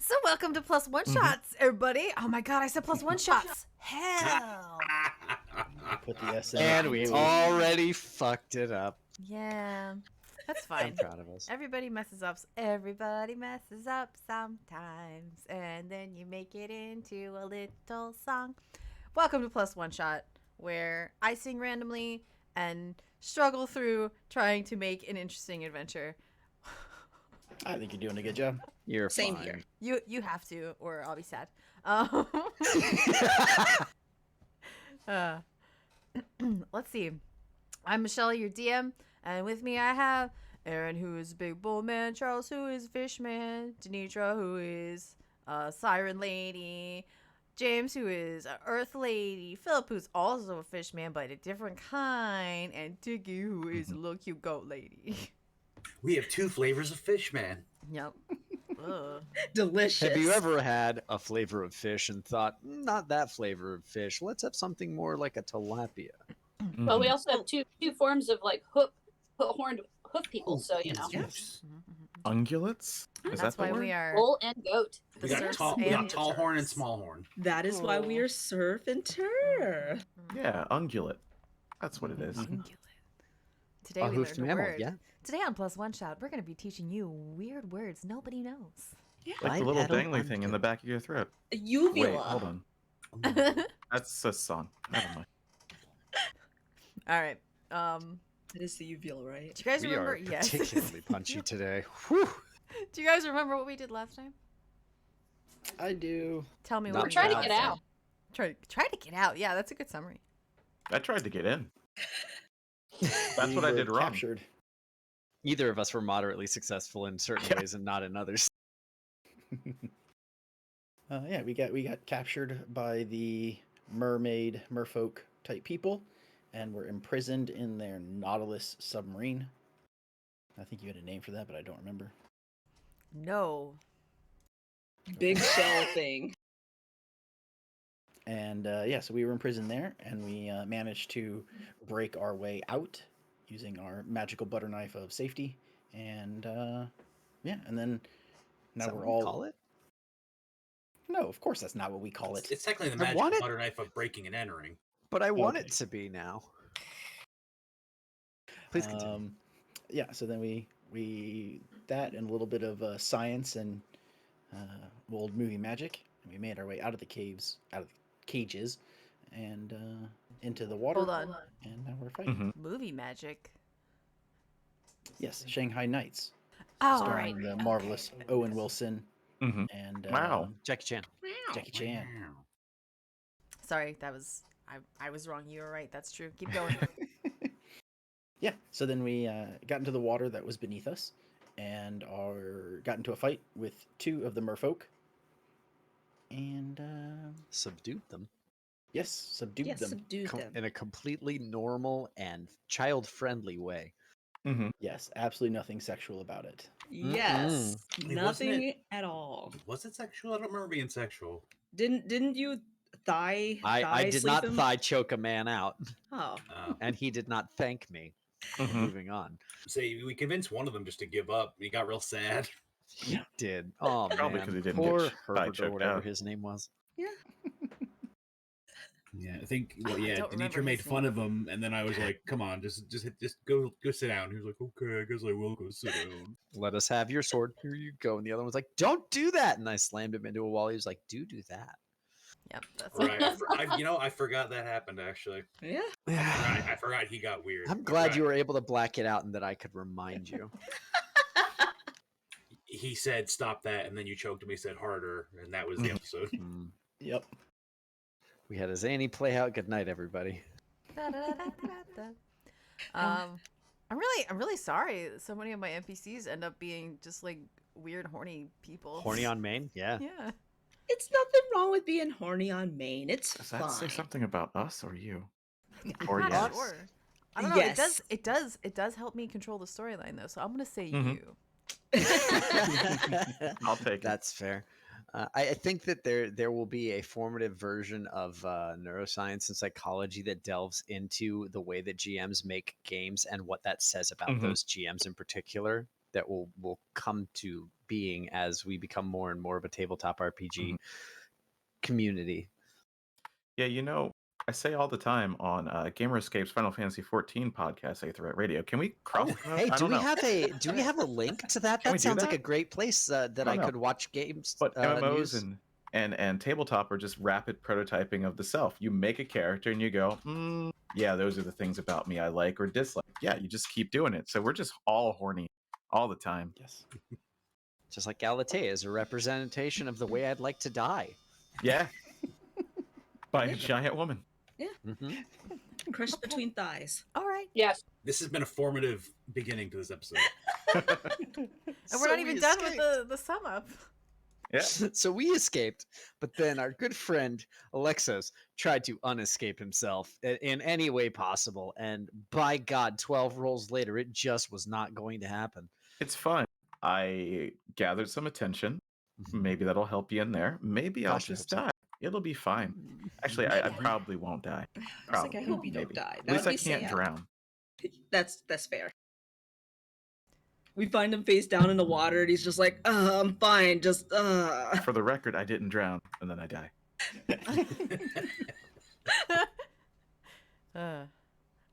So welcome to Plus One Shots, everybody. Oh my god, I said Plus One Shots. Hell. Put the S in. And we already fucked it up. Yeah, that's I'm fine. proud of us. Everybody messes up. Everybody messes up sometimes, and then you make it into a little song. Welcome to Plus One Shot, where I sing randomly and struggle through trying to make an interesting adventure. I think you're doing a good job. You're Same fine. here. You have to, or I'll be sad. Let's see. I'm Michelle, your DM, and with me I have Aaron, who is Big Bull Man, Charles, who is Fishman, Denitra, who is Siren Lady, James, who is Earth Lady, Philip, who's also a Fishman, but a different kind, and Tiggy, who is a little cute goat lady. We have two flavors of fish, man. Yep. Ugh. Delicious. Have you ever had a flavor of fish and thought, not that flavor of fish, let's have something more like a tilapia? Well, we also have two forms of like horned hoof people, so you know, Yes. Ungulates? Is That's that the why word? we are. bull and goat. The We got surfs tall, and horn and turfs. small horn. That is why we Oh. are surf and turf. Yeah, ungulate. That's what it is. Ungulate. Today A we hoofed learned a mammal, word. yeah. Today on Plus One Shot, we're going to be teaching you weird words nobody knows. Like the little dangly thing in the back of your throat. A Wait, uvula. hold on. That's a song. Never mind. All right. That is the uvula, right? Do you guys We remember? are Yes. particularly punchy today. Whew. Do you guys remember what we did last time? I do. Tell me Not what We're we trying did to last get time. out. Try to get out. Yeah, that's a good summary. I tried to get in. That's We what I were did wrong. Captured. Either of us were moderately successful in certain Yeah. ways and not in others. Yeah, we got captured by the merfolk type people, and were imprisoned in their Nautilus submarine. I think you had a name for that, but I don't remember. No. Big shell thing. And yeah, so we were imprisoned there, and we managed to break our way out using our magical butter knife of safety. And yeah, and then now Is that we're what we all. call it? No, of course that's not what we call it. It's technically the I magical want it- butter knife of breaking and entering. But I want Okay. it to be now. Please continue. Yeah, so then we that and a little bit of science and old movie magic, and we made our way out of the caves, out of the cages, and into the water. Hold on. And now we're fighting. Mhm. Movie magic. Yes, Shanghai Nights, Oh, starring right. the Okay. marvelous Owen Wilson Mhm. and Wow. Jackie Chan. Jackie Chan. Wow. Sorry, that was I was wrong. You were right. That's true. Keep going. Yeah, so then we got into the water that was beneath us, and got into a fight with two of the merfolk, and Subdued them yes, subdued Yes, them. subdued them. in a completely normal and child-friendly way. Mhm. Yes, absolutely nothing sexual about it. Yes. Wait, wasn't Nothing it- at all. Was it sexual? I don't remember being sexual. Didn't you thigh I did sleep not him? thigh choke a man out, Oh. and he did not thank me. Mhm. Moving on. Say we convinced one of them just to give up. He got real sad. He did. Oh Probably man. 'cause he didn't Poor get thigh Herbert or choked whatever out. his name was. Yeah, I think. Well, I yeah, don't remember Denitra made his fun name. of him, and then I was like, "Come on, just go sit down." He was like, "Okay, I guess I will go sit down." Let us have your sword. Here you go. And the other one's like, don't do that. And I slammed him into a wall. He was like, do that. Yep, that's Right. I forgot that happened actually. Yeah. I forgot he got weird. I'm glad you were able to black it out and that I could remind you. He said, "Stop that," and then you choked him. He said, "Harder," and that was the episode. Hmm. Yep. We had a zany play out. Good night, everybody. Da-da-da-da-da-da. I'm really sorry that so many of my NPCs end up being just like weird horny people. Horny on Maine? Yeah. Yeah. It's nothing wrong with being horny on Maine. It's Does fine. that say something about us or you? I'm Or not yes? sure. I don't know. Yes. It does help me control the storyline though. So I'm gonna say Mhm. you. I'll take it. That's fair. I think that there will be a formative version of neuroscience and psychology that delves into the way that GMs make games and what that says about Mhm. those GMs in particular. that will come to being as we become more and more of a tabletop RPG community. Yeah, I say all the time on Gamer Escape's Final Fantasy 14 podcast, Aetherite Radio. Can we cross? Hey, I do don't we know. have a link to that? Can we That do sounds like a that? great place that don't I know. could watch games. But MMOs news. and tabletop are just rapid prototyping of the self. You make a character and you go, yeah, those are the things about me I like or dislike. Yeah, you just keep doing it. So we're just all horny all the time. Yes. Just like Galatea is a representation of the way I'd like to die. Yeah. By a giant woman. Mm-hmm. Crushed Okay. between thighs. All right. Yes. This has been a formative beginning to this episode. And we're not even done with the sum up. Yeah. So we escaped, but then our good friend Alexos tried to unescape himself in any way possible. And by God, 12 rolls later, it just was not going to happen. It's fun. I gathered some attention. Maybe that'll help you in there. Maybe I'll Gosh, I just hope so. die. It'll be fine. Actually, I probably won't die. I was like, I hope you don't maybe. die. At least I That'd be can't sad. drown. That's fair. We find him face down in the water, and he's just like, I'm fine. Just, For the record, I didn't drown, and then I die.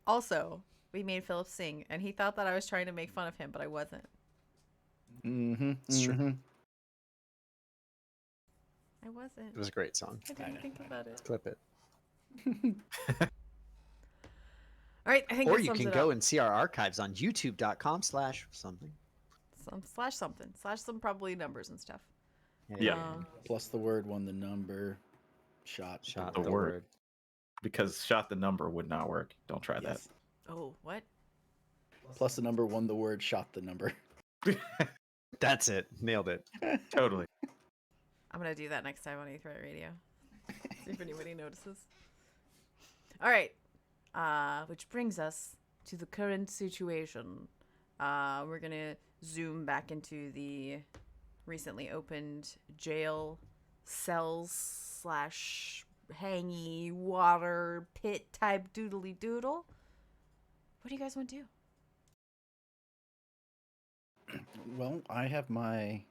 Also, we made Philip sing, and he thought that I was trying to make fun of him, but I wasn't. Mm-hmm. It's true. I wasn't. It was a great song. I didn't think about it. Clip it. All right, I think Or that you sums can it go up. and see our archives on youtube.com/something. Slash some probably numbers and stuff. Yeah. Plus the word, one the number, shot. Shot the the word. word. Because shot the number would not work. Don't try Yes. Oh, what? Plus the number, one the word, shot the number. that. That's it. Nailed it. Totally. I'm gonna do that next time on Aetherite Radio. See if anybody notices. All right, which brings us to the current situation. We're gonna zoom back into the recently opened jail cells / hangy water pit type doodly doodle. What do you guys want to do? Well, I have my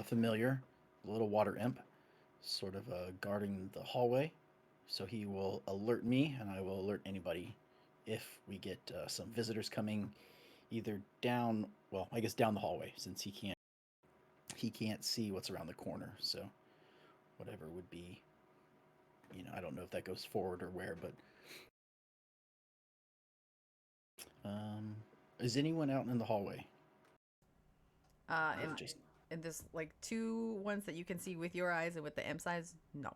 familiar, little water imp, sort of guarding the hallway. So he will alert me, and I will alert anybody if we get some visitors coming, either down, well, I guess down the hallway, since he can't see what's around the corner. So whatever would be, I don't know if that goes forward or where, but is anyone out in the hallway? In Just in this like two ones that you can see with your eyes and with the imp size, no.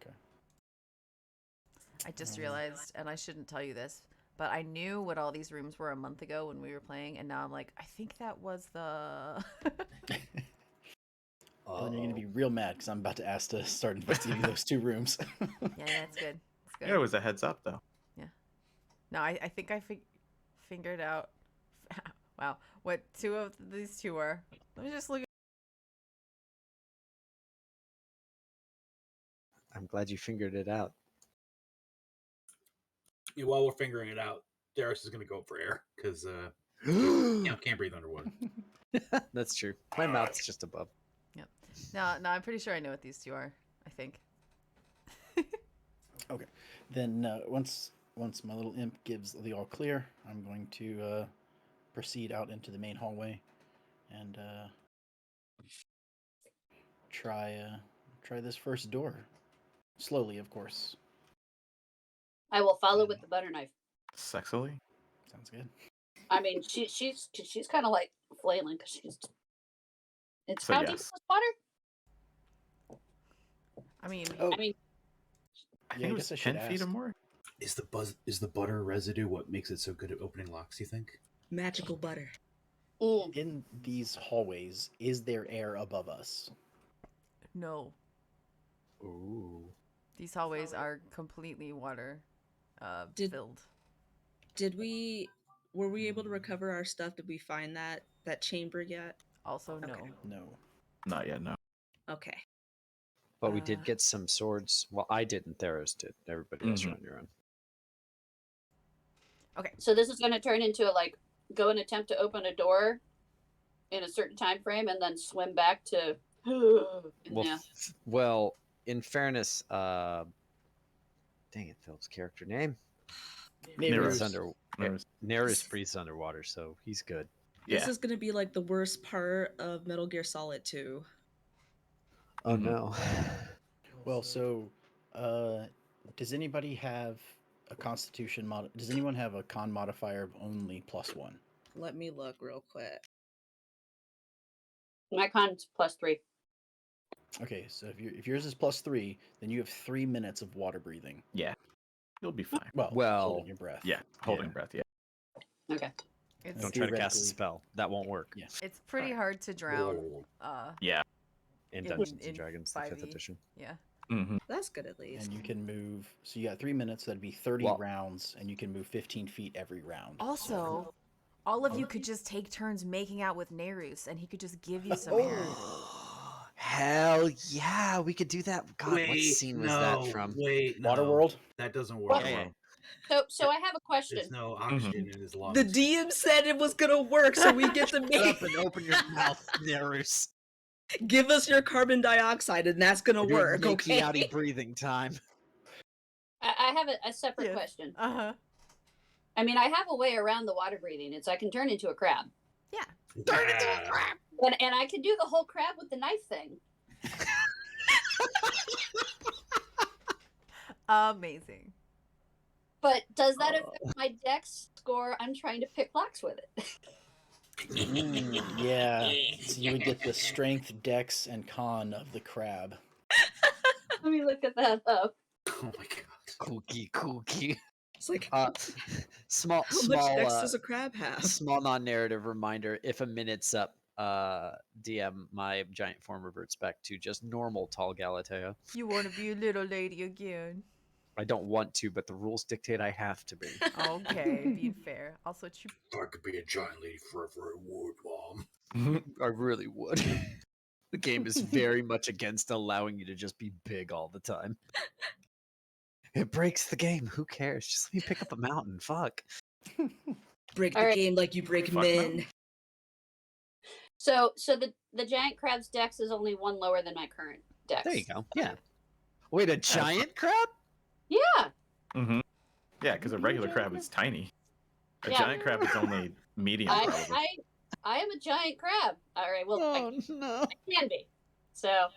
okay. I just realized, and I shouldn't tell you this, but I knew what all these rooms were a month ago when we were playing, and now I'm like, I think that was the. Well, then you're gonna be real mad because I'm about to ask to start investigating those two rooms. Yeah, that's good. That's good. Yeah, it was a heads up, though. No, I think I figured out. Wow, what two of these two are? Let me just look. I'm glad you figured it out. Yeah, while we're figuring it out, Darius is going to go up for air because can't breathe underwater. That's true. My mouth's just above. No, I'm pretty sure I know what these two are. I think. Okay. Then once my little imp gives the all clear, I'm going to proceed out into the main hallway and try this first door. Slowly, of course. I will follow with the butter knife. Sexily? Sounds good. I mean, she's kind of like flailing because she's. It's So how deep yes. is this water? I mean, Oh, I mean, I yeah, think I it guess was I should 10 feet or ask. more. Is the butter residue what makes it so good at opening locks? You think? Magical butter. In these hallways, is there air above us? no. Ooh. These hallways are completely water Did- filled. Were we able to recover our stuff? Did we find that chamber yet? Also, no. Okay. No. Not yet, no. Okay. But we did Uh, get some swords. Well, I didn't. Theros did. Everybody else Mhm. are on your own. so this is going to turn into a like go and attempt to open a door in a certain time frame and then swim back to? Yeah. Well, in fairness, dang it, Philip's character name. Neighbors. Breathes under Nervous. Neris breathes underwater, so he's good. This Yeah. is gonna be like the worst part of Metal Gear Solid 2. Oh Mhm. no. Well, so does anybody have a Constitution mod? Does anyone have a con modifier of only +1? Let me look real quick. My con's +3. Okay, so if yours is +3, then you have 3 minutes of water breathing. Yeah. You'll be fine. Well, holding your breath. Yeah. Holding breath. Yeah. Okay. It's don't try to cast a theoretically- spell. That won't work. Yeah. it's pretty hard to drown. Yeah. In In- Dungeons in and Dragons, the 5th 5e. edition. Yeah. Mm-hmm. That's good at least. And you can move. So you got 3 minutes. That'd be 30 Well- rounds, and you can move 15 feet every round. So- Also, all of you could just take turns making out with Nerus, and he could just give you some air. Hell yeah, we could do that. God, what scene was that from? Wait, no. Waterworld. That doesn't work. Yeah, yeah. So I have a question. There's no oxygen in his lungs. The DM said it was gonna work, so we get to Shut make up and open your mouth, Nerus. give us your carbon dioxide, and that's gonna We're doing work. Okay. Yankee breathing time. I have a separate Yes. question. Uh-huh. I mean, I have a way around the water breathing. It's I can turn into a crab. Yeah. Turn into a crab. And I can do the whole crab with the knife thing. Amazing. But does that affect my dex score? I'm trying to pick locks with it. Yeah. So you would get the strength, dex, and con of the crab. Let me look at that up. Oh my god. Kooky. It's like Small, how much small, dex does a crab have? small non-narrative reminder. If a minute's up, DM, my giant form reverts back to just normal tall Galatea. You want to be a little lady again. I don't want to, but the rules dictate I have to be. Okay, being fair. I'll switch you. If I could be a giant lady forever, I would, Mom. I really would. The game is very much against allowing you to just be big all the time. It breaks the game. Who cares? Just let me pick up a mountain. Fuck. Break the All right. game like you break Fuck men. mountain. So the giant crab's dex is only one lower than my current dex. There you go. Yeah. Wait, a giant crab? Yeah. Mm-hmm. Yeah, because a regular crab is tiny. A Yeah. giant crab is only medium, probably. I am a giant crab. All right. Well, Oh no. I can be. So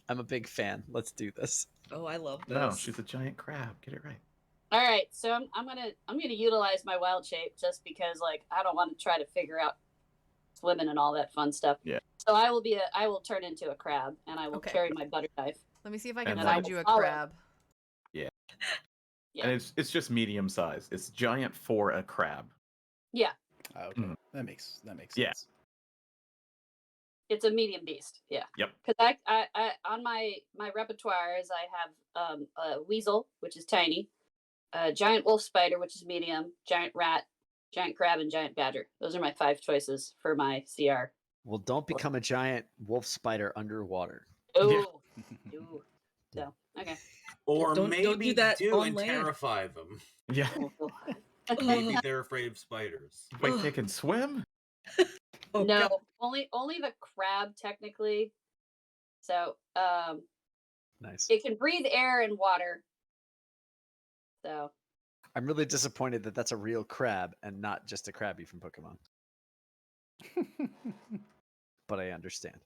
I'm a big fan. Let's do this. Oh, I love this. No, she's a giant crab. Get it right. all right. So I'm gonna utilize my wild shape just because like I don't want to try to figure out swimming and all that fun stuff. Yeah. So I will turn into a crab and I will Okay. carry my butter knife. Let me see if I can And find then- you a Follow. crab. Yeah. And it's just medium size. It's giant for a crab. Okay, Mhm. that makes sense. Yeah. It's a medium beast. Yeah. Yep. Because I on my repertoire is I have a weasel, which is tiny, a giant wolf spider, which is medium, giant rat, giant crab, and giant badger. Those are my 5 choices for my CR. Well, don't become a giant wolf spider underwater. Oh, ooh. So okay. Or Don't maybe do that on and land. terrify them. Yeah. Maybe they're afraid of spiders. Wait, they can swim? Oh, No, God. only the crab technically. So Nice. it can breathe air and water. So I'm really disappointed that that's a real crab and not just a Krabby from Pokemon. But I understand.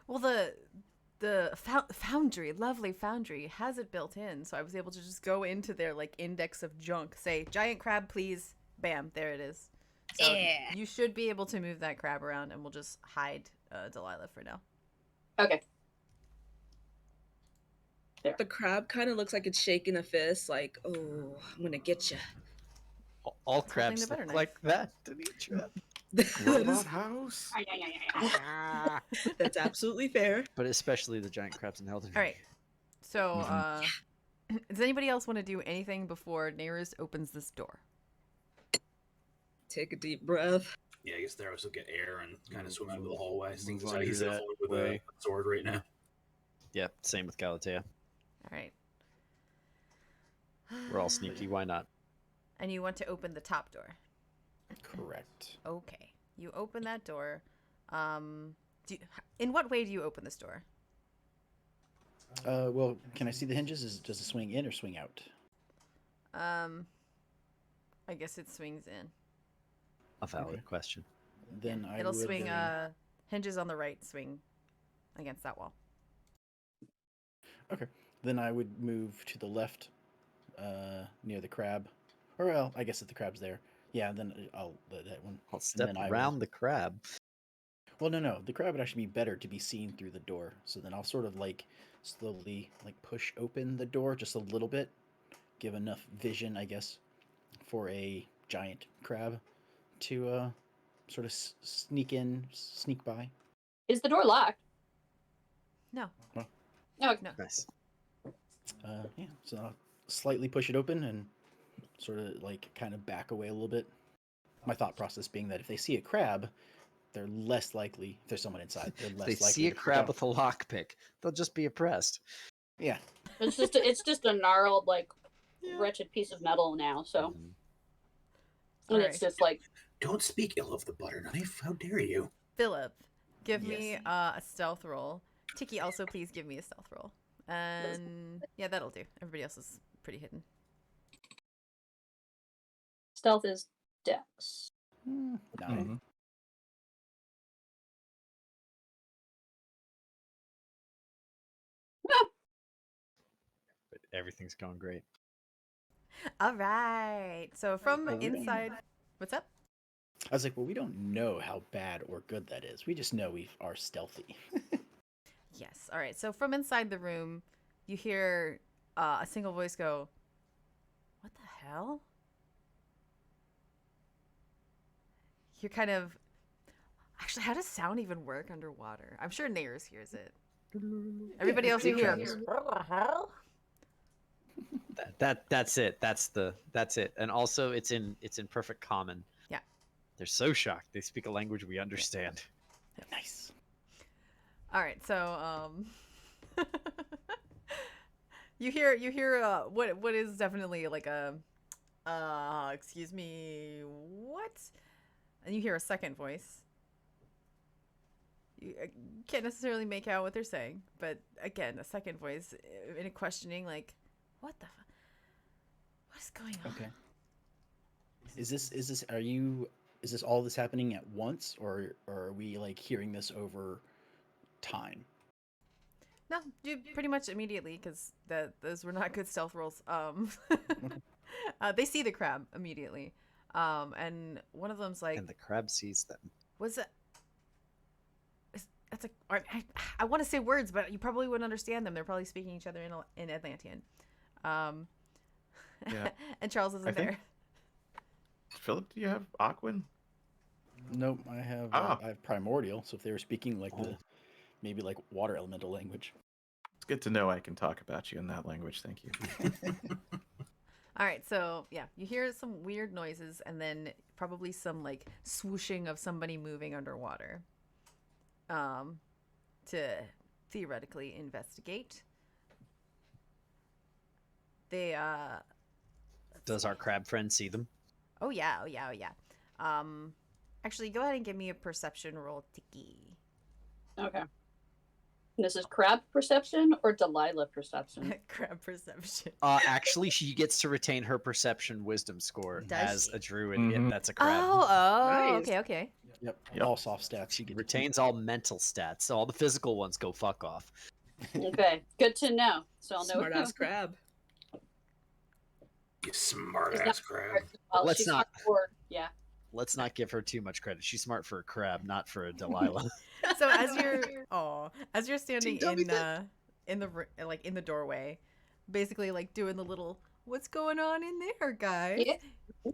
Well, the foundry, lovely foundry, has it built in, so I was able to just go into their like index of junk, say giant crab, please, bam, there it is. So Yeah. you should be able to move that crab around, and we'll just hide Delilah for now. okay. The crab kind of looks like it's shaking a fist, like, "Oh, I'm gonna get you." All holding crabs the butter look knife. like that, Denitra. Robot house? That's absolutely fair. But especially the giant crabs in Elden Ring. All right. So, does anybody else want to do anything before Nerus opens this door? Take a deep breath. Yeah, I guess there also get air and kind of swim out of the hallway. Things Move are under easy to that avoid with way. a sword right now. Yeah, same with Galatea. All right. We're all sneaky. Why not? and you want to open the top door. Correct. Okay, you open that door. In what way do you open this door? Well, can I see the hinges? Does it swing in or swing out? I guess it swings in. A valid Okay. question. Then I It'll would, swing. Hinges on the right swing against that wall. Okay. Then I would move to the left, near the crab. Or well, I guess if the crab's there. Yeah, then I'll let that one. I'll step then I will- around the crab. Well, no. The crab would actually be better to be seen through the door. So then I'll sort of like slowly like push open the door just a little bit, give enough vision, I guess, for a giant crab to sort of sneak by. Is the door locked? No. Oh. No. No. Nice. Yeah. So I'll slightly push it open and sort of like kind of back away a little bit. My thought process being that if they see a crab, they're less likely. If there's someone inside, they're If less they likely. see a to freak crab out. with a lockpick, they'll just be oppressed. Yeah. It's just a gnarled, like, wretched piece of metal now. So, Mhm. and Alright. it's just like, Don't speak ill of the butter knife. How dare you? Philip, give me Yes. a stealth roll. Tiki, also please give me a stealth roll. And yeah, that'll do. Everybody else is pretty hidden. stealth is dex. 9. Mhm. But everything's going great. All right. So from Well, we don't- inside, what's up? I was like, well, we don't know how bad or good that is. We just know we are stealthy. Yes. All right. So from inside the room, you hear a single voice go, "What the hell?" You're kind of. Actually, how does sound even work underwater? I'm sure Nayers hears it. Everybody else you hear. Yes. "What the hell?" That's it. That's it. And also it's in perfect common. Yeah. They're so shocked. They speak a language we understand. Nice. All right, so you hear what is definitely like a excuse me, what? And you hear a second voice. You can't necessarily make out what they're saying, but again, a second voice in a questioning like, what the what is going on? Okay. Is this all this happening at once, or are we like hearing this over time? No, you pretty much immediately because those were not good stealth rolls. They see the crab immediately, and one of them's like, And the crab sees them. "Was it?" That's I want to say words, but you probably wouldn't understand them. They're probably speaking each other in Atlantean. Yeah. And Charles isn't I think- there. Philip, do you have Aquan? Nope, I have Ah. I have primordial. So if they were speaking like Oh. the maybe like water elemental language. It's good to know I can talk about you in that language. Thank you. All right, so yeah, you hear some weird noises, and then probably some like swooshing of somebody moving underwater. To theoretically investigate. They Does our crab friend see them? Oh yeah. Actually, go ahead and give me a perception roll, Tiki. Okay. This is crab perception or Delilah perception? Crab perception. Actually, she gets to retain her perception wisdom score Does as she? a druid. Mhm. That's a crab. Nice. Okay. Yep. Yep. All soft stats. She you get to keep. retains all mental stats. All the physical ones go fuck off. Okay, good to know. So I'll know. Smart ass crab. You smart Is ass that- crab. Well, Let's she's not- Yeah. Let's not give her too much credit. She's smart for a crab, not for a Delilah. So as you're standing Team in the doorway, basically like doing the little "what's going on in there, guys?" Yeah.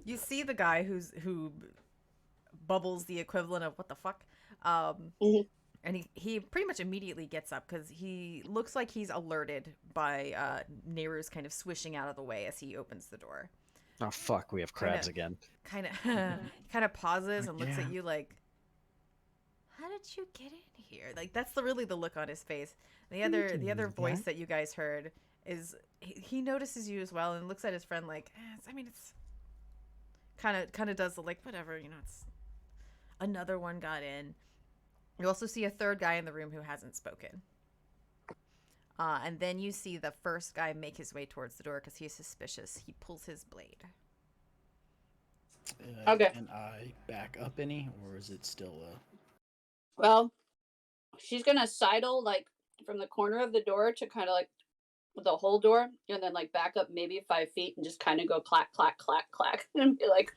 You see the guy who bubbles the equivalent of "what the fuck," Mhm. and he pretty much immediately gets up because he looks like he's alerted by Nehru's kind of swishing out of the way as he opens the door. Oh fuck, we have crabs again. Kind of pauses and looks at Yeah. you like, how did you get in here? Like that's really the look on his face. The other voice that you guys heard is he notices you as well and looks at his friend like, I mean kind of does the like whatever, it's another one got in. You also see a third guy in the room who hasn't spoken. And then you see the first guy make his way towards the door because he's suspicious. He pulls his blade. Okay. Can I back up any, or is it still Well, she's gonna sidle like from the corner of the door to kind of like the whole door, and then like back up maybe 5 feet and just kind of go clack, clack, clack, clack, and be like,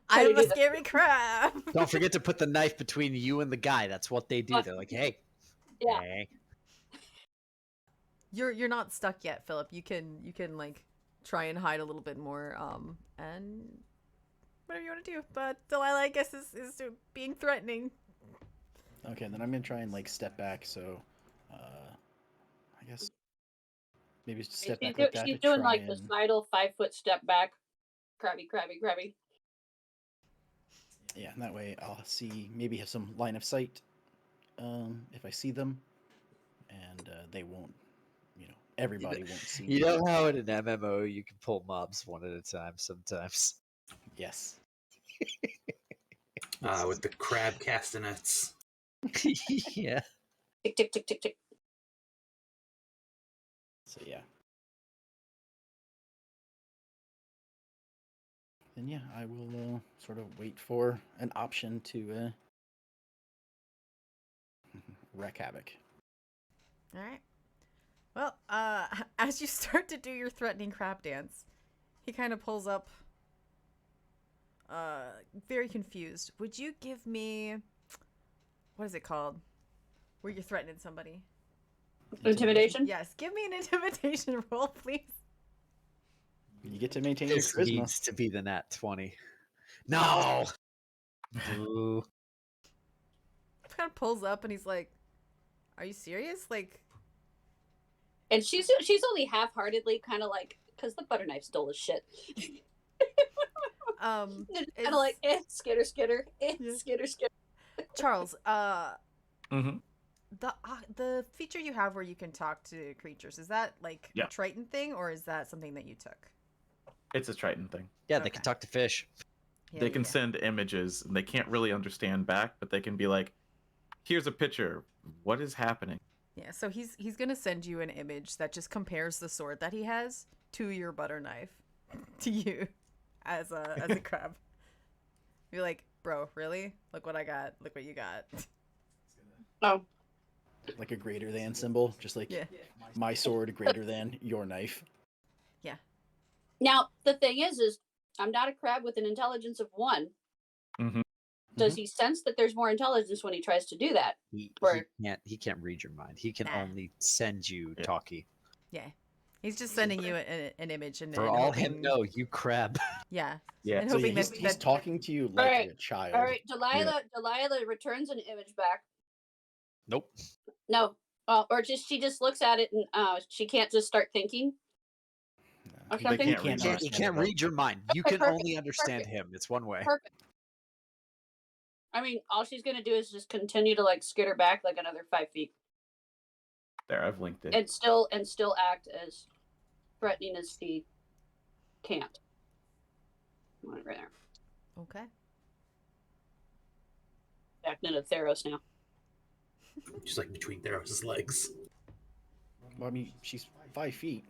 I'm do a that. scary crab. Don't forget to put the knife between you and the guy. That's what they do. They're like, hey. Yeah. Hey. You're not stuck yet, Philip. You can like try and hide a little bit more, and whatever you want to do. But Delilah, I guess, is being threatening. okay? Then I'm gonna try and like step back. So, I guess maybe just step back like that she's to doing try like the and. sidle 5-foot step back, crabby. Yeah, and that way I'll see, maybe have some line of sight if I see them, and they won't, everybody won't see You me. know how in an MMO you can pull mobs one at a time sometimes? Yes. With the crab castanets. Yeah. Tick, tick, tick, tick, tick. So yeah. Then yeah, I will sort of wait for an option to wreak havoc. All right. Well, as you start to do your threatening crab dance, he kind of pulls up, very confused. Would you give me, what is it called, where you're threatening somebody? Intimidation? Yes, give me an intimidation roll, please. You get to maintain This your charisma. needs to be the nat 20. No! Ooh. Kind of pulls up and he's like, "Are you serious? Like, And she's only half-heartedly kind of like, because the butter knife stole his shit. um, Kind is- of like, skitter, Yeah. skitter. Charles, Mm-hmm. the feature you have where you can talk to creatures, is that like Yeah. a Triton thing, or is that something that you took? It's a Triton thing. Yeah, they Okay. can talk to fish. Yeah, They can yeah. send images, and they can't really understand back, but they can be like, "Here's a picture. What is happening?" Yeah, so he's gonna send you an image that just compares the sword that he has to your butter knife, to you, as a crab. You're like, bro, really? Look what I got. Look what you got. Oh, Like a greater than symbol, just like Yeah. my sword greater than your knife. now the thing is I'm not a crab with an intelligence of 1. Mm-hmm. Does he sense that there's more intelligence when he tries to do that? He Or- he can't read your mind. He can Nah. only send you Yeah. talkie. Yeah, he's just sending you an image and For and all hoping, him know, you crab. Yeah, Yeah. and So yeah, hoping he's, that, he's that talking to you like Alright, a child. All right, Delilah returns an image back. Nope. No, or she just looks at it and she can't just start thinking. Or He something? can't read He your can't, he mind. can't read your mind. You can Perfect, only understand perfect. him. It's one way. Perfect. I mean, all she's gonna do is just continue to like skitter back like another 5 feet, There, I've linked it. and still act as threatening as she can't. Right there. okay. Back into Theros now. Just like between Theros' legs. Well, I mean, she's 5 feet.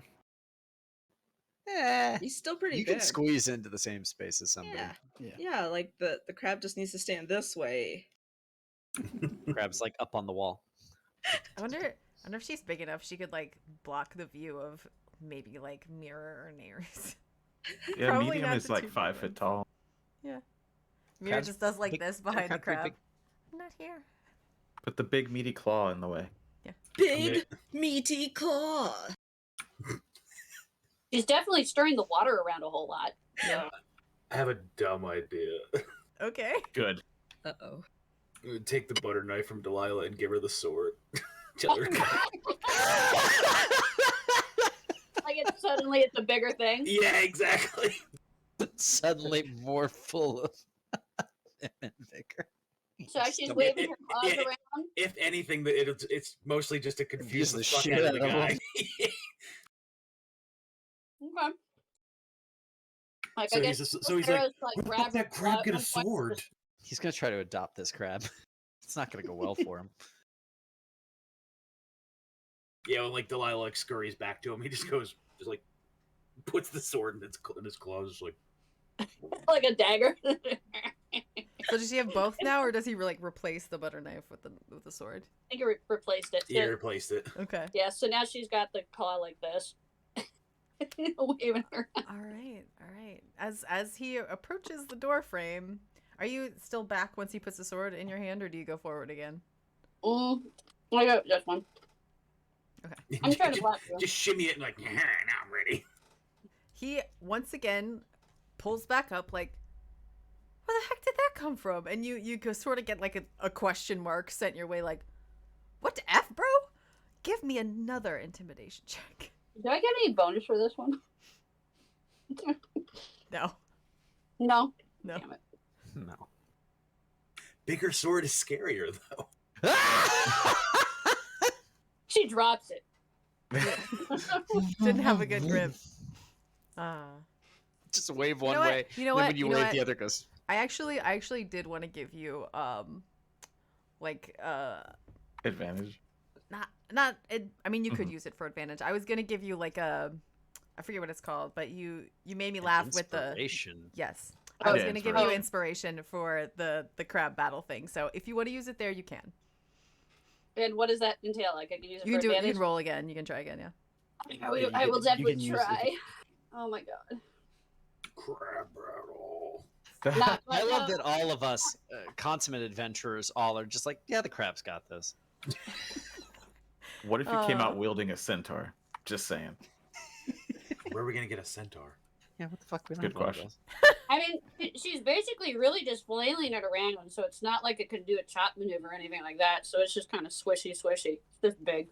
He's still pretty You big. can squeeze into the same space as somebody. Yeah. Yeah. Yeah, like the crab just needs to stand this way. Crab's like up on the wall. I wonder if she's big enough she could like block the view of maybe like Mirror or Nares. Yeah, Probably medium not is the like two 5 big foot ones. tall. Yeah. Mirror Crab's just does like big- this behind the crab's pretty crab. big. I'm not here. Put the big meaty claw in the way. Big meaty claw. She's definitely stirring the water around a whole lot. Yeah. I have a dumb idea. Okay. Good. Uh-oh. Take the butter knife from Delilah and give her the sword. Tell her. Like it's a bigger thing. Yeah, exactly. Suddenly more full of vim and vigor. So as she's Stomach- waving her claws it- around, If anything, it's mostly just to confuse the the fuck shit out of the out of guy. okay. Like So I guess so he's like, arrows, like where the grab fuck that crab get a sword? He's gonna try to adopt this crab. It's not gonna go well for him. Yeah, when like Delilah like scurries back to him, he just goes, just like puts the sword in his claws, just like. like a dagger. So does he have both now, or does he like replace the butter knife with the sword? I think he replaced it. He replaced it. Okay. Yeah, so now she's got the claw like this. Waving her. All right, all right. As he approaches the door frame, are you still back once he puts the sword in your hand, or do you go forward again? I got this one. Okay. I'm trying to block you. Just shimmy it and like, yeah, now I'm ready. He once again pulls back up, like, where the heck did that come from? And you sort of get like a question mark sent your way, like, what the F, bro? Give me another intimidation check. Do I get any bonus for this one? No. No. No. Damn it. No. Bigger sword is scarier though. She drops it. Didn't have a good grip. Just wave You one know what? way. You know then what? when you You know wave, what? the other goes. I actually did want to give you Advantage. not it, I mean you could use it for advantage. I was gonna give you like a, I forget what it's called, but you made me laugh with the Inspiration. yes. Oh, I was yeah, gonna give you inspiration for the crab battle thing. So if you want to use it there, you can. And what does that entail? Like I can use it You for can do it. You advantage? can roll again. You can try again. Yeah. I will, Yeah, I will you definitely can use it. try. Oh my god. Crab battle. Not I right love now. that all of us consummate adventurers all are just like, yeah, the crab's got this. What if you came out wielding a centaur? Just saying. Where are we gonna get a centaur? Yeah, what the fuck? We don't Good have one of question. those. I mean, she's basically really just flailing it around, so it's not like it can do a chop maneuver or anything like that. So it's just kind of swishy. It's this big.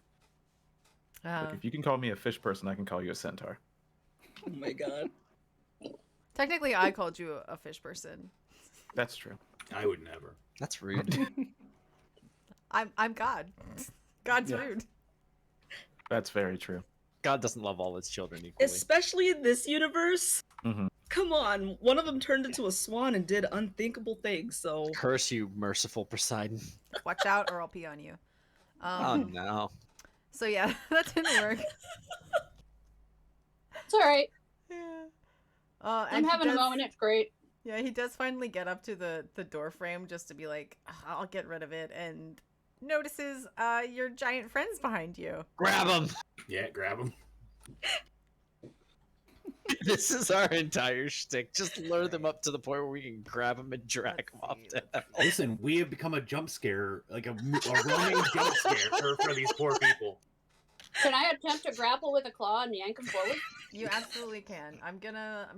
Look, if you can call me a fish person, I can call you a centaur. Oh my god. Technically, I called you a fish person. That's true. I would never. That's rude. I'm God. God's Yeah. rude. That's very true. God doesn't love all his children equally. Especially in this universe. Mhm. Come on, one of them turned into a swan and did unthinkable things. So Curse you, merciful Poseidon. Watch out, or I'll pee on you. Oh no. So yeah, that didn't work. It's all right. Yeah. I'm and he having a does- moment. It's great. Yeah, he does finally get up to the door frame just to be like, I'll get rid of it, and notices your giant friends behind you. Grab him. Yeah, grab him. This is our entire shtick. Just lure them up to the point where we can grab them and drag them off to hell. Listen, we have become a jump scare, like a roaming jump scare for these poor people. Can I attempt to grapple with a claw and yank him forward? You absolutely can. I'm gonna.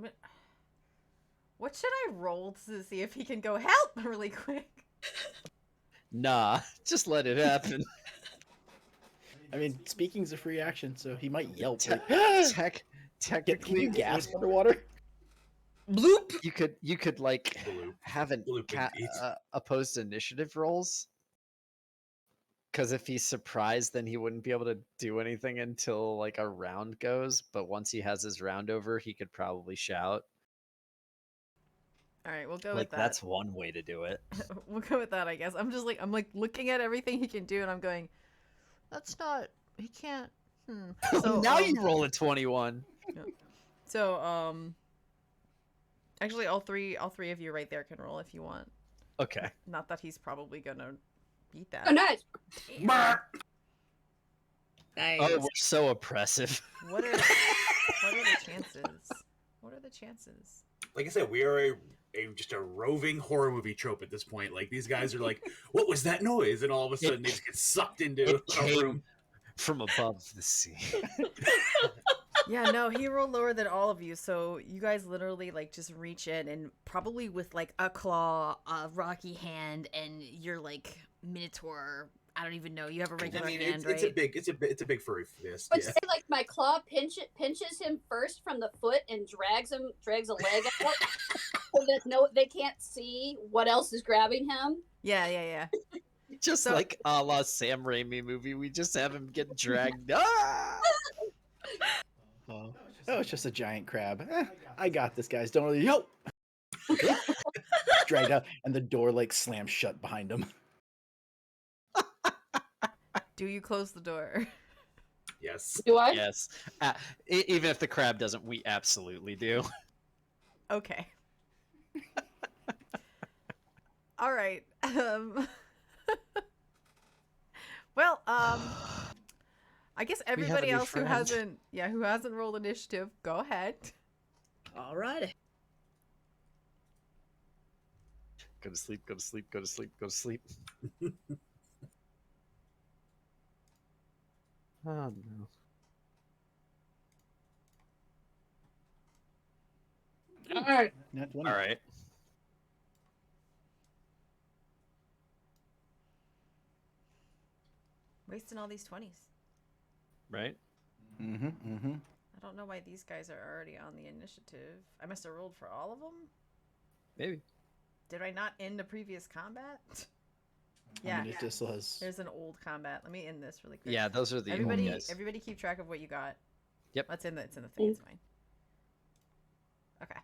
What should I roll to see if he can go help really quick? Nah, just let it happen. I mean, speaking's a free action, so he might yelp. Te- Like, can Technically, you gasp underwater? bloop. you could like Bloop. have an Bloop indeed. opposed initiative rolls. Because if he's surprised, then he wouldn't be able to do anything until like a round goes. But once he has his round over, he could probably shout. All right, we'll go Like with that. that's one way to do it. We'll go with that, I guess. I'm looking at everything he can do, and I'm going, that's not. He can't. So now you roll a 21. So actually, all three of you right there can roll if you want. Okay. Not that he's probably gonna beat that. Oh, nice. Damn. Nice. Oh, we're so oppressive. What are the chances? What are the chances? Like I said, we are just a roving horror movie trope at this point. Like these guys are like, "What was that noise?" And all of a sudden, they just get sucked into It a came room. from above the sea. Yeah, no, he rolled lower than all of you, so you guys literally like just reach in and probably with like a claw, a rocky hand, and you're like minotaur. I don't even know. You have a I regular mean, hand, it's a right? big, it's a big furry fist. But Yeah. say like my claw pinches him first from the foot and drags a leg out so that they can't see what else is grabbing him. Yeah. Just So- like a la Sam Raimi movie, we just have him get dragged. Ah! Oh, it's just a giant crab. I got this, guys. Don't really. Yo! Dragged out, and the door like slams shut behind him. Do you close the door? Yes. Do I? Yes. Even if the crab doesn't, we absolutely do. Okay. All right. Well, I guess a everybody new else friend. who hasn't rolled initiative, go ahead. Alrighty. Go to sleep, go to sleep, go to sleep, go to sleep. Oh, no. All right. Not All right. Wasting all these 20s. Right? Mm-hmm. Mm-hmm. I don't know why these guys are already on the initiative. I must have rolled for all of them. Maybe. Did I not end the previous combat? I Yeah. mean, it just has. There's an old combat. Let me end this really quick. Yeah, those are the old Everybody, guys. everybody, keep track of what you got. Yep. It's in the thing. It's fine. Okay.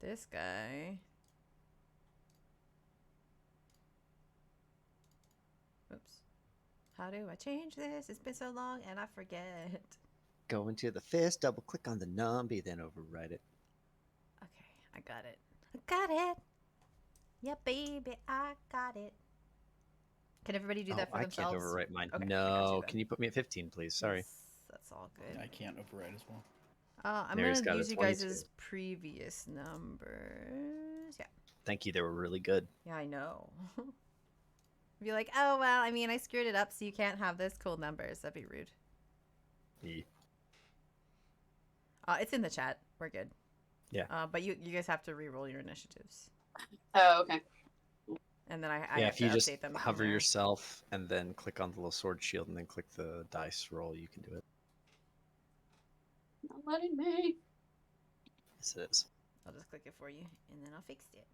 This guy. Oops. How do I change this? It's been so long and I forget. Go into the fist, double click on the numby, then override it. Okay, I got it. I got it. Yeah, baby, I got it. Can everybody do that for I themselves? can't overwrite mine. Okay, I got you No, then. can you put me at 15, please? Sorry. Yes, that's all good. I can't override as well. I'm Mary's gonna got a use you 22. guys' previous numbers. Yeah. Thank you, they were really good. Yeah, I know. Be like, oh well, I mean, I screwed it up, so you can't have this cool numbers. That'd be rude. Yeah. It's in the chat. We're good. Yeah. But you guys have to re-roll your initiatives, Oh, okay. and then I Yeah, have if you to just update them. from hover there. yourself and then click on the little sword shield and then click the dice roll, you can do it. Not letting me. Yes, it is. I'll just click it for you, and then I'll fix it.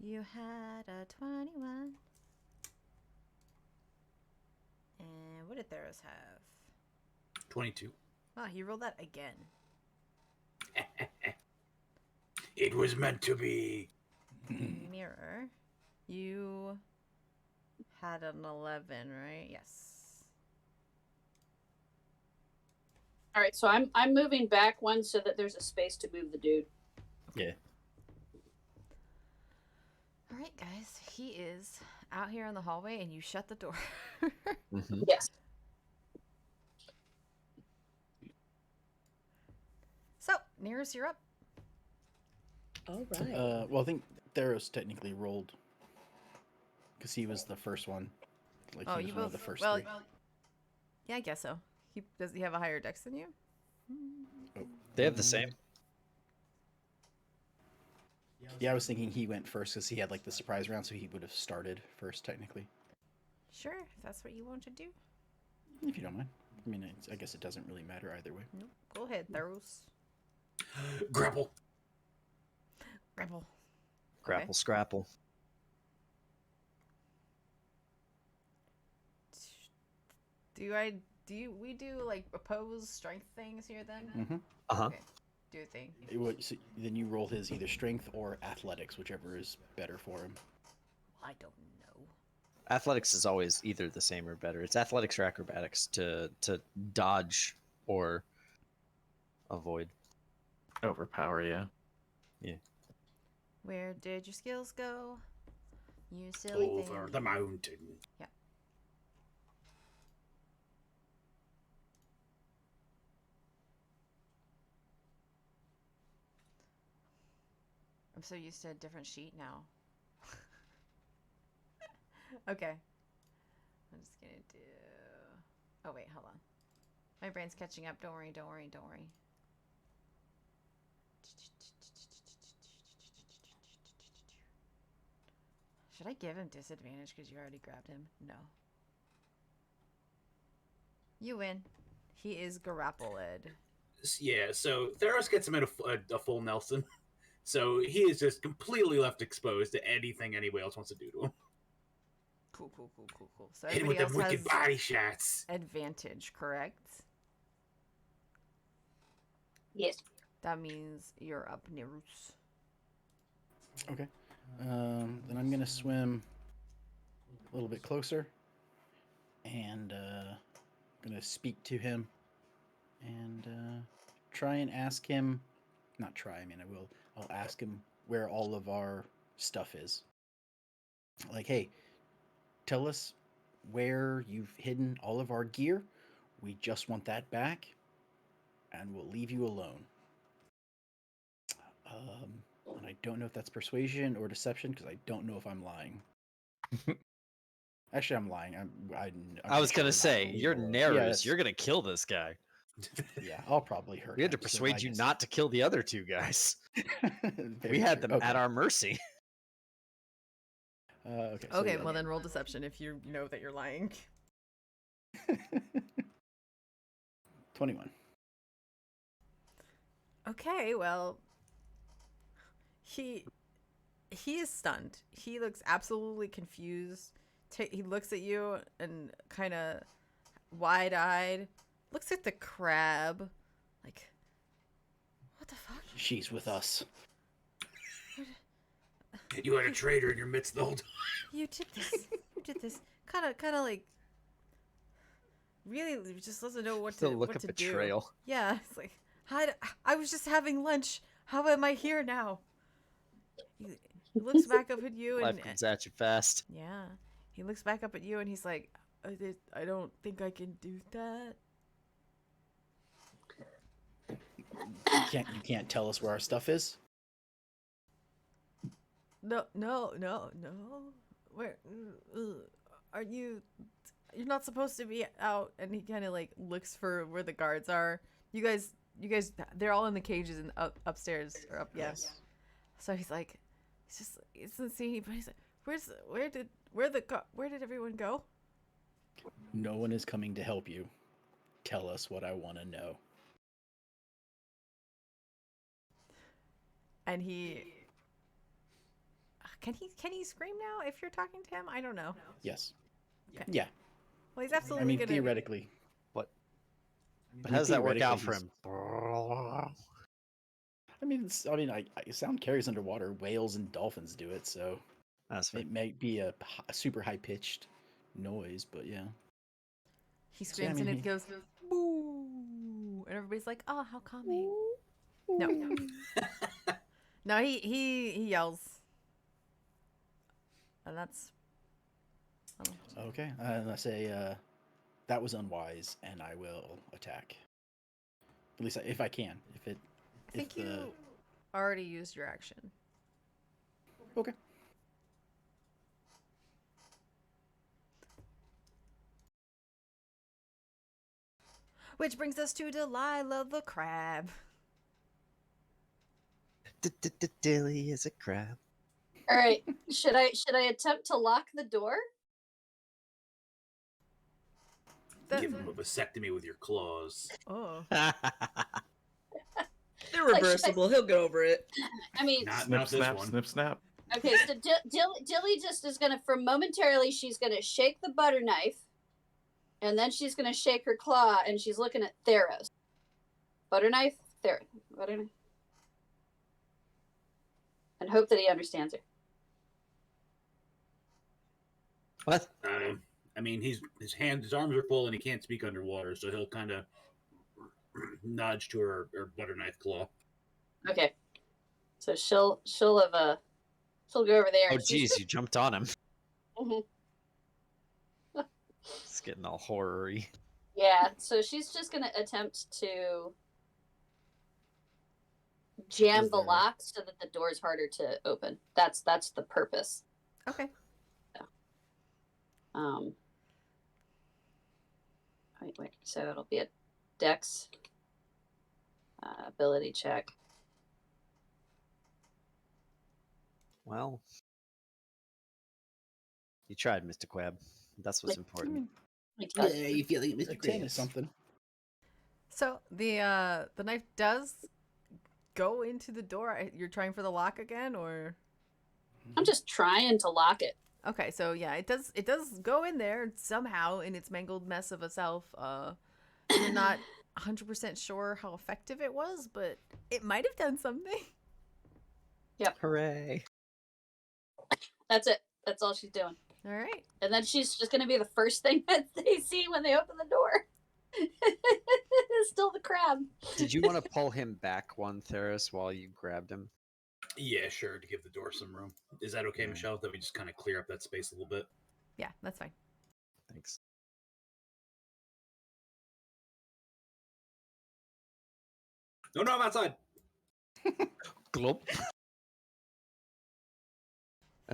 You had a 21. And what did Theros have? 22. Oh, he rolled that again. It was meant to be. Mirror. You had an 11, right? Yes. All right, so I'm moving back one so that there's a space to move the dude. Yeah. All right, guys. He is out here in the hallway, and you shut the door. Mm-hmm. Yes. So, Nearest, you're up. Alright. Well, I think Theros technically rolled because he was the first one. Like Oh, he was you one both. of the first Well, three. yeah, I guess so. Does he have a higher dex than you? They have the same. Yeah, I was thinking he went first because he had like the surprise round, so he would have started first technically. Sure, if that's what you want to do. If you don't mind. I mean, I guess it doesn't really matter either way. Nope. Go ahead, Theros. Grapple. Grapple. Grapple, scrapple. We do like opposed strength things here then? Mm-hmm. Uh-huh. Okay. Do a thing. So then you roll his either strength or athletics, whichever is better for him. I don't know. Athletics is always either the same or better. It's athletics or acrobatics to dodge or avoid. Overpower, yeah. Where did your skills go? You silly Over thing. the mountain. Yeah. I'm so used to a different sheet now. Okay. I'm just gonna do... Oh, wait, hold on. My brain's catching up. Don't worry, don't worry, don't worry. Should I give him disadvantage because you already grabbed him? No. You win. He is grappled. Yeah, so Theros gets him in a full Nelson. So he is just completely left exposed to anything anybody else wants to do to him. Cool. So Hit him everybody with else them wicked has body shots. advantage, correct? Yes. That means you're up, Nerus. Okay. Then I'm gonna swim a little bit closer, and gonna speak to him, and try and ask him. Not try. I mean, I will. I'll ask him where all of our stuff is. Like, hey, tell us where you've hidden all of our gear. We just want that back, and we'll leave you alone. And I don't know if that's persuasion or deception because I don't know if I'm lying. Actually, I'm lying. I'm I was pretty gonna sure we're say, not you're leaving alone. Nerus. that's- You're gonna kill this guy. Yeah, I'll probably hurt. We had to him, so persuade I you guess- not to kill the other two guys. Very We had true. them at our mercy. Okay. Okay, well then roll deception if you know that you're lying. 21. Okay, well, he is stunned. He looks absolutely confused. He looks at you and kind of wide-eyed. Looks at the crab, like, what the fuck? She's with us. You had a traitor in your midst the whole time. You did this. You did this. Kind of like. Really, just doesn't know what The to look what of to betrayal. do. Yeah, it's like I was just having lunch. How am I here now? He looks back up at you and Life comes at you fast. yeah, he looks back up at you and he's like, I don't think I can do that. You can't tell us where our stuff is. No. Where are you? You're not supposed to be out. And he kind of like looks for where the guards are. You guys, they're all in the cages and upstairs or up. Yeah. Yes. So he's like, he doesn't see anybody. He's like, where did everyone go? No one is coming to help you. Tell us what I want to know. And can he scream now if you're talking to him? I don't know. Yes. Okay. Yeah. Well, he's absolutely I mean, gonna. theoretically. What? I How does that work out for theoretically, him? Sound carries underwater. Whales and dolphins do it, so That's fair. it might be a super high pitched noise, but yeah. He So, yeah, screams I mean, and it goes boo, and everybody's like, "Oh, how calming!" No, no, he yells, and that's. I don't know. Okay, I say that was unwise, and I will attack. At least if I can. I think you already used your action. Okay. Which brings us to Delilah the crab. Dilly is a crab. All right. Should I attempt to lock the door? Give him a vasectomy with your claws. Oh, They're Like, should I- reversible. He'll get over it. I mean, Not Snip, this snap, one. snip, snap. okay. So Dilly just is gonna, for momentarily, she's gonna shake the butter knife, and then she's gonna shake her claw, and she's looking at Theros. Butter knife, butter knife, and hope that he understands her. What? I mean, his arms are full, and he can't speak underwater, so he'll kind of nudge to her butter knife claw. Okay. So she'll go over there. Oh, and she's geez, you jumped on him. Mhm. It's getting all horror-y. Yeah, so she's just gonna attempt to jam Is the there- lock so that the door's harder to open. That's the purpose. okay. Wait. So it'll be a Dex ability check. Well, you tried, Mr. Quab. That's what's important. you feel like Mr. 10 is something. So the knife does go into the door. You're trying for the lock again, or I'm just trying to lock it. Okay, so yeah, it does go in there somehow in its mangled mess of a self. You're not 100% sure how effective it was, but it might have done something. Hooray! That's it. That's all she's doing. All right. And then she's just gonna be the first thing that they see when they open the door. It's still the crab. Did you want to pull him back one, Theris, while you grabbed him? Yeah, sure, to give the door some room. Is that okay, Yeah. Michelle? That we just kind of clear up that space a little bit? Yeah, that's fine. Thanks. No, I'm outside. Glop.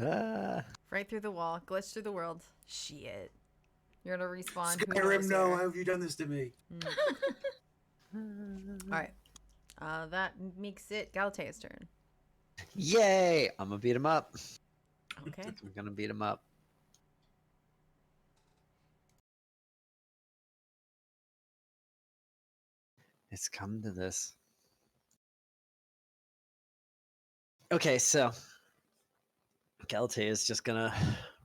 Ah. Right through the wall, glitch through the world. Shit. You're gonna respawn. Who Skyrim, knows no, here? how have you done this to me? All right. That makes it Galatea's turn. Yay! I'm gonna beat him up. Okay. I'm gonna beat him up. It's come to this. Okay, so Galatea is just gonna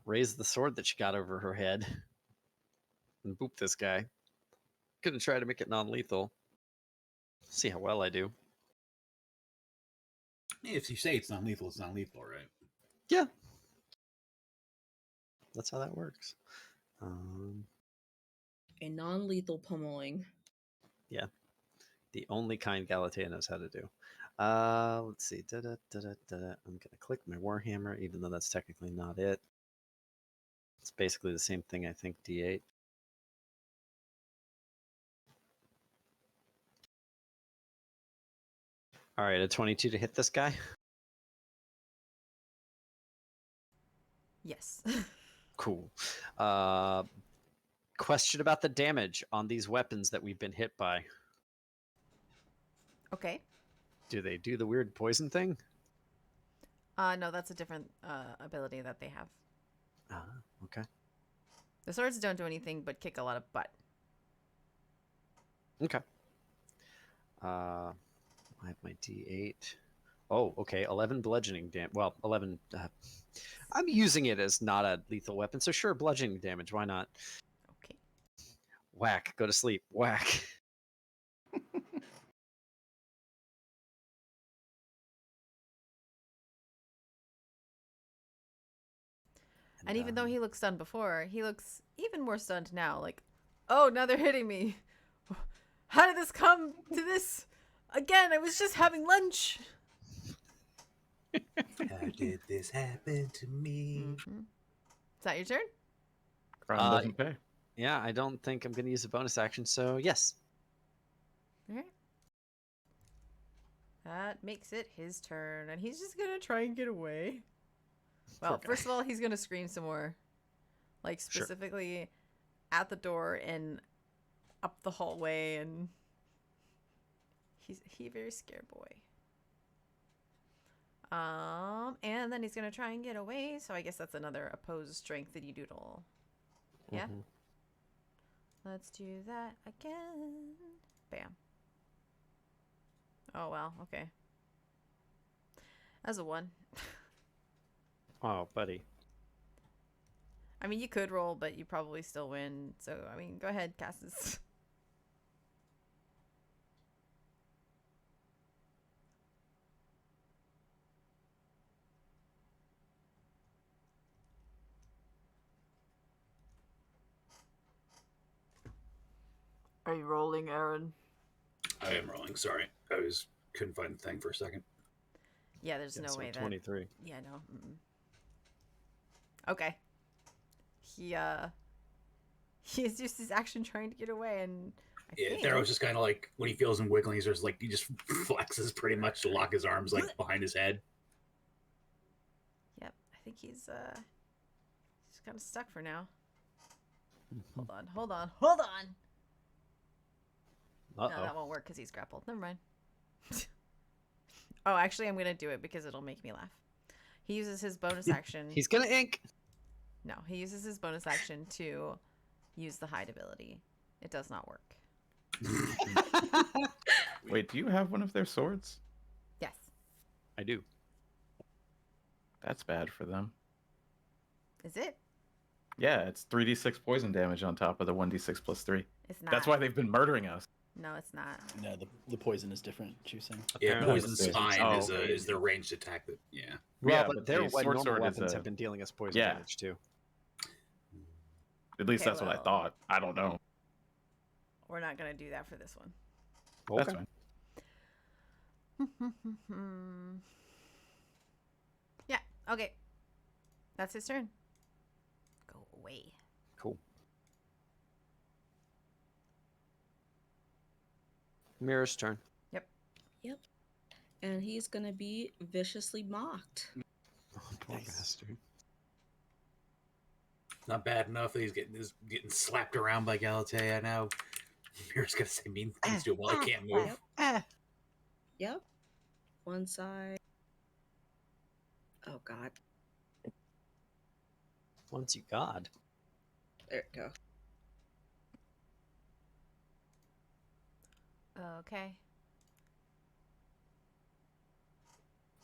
raise the sword that she got over her head and boop this guy. Gonna try to make it non-lethal. See how well I do. If you say it's not lethal, it's not lethal, right? Yeah. That's how that works. A non-lethal pummeling. Yeah. The only kind Galatea knows how to do. Let's see. I'm gonna click my Warhammer, even though that's technically not it. It's basically the same thing, I think, D8. All right, a 22 to hit this guy. Yes. Cool. Question about the damage on these weapons that we've been hit by. Okay. Do they do the weird poison thing? No, that's a different ability that they have. Ah, okay. The swords don't do anything but kick a lot of butt. Okay. I have my D8. Oh, okay. 11 bludgeoning damage. Well, 11. I'm using it as not a lethal weapon, so sure, bludgeoning damage. Why not? Okay. Whack. Go to sleep. Whack. And even though he looked stunned before, he looks even more stunned now. Like, oh, now they're hitting me. How did this come to this? Again, I was just having lunch. How did this happen to me? Mm-hmm. Is that your turn? Crime doesn't pay. Yeah, I don't think I'm going to use a bonus action, so yes. All right. That makes it his turn, and he's just gonna try and get away. Well, Poor guy. first of all, he's gonna scream some more, like Sure. specifically at the door and up the hallway, and he's a very scared boy. And then he's gonna try and get away. So I guess that's another opposed strength that you doodle. Yeah. Mhm. Let's do that again. Bam. Oh well. Okay. That's a 1. Oh, buddy. I mean, you could roll, but you probably still win. So, I mean, go ahead, Cassis. Are you rolling, Aaron? I am rolling. Sorry, couldn't find the thing for a second. Yeah, there's Yeah, no so way that. 23. Yeah, no. Mm-mm. Okay. He has used his action trying to get away, and I Yeah, think Thero's just kind of like when he feels him wiggling, he's just like he just flexes pretty much to lock his arms like behind his head. Yep, I think he's kind of stuck for now. Hold on. Uh-oh. No, that won't work because he's grappled. Never mind. Oh, actually, I'm gonna do it because it'll make me laugh. He uses his bonus action. He's going to ink. No, he uses his bonus action to use the hide ability. It does not work. Wait, do you have one of their swords? Yes. I do. That's bad for them. Is it? Yeah, it's 3d6 poison damage on top of the 1d6 plus 3. It's not. That's why they've been murdering us. No, it's not. No, the poison is different. She was saying. Yeah, Apparently poison it's- spine oh, is their ranged attack. That yeah. Well, Yeah, but but their the sword normal sword is weapons a- have been dealing us poison Yeah. damage too. At least Okay, that's what I well. thought. I don't know. We're not gonna do that for this one. That's Okay. fine. Yeah. Okay. That's his turn. Go away. Cool. Mirror's turn. Yep. And he's gonna be viciously mocked. Oh, poor Nice. bastard. Not bad enough that he's getting slapped around by Galatea now. Mirror's gonna say mean things to him while I can't move. Yep. One side. Oh God. Once you God. There it go. Okay.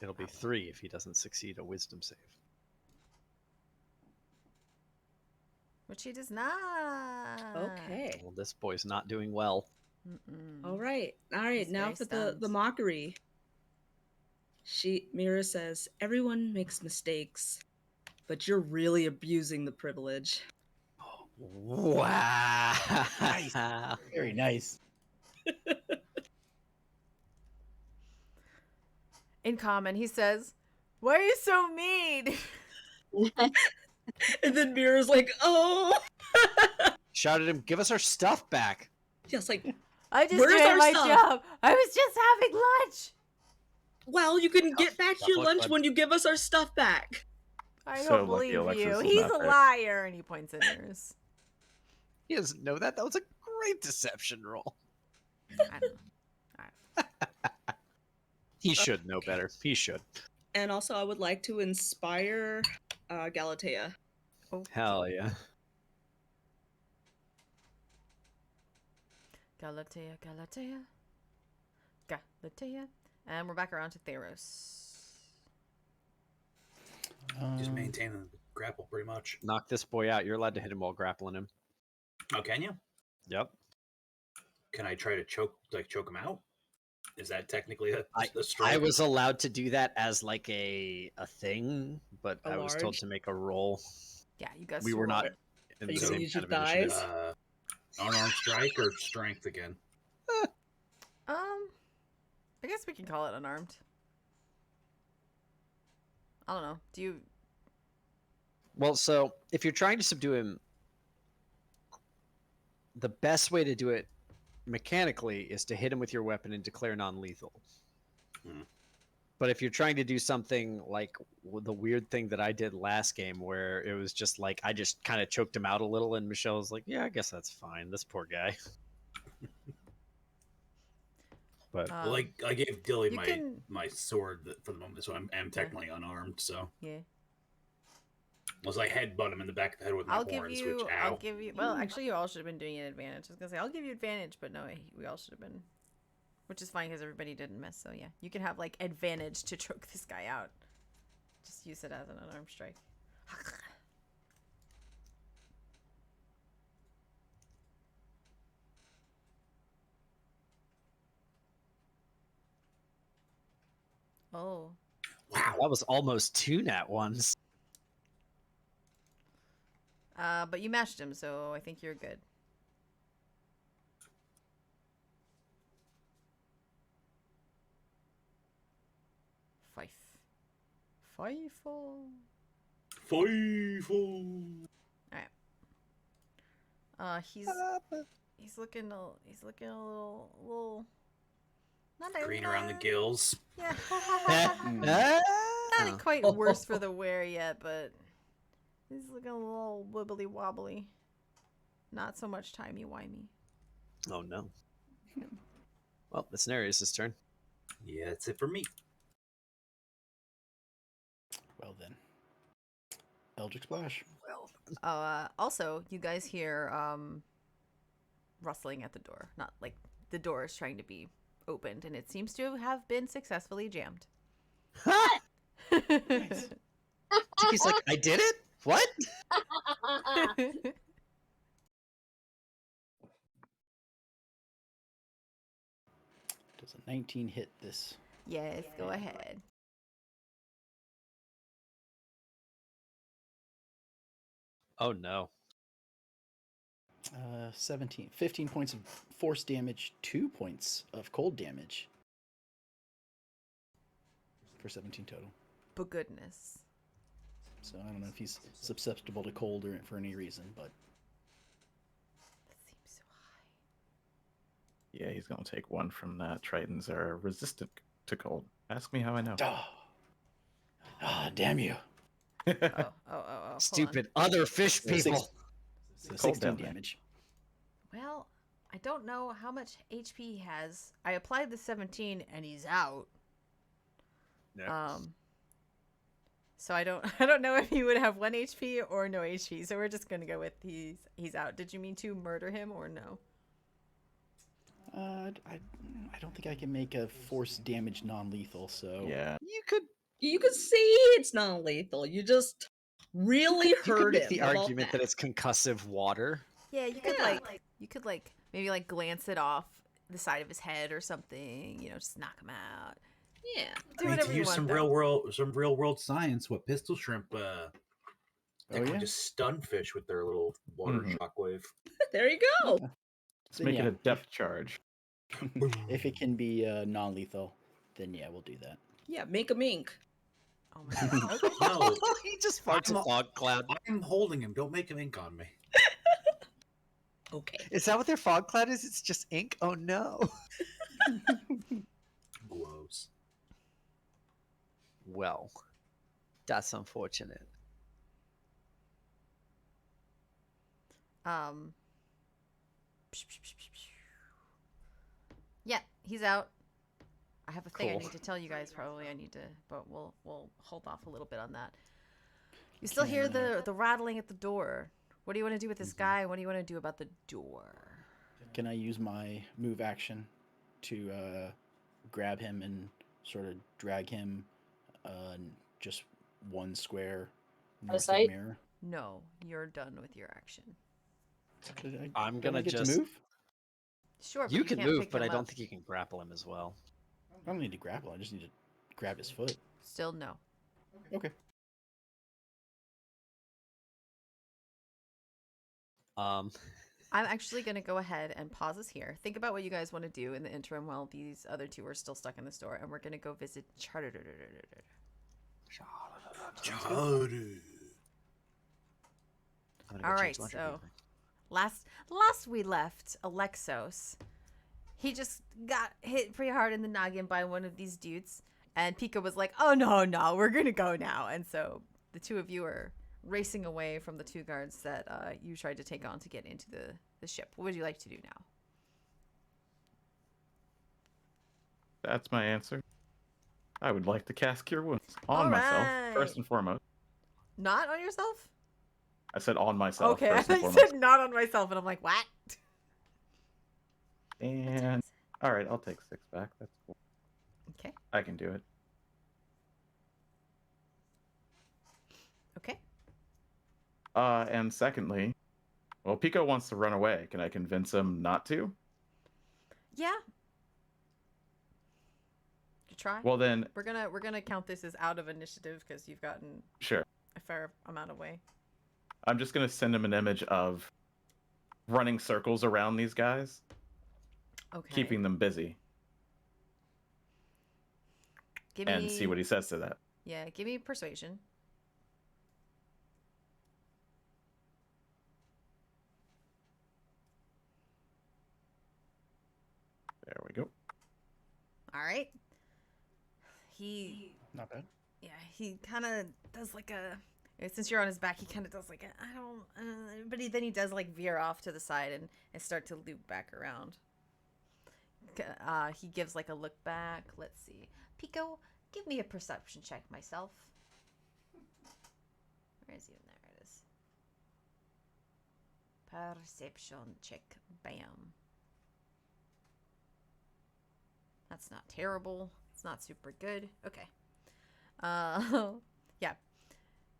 It'll be 3 if he doesn't succeed a wisdom save. Which he does not. Okay. Well, this boy's not doing well. Mm-mm. All right. All right. He's Now very for the stunned. mockery. Mira says, "Everyone makes mistakes, but you're really abusing the privilege." Wow. Nice. Very nice. In common, he says, "Why are you so mean?" And then Mira's like, "Oh." Shouted him, give us our stuff back. Just like, I just Where's did our my stuff? job. I was just having lunch. well, you can get back to your Stuff like lunch that. when you give us our stuff back. I So don't lucky believe Alexis you. is He's not a there. liar. And he points at Mirrors. He doesn't know that. That was a great deception roll. I don't know. He should know better. He should. And also, I would like to inspire Galatea. Hell yeah. Galatea, Galatea. Galatea. And we're back around to Theros. Just Um, maintaining the grapple pretty much. Knock this boy out. You're allowed to hit him while grappling him. Oh, can you? Yep. Can I try to choke him out? Is that technically a strike? I was allowed to do that as like a thing, but A I was told large? to make a roll. Yeah, you guys. We were not Are in you the gonna same use kind your of initiative. thighs? Unarmed strike or strength again? I guess we can call it unarmed. I don't know. Do you? Well, so if you're trying to subdue him, the best way to do it mechanically is to hit him with your weapon and declare non-lethal. Hmm. But if you're trying to do something like the weird thing that I did last game, where it was just like I just kind of choked him out a little, and Michelle was like, "Yeah, I guess that's fine." This poor guy. But Well, I gave Dilly you can- my sword for the moment, so I'm technically unarmed. So Yeah. unless I headbutt him in the back of the head with my I'll give horns, you. which I'll ow. give you. Well, actually, you all should have been doing an advantage. I was gonna say I'll give you advantage, but no, we all should have been. Which is fine because everybody didn't miss. So yeah, you can have like advantage to choke this guy out. Just use it as an unarmed strike. Oh. Wow. that was almost 2 nat ones. But you mashed him, so I think you're good. Fife. Fifeful. Fifo. He's looking a little not Green around the gills. Yeah. Ah. Not quite worse for the wear yet, but he's looking a little wibbly wobbly. Not so much timey-wimey. Oh no. Well, it's Nereus' turn. Yeah, that's it for me. Well then, Eldritch Splash. Also, you guys hear rustling at the door. Not like the door is trying to be opened, and it seems to have been successfully jammed. He's like, I did it? What? Does a 19 hit this? Yes, go ahead. Oh no. 17. 15 points of force damage, 2 points of cold damage. For 17 total. But goodness. So I don't know if he's susceptible to cold or for any reason, but That seems so high. Yeah, he's gonna take one from that. Tritons are resistant to cold. Ask me how I know. Damn you. Oh. Hold on. Stupid other fish So people. So Cold 16 down there. damage. Well, I don't know how much HP he has. I applied the 17 and he's out. Yeah. So I don't know if he would have 1 HP or no HP. So we're just gonna go with he's out. Did you mean to murder him or no? I don't think I can make a force damage non-lethal, so Yeah. You could say it's non lethal. You just really You could hurt make him. the How about argument that it's concussive water. Yeah, you could Yeah. like maybe like glance it off the side of his head or something. You know, just knock him out. Yeah. Do I mean, whatever to you use want. some though. real world science, what pistol shrimp they can yeah? just stun fish with their little water Mhm. shockwave. There you go. Let's make it a depth charge. If it can be non-lethal, then yeah, we'll do that. Yeah, make a mink. Oh my god. Okay. No, He just farts a fog cloud. I'm holding him. Don't make him ink on me. Okay. Is that what their fog cloud is? It's just ink? Oh no. Gross. Well, that's unfortunate. Yeah, he's out. I have a thing I Cool. need to tell you guys. Probably I need to, but we'll hold off a little bit on that. You still hear the rattling at the door. What do you want to do with this guy? What do you want to do about the door? Can I use my move action to grab him and sort of drag him just one square north of sight? mirror? No, you're done with your action. I'm Don't I gonna get just- to move? Sure, but You can can't move, pick but him I don't up. think you can grapple him as well. I don't need to grapple. I just need to grab his foot. Still no. Okay. Um, I'm actually going to go ahead and pause us here. Think about what you guys want to do in the interim while these other two are still stuck in the store, and we're going to go visit Charter. I'm gonna go All change right, laundry so quickly. last we left Alexos, he just got hit pretty hard in the noggin by one of these dudes, and Pika was like, "Oh no, we're gonna go now." And so the two of you are racing away from the two guards that you tried to take on to get into the ship. What would you like to do now? That's my answer. I would like to cast Cure Wounds on All myself, right. first and foremost. Not on yourself? I said on myself, Okay, I first thought and you foremost. said not on myself, and I'm like, what? And all right, I'll take 6 back. That's cool. Okay. I can do it. Okay. And secondly, well, Pico wants to run away. Can I convince him not to? Yeah. You try. Well, then, We're gonna count this as out of initiative because you've gotten sure. a fair amount away. I'm just gonna send him an image of running circles around these guys, Okay. keeping them busy, Give me, and see what he says to that. Yeah, give me persuasion. There we go. All right. He, Not bad. yeah, he kind of does like a. Since you're on his back, he kind of does like a. I don't. But then he does like veer off to the side and start to loop back around. He gives like a look back. Let's see. Pico, give me a perception check myself. Where is he? There it is. Perception check. Bam. That's not terrible. It's not super good. Okay. Yeah.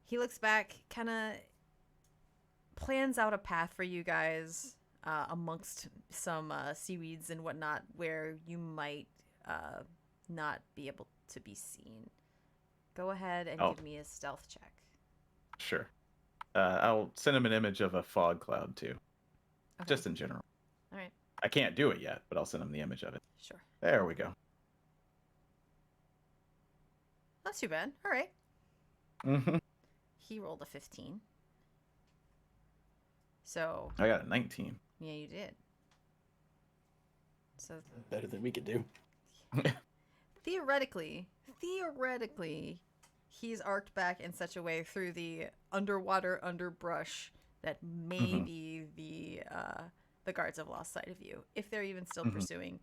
He looks back, kind of plans out a path for you guys amongst some seaweeds and whatnot where you might not be able to be seen. Go ahead and Oh. give me a stealth check. Sure. I'll send him an image of a fog cloud too, Okay. just in general. All right. I can't do it yet, but I'll send him the image of it. Sure. There we go. Not too bad. All right. Mm-hmm. He rolled a 15. So, I got a 19. yeah, you did. So, Better than we could do. theoretically, he's arced back in such a way through the underwater underbrush that maybe the guards have lost sight of you, if they're even still pursuing.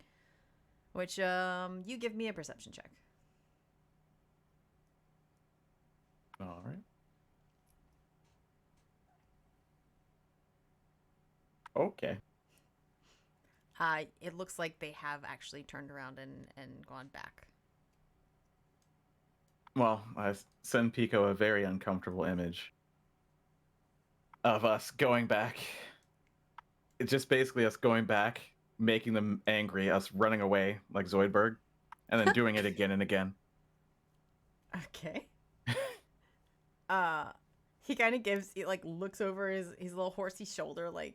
Which you give me a perception check. All right. Okay. It looks like they have actually turned around and gone back. Well, I send Pico a very uncomfortable image of us going back. It's just basically us going back, making them angry, us running away like Zoidberg, and then doing it again and again. Okay. He kind of looks over his little horsey shoulder, like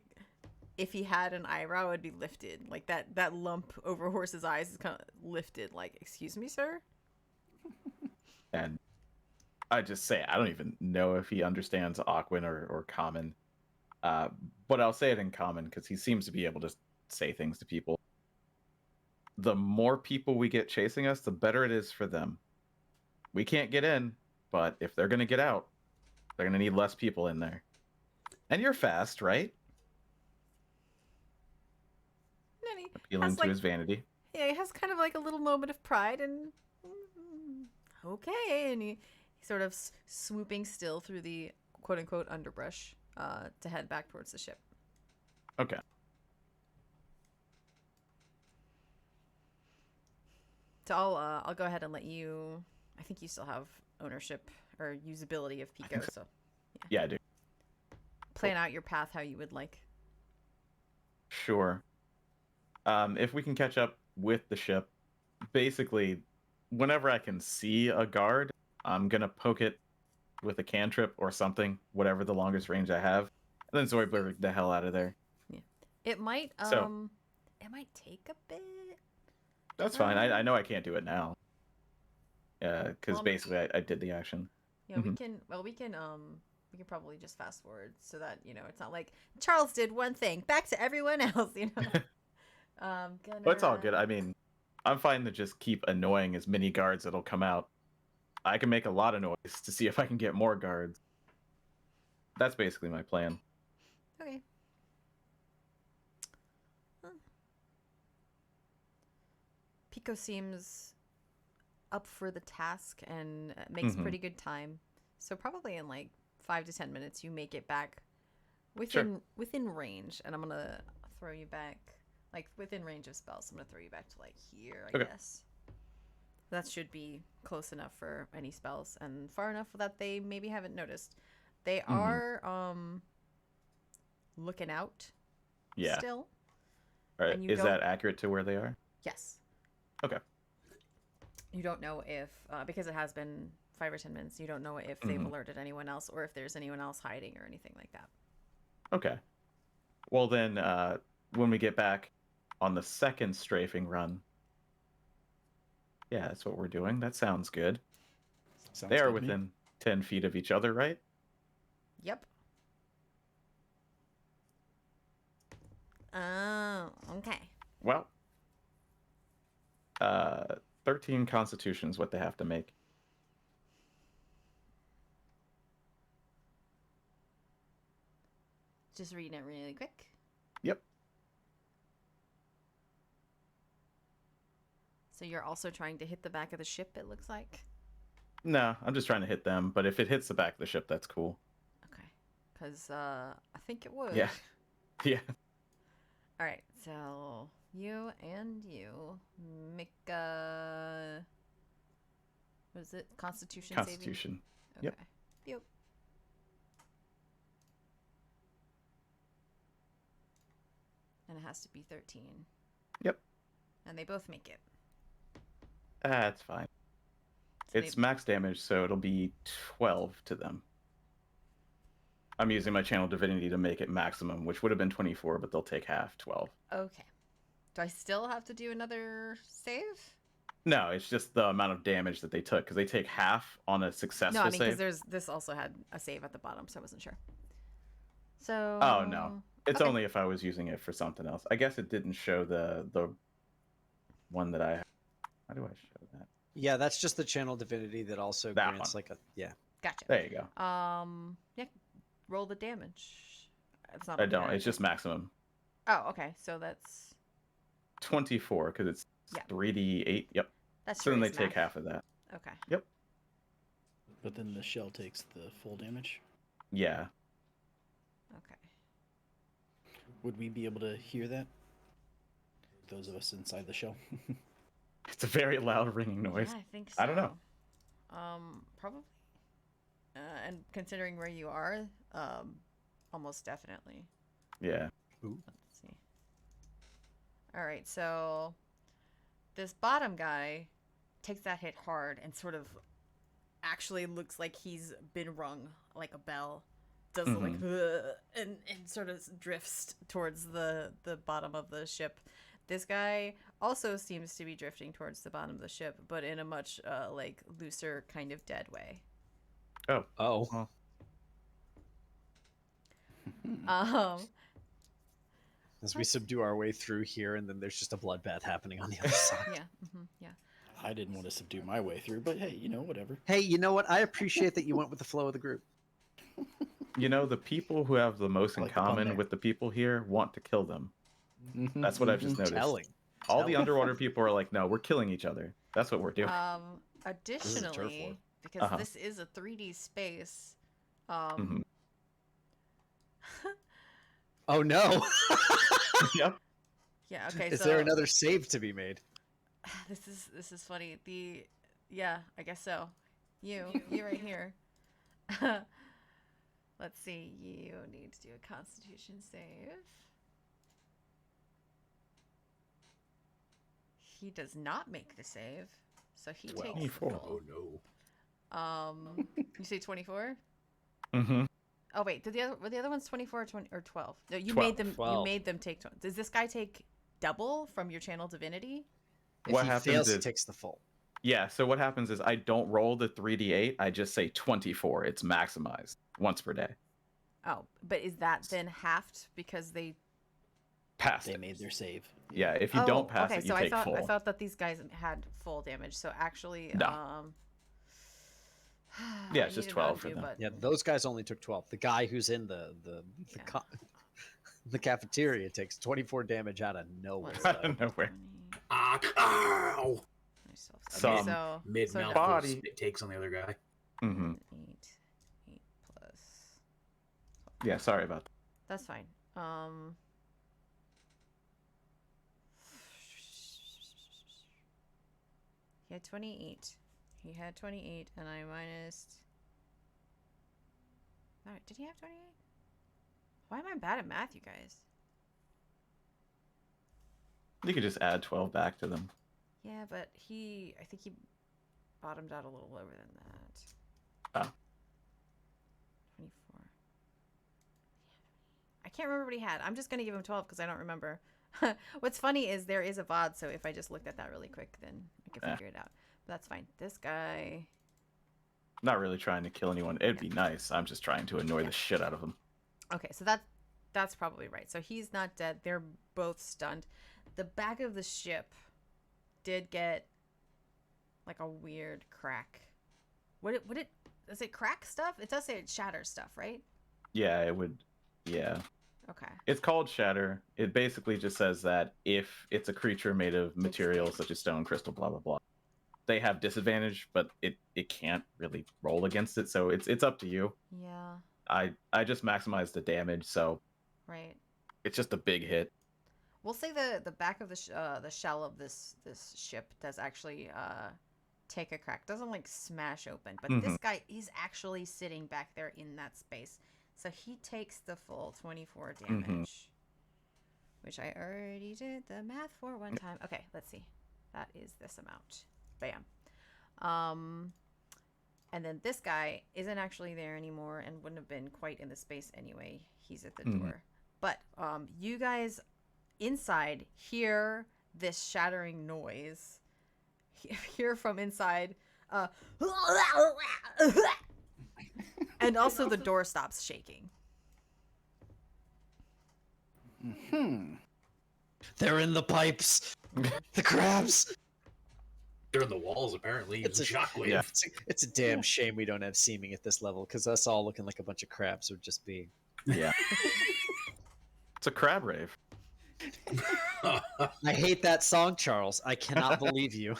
if he had an eyebrow, it would be lifted. Like that lump over Horse's eyes is kind of lifted. Like, excuse me, sir? And I just say, I don't even know if he understands Aquan or Common. But I'll say it in Common because he seems to be able to say things to people. The more people we get chasing us, the better it is for them. We can't get in, but if they're going to get out, they're going to need less people in there. And you're fast, right? And he Appealing has, to his vanity. Yeah, he has kind of like a little moment of pride and okay, and he sort of swooping still through the quote unquote underbrush to head back towards the ship. Okay. So I'll go ahead and let you. I think you still have ownership or usability of Pico, so Yeah, I do. plan out your path how you would like. Sure. If we can catch up with the ship, basically, whenever I can see a guard, I'm gonna poke it with a cantrip or something, whatever the longest range I have, and then Zoidberg the hell out of there. Yeah, it might So- it might take a bit. That's fine. I know I can't do it now. Because Well, basically I did the action. Yeah, we can probably just fast forward so that it's not like Charles did one thing, back to everyone else. But it's all good. I mean, I'm fine to just keep annoying as many guards that'll come out. I can make a lot of noise to see if I can get more guards. That's basically my plan. Okay. Pico seems up for the task and makes pretty good time. So probably in like 5 to 10 minutes, you make it back within range, and I'm gonna throw you back like within range of spells. I'm gonna throw you back to like here, I guess. That should be close enough for any spells and far enough that they maybe haven't noticed. They are looking out. Yeah. Still. All right. And you Is don't- that accurate to where they are? Yes. Okay. You don't know if, because it has been 5 or 10 minutes, you don't know if they've alerted anyone else or if there's anyone else hiding or anything like that. Okay. Well then, when we get back on the second strafing run, yeah, that's what we're doing. That sounds good. Sounds They are good to me. within 10 feet of each other, right? Yep. Oh, okay. Well, 13 Constitution is what they have to make. Just reading it really quick. Yep. So you're also trying to hit the back of the ship, it looks like? No, I'm just trying to hit them, but if it hits the back of the ship, that's cool. Okay. Because I think it would. Yeah. Yeah. All right. So you and you make a... What is it? Constitution saving? Constitution. Okay. Yep. has to be 13. Yep. And they both make it. That's fine. So It's max damage, so it'll be 12 to them. I'm using my channel divinity to make it maximum, which would have been 24, but they'll take half, 12. Okay. Do I still have to do another save? No, it's just the amount of damage that they took, because they take half on a successful No, I mean because save. this also had a save at the bottom, so I wasn't sure. So. Oh no, it's okay. only if I was using it for something else. I guess it didn't show the one that I. How do I show that? Yeah, that's just the channel divinity that also That grants one. like a yeah. Gotcha. There you go. Yeah. Roll the damage. It's not. I on don't. here. It's just maximum. Oh, okay. So that's 24 because it's Yeah. 3d8. Yep. that's. So then they Shuri's take math. half of that. Okay. Yep. But then the shell takes the full damage. Yeah. Okay. Would we be able to hear that? Those of us inside the shell. It's a very loud ringing noise. Yeah, I think so. I don't know. Probably. And considering where you are, almost definitely. Yeah. Let's see. All right, so this bottom guy takes that hit hard and sort of actually looks like he's been rung like a bell. Does the like and sort of drifts towards the bottom of the ship. This guy also seems to be drifting towards the bottom of the ship, but in a much like looser kind of dead way. Oh. Oh. Well, As we subdue our way through here, and then there's just a bloodbath happening on the other side. yeah. I didn't want to subdue my way through, but hey, whatever. Hey, you know what? I appreciate that you went with the flow of the group. you know, the people who have the most in Like the bum common there. with the people here want to kill them. That's what I've just noticed. Telling. All the underwater people are like, no, we're killing each other. That's what we're doing. Additionally, war. because Uh-huh. this is a 3D space, Mhm. Oh no! Yep. yeah. Okay, Is so there another save to be made? this is funny. Yeah, I guess so. You right here. Let's see. You need to do a Constitution save. He does not make the save, so he takes the 24. full. Oh no. You say 24? Mm-hmm. Oh wait, were the other ones 24 or 20 or 12? No, you 12. made them. 12. You made them take. Does this guy take double from your channel divinity? If What he happens fails, he is- takes the full. Yeah, so what happens is I don't roll the 3d8. I just say 24. It's maximized once per day. Oh, but is that then halved because they? Pass They it. made their save. Yeah, if you don't pass okay, it, you so take I full. thought that these guys had full damage. So actually, No. Yeah, I it's just needed 12 for undo, them. but- Yeah, those guys only took 12. The guy who's in the Yeah. the cafeteria takes 24 damage out of nowhere. What's Out of nowhere. Ah, ow! Myself. Some Okay, so Mid so mouthful body- spit takes on the other guy. Mm-hmm. 8 plus. Yeah, sorry about that. That's fine. He had 28. He had 28, and I minus. No, did he have 28? Why am I bad at math, you guys? You could just add 12 back to them. Yeah, but I think he bottomed out a little lower than that. Oh. 24. I can't remember what he had. I'm just going to give him 12 because I don't remember. What's funny is there is a VOD, so if I just looked at that really quick, then I can figure it out. But that's fine. This guy... Not really trying to kill anyone. It'd be nice. I'm just trying to annoy the shit out of them. Okay, so that's probably right. So he's not dead. They're both stunned. The back of the ship did get like a weird crack. Does it crack stuff? It does say it shatters stuff, right? Yeah, it would. Yeah. Okay. It's called Shatter. It basically just says that if it's a creature made of materials such as stone, crystal, blah, blah, blah, they have disadvantage, but it can't really roll against it. So it's up to you. Yeah. I just maximized the damage, so Right. it's just a big hit. We'll say the back of the shell of this ship does actually take a crack. Doesn't like smash open, but this guy is actually sitting back there in that space. So he takes the full 24 damage. which I already did the math for one time. Okay, let's see. That is this amount. Bam. And then this guy isn't actually there anymore and wouldn't have been quite in the space anyway. He's at the door. But you guys inside hear this shattering noise. Hear from inside. And also the door stops shaking. They're in the pipes. The crabs. They're in the walls, apparently. It's a shockwave. Yeah. It's a damn shame we don't have seeming at this level, because us all looking like a bunch of crabs would just be. Yeah. It's a crab rave. I hate that song, Charles. I cannot believe you.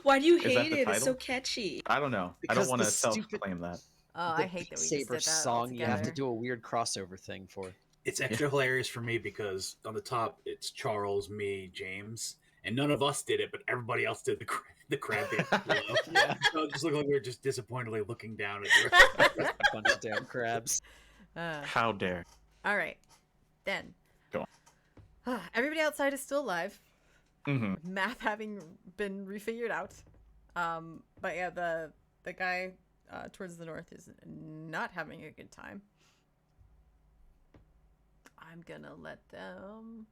Why do you Is that hate the it? It's so title? catchy. I don't know. I Because don't want the to stupid- self-claim that. Oh, I hate that we just Saber did that song you have to altogether. do a weird crossover thing for. It's extra hilarious for me because on the top it's Charles, me, James, and none of us did it, but everybody else did the crab dance below. Yeah. So it just looked like we were just disappointedly looking down at A bunch of damn crabs. How dare. All right. Then. Go on. Everybody outside is still alive. Mm-hmm. Math having been refigured out. But yeah, the guy towards the north is not having a good time. I'm gonna let them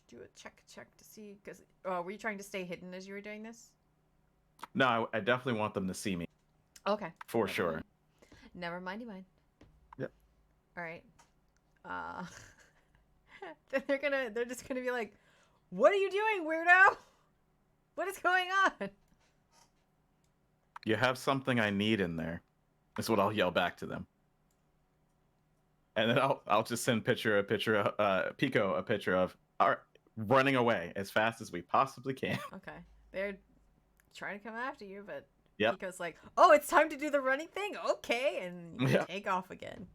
do a check to see, because were you trying to stay hidden as you were doing this? No, I definitely want them to see me. Okay. For sure. Never mindy mine. Yep. All right. They're just gonna be like, "What are you doing, weirdo? What is going on?" You have something I need in there. That's what I'll yell back to them. And then I'll just send Pico a picture of our running away as fast as we possibly can. Okay. They're trying to come after you, but Yep. Pico's like, "Oh, it's time to do the running thing. Okay," and you Yeah. take off again.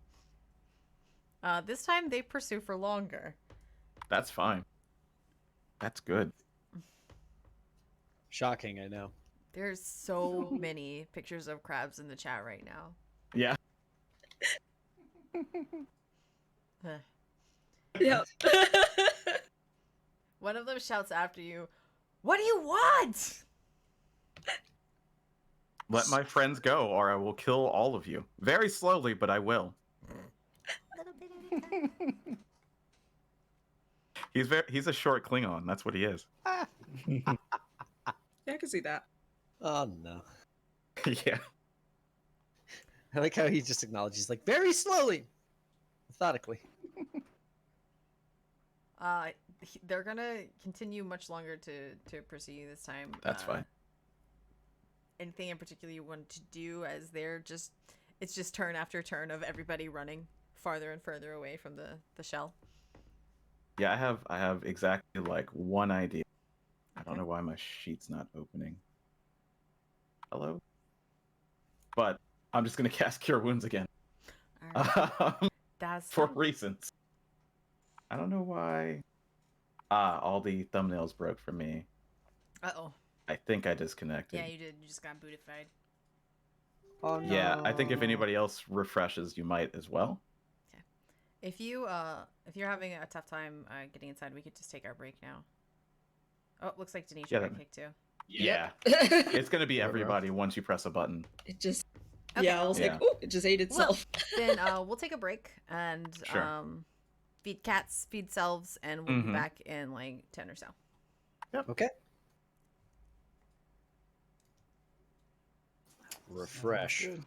This time they pursue for longer. That's fine. That's good. Shocking, I know. There's so many pictures of crabs in the chat right now. Yeah. Yeah. One of them shouts after you, "What do you want?" Let my friends go, or I will kill all of you. Very slowly, but I will. He's a short Klingon. That's what he is. Yeah, I can see that. Oh no. Yeah. I like how he just acknowledges, like, very slowly, methodically. They're gonna continue much longer to pursue you this time. That's fine. Anything in particular you want to do, as it's just turn after turn of everybody running farther and further away from the shell. Yeah, I have exactly like one idea. I don't Okay. know why my sheet's not opening. Hello? But I'm just gonna cast Cure Wounds again. All right. That's For fine. reasons. I don't know why. All the thumbnails broke for me. Uh-oh. I think I disconnected. Yeah, you did. You just got bootified. Oh no. Yeah, I think if anybody else refreshes, you might as well. If you're having a tough time getting inside, we could just take our break now. Oh, looks like Denisha Yeah, got that- kicked too. Yeah. it It's gonna be everybody once you press a button. just, Okay. yeah, I was Yeah. like, oh, it just ate itself. Then we'll take a break and Sure. feed cats, feed selves, and we'll be Mhm. back in like 10 or so. Okay. Refresh. Good.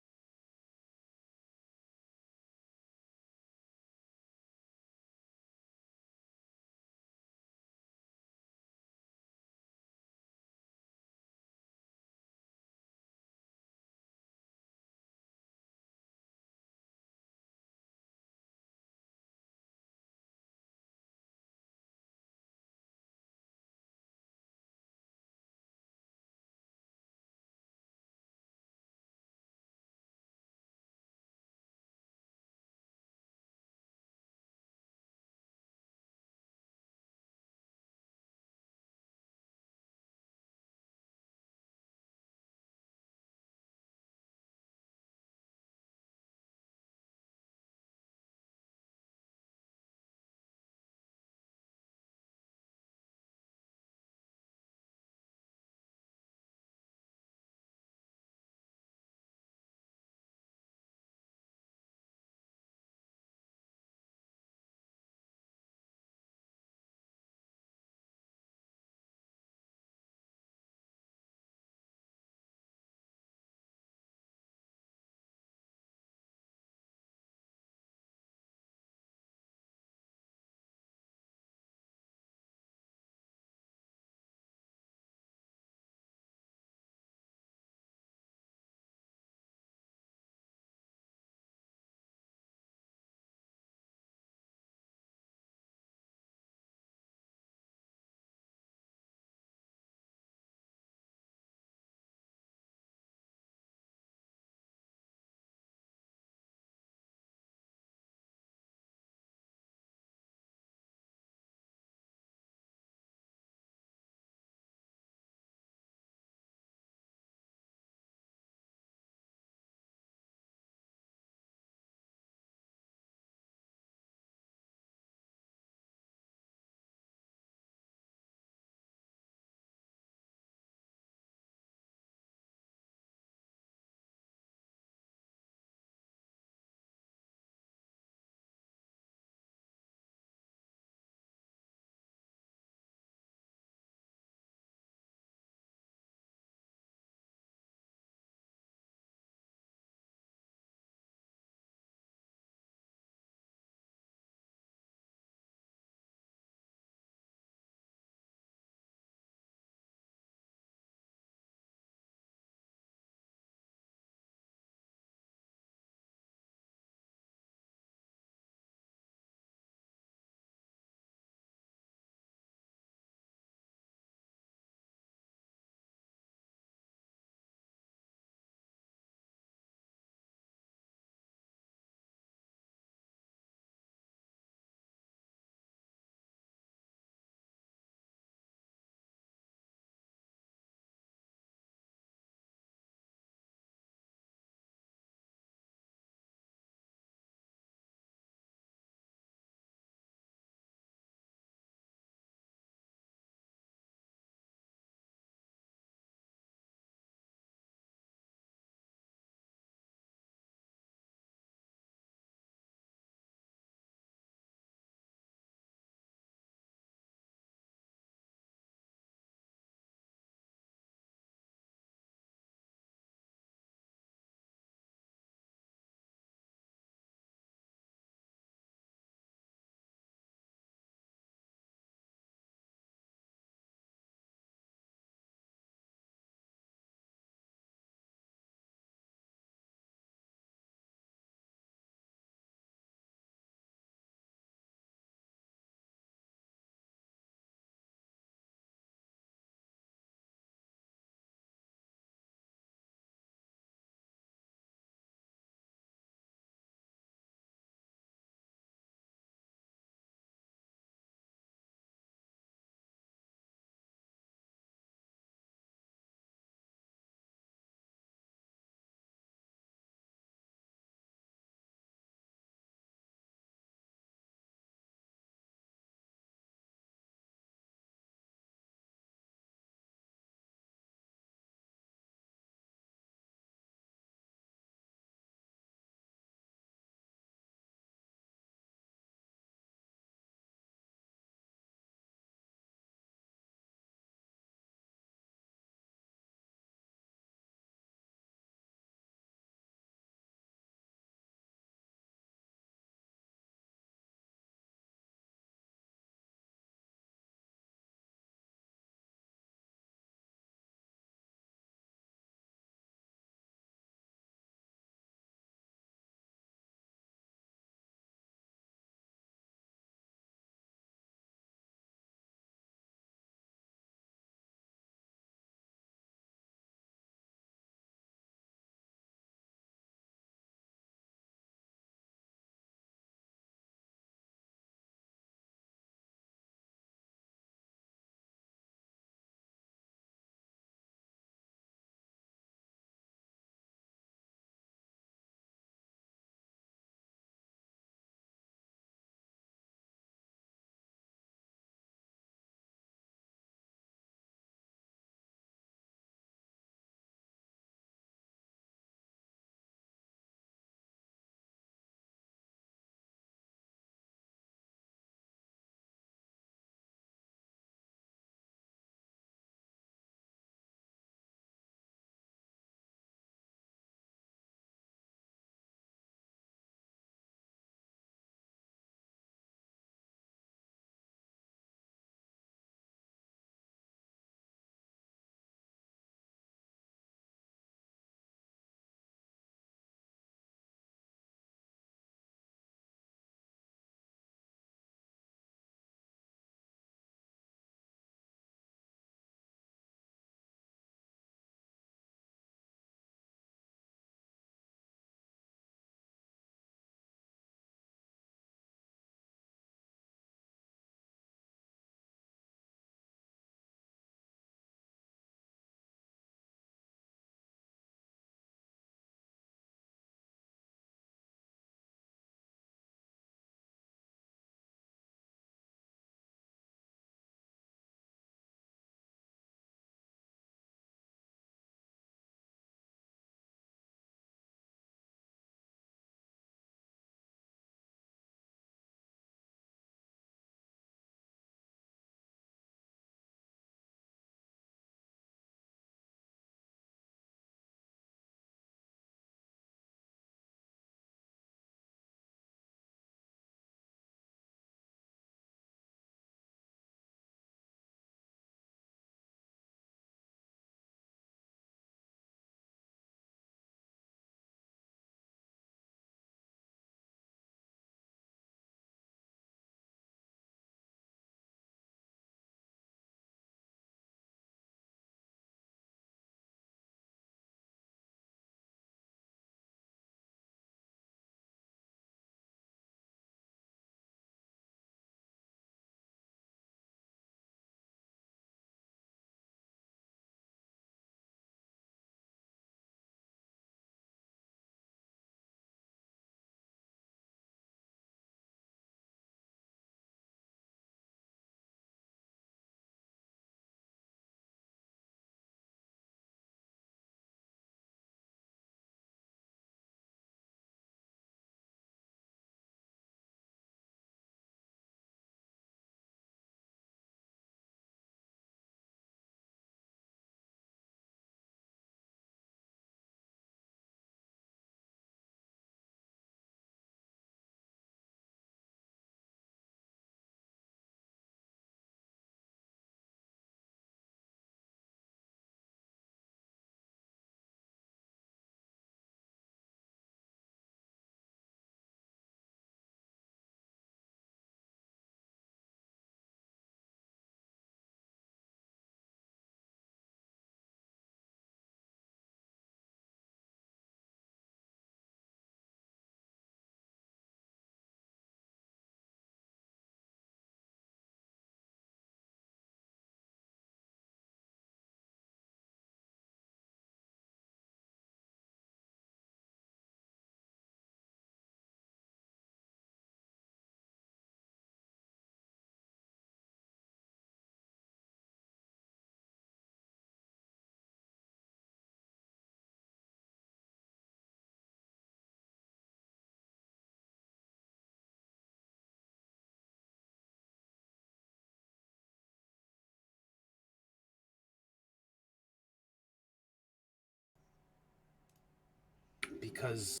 because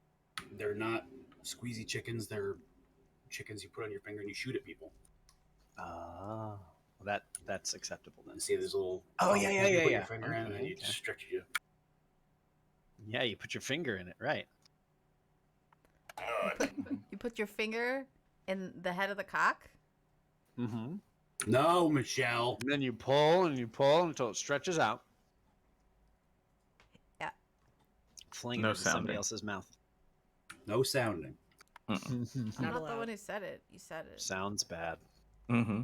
they're not squeezy chickens. They're chickens you put on your finger and you shoot at people. Ah, well, that's acceptable then. You see, there's a little. Oh, yeah, you put your finger in, and then Okay, you okay. just stretch you. Yeah, you put your finger in it, right? You put your finger in the head of the cock. Mm-hmm. No, Michelle. And then you pull until it stretches out. Yeah. Fling it No into somebody sounding. else's mouth. No sounding. I'm Not not the allowed. one who said it. You said it. Sounds bad. Mm-hmm.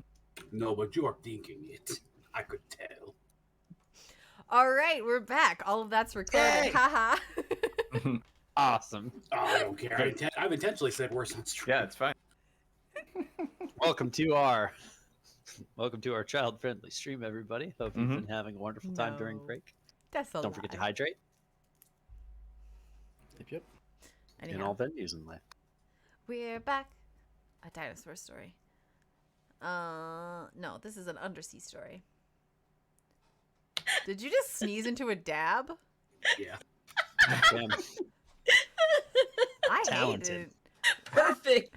No, but you are thinking it. I could tell. All right, we're back. All of that's recorded. Yay! Haha. Awesome. Oh, I don't care. I've intentionally said worse on stream. Yeah, it's fine. Welcome to our child-friendly stream, everybody. Hope you've been having a wonderful time during No. break. That's a Don't forget to lie. hydrate Yep. in Anyhow, all venues in life. we're back. A dinosaur story. No, this is an undersea story. Did you just sneeze into a dab? Yeah. Damn. I hate Talented. it. Perfect.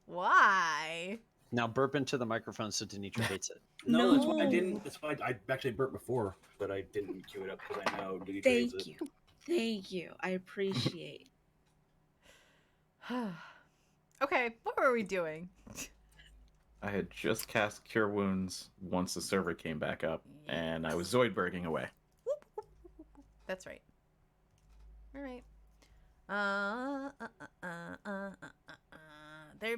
Why? Now burp into the microphone so Denitra hates it. No, that's why I No. didn't. That's why I actually burped before, but I didn't cue it up because I know. Denitra hates Thank it. you. Thank you. I appreciate. Okay, what were we doing? I had just cast Cure Wounds once the server came back up, and I was Zoidberging away. That's right. All right. They're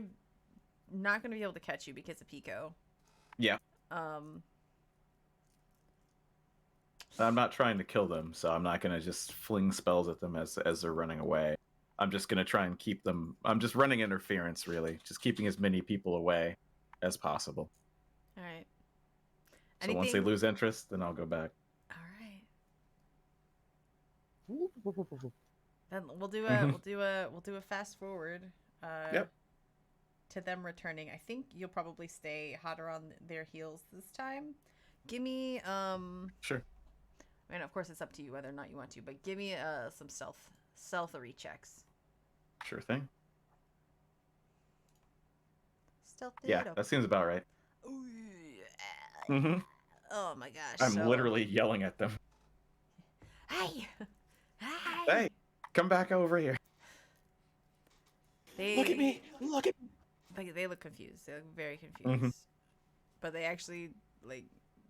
not going to be able to catch you because of Pico. Yeah. I'm not trying to kill them, so I'm not going to just fling spells at them as they're running away. I'm just going to try and keep them... I'm just running interference, really. Just keeping as many people away as possible. All right. So once they lose interest, then I'll go back. All right. Then we'll do a fast forward. Yep. To them returning. I think you'll probably stay hotter on their heels this time. Give me Sure. I mean, of course, it's up to you whether or not you want to, but give me some stealthery checks. Sure thing. Stealth. Yeah, that seems about right. Ooh, hmm oh my gosh. I'm so- literally yelling at them. Hey! Hey! Hey, come back over here. Look at me. Look at me. They look confused. They look very confused. But they actually,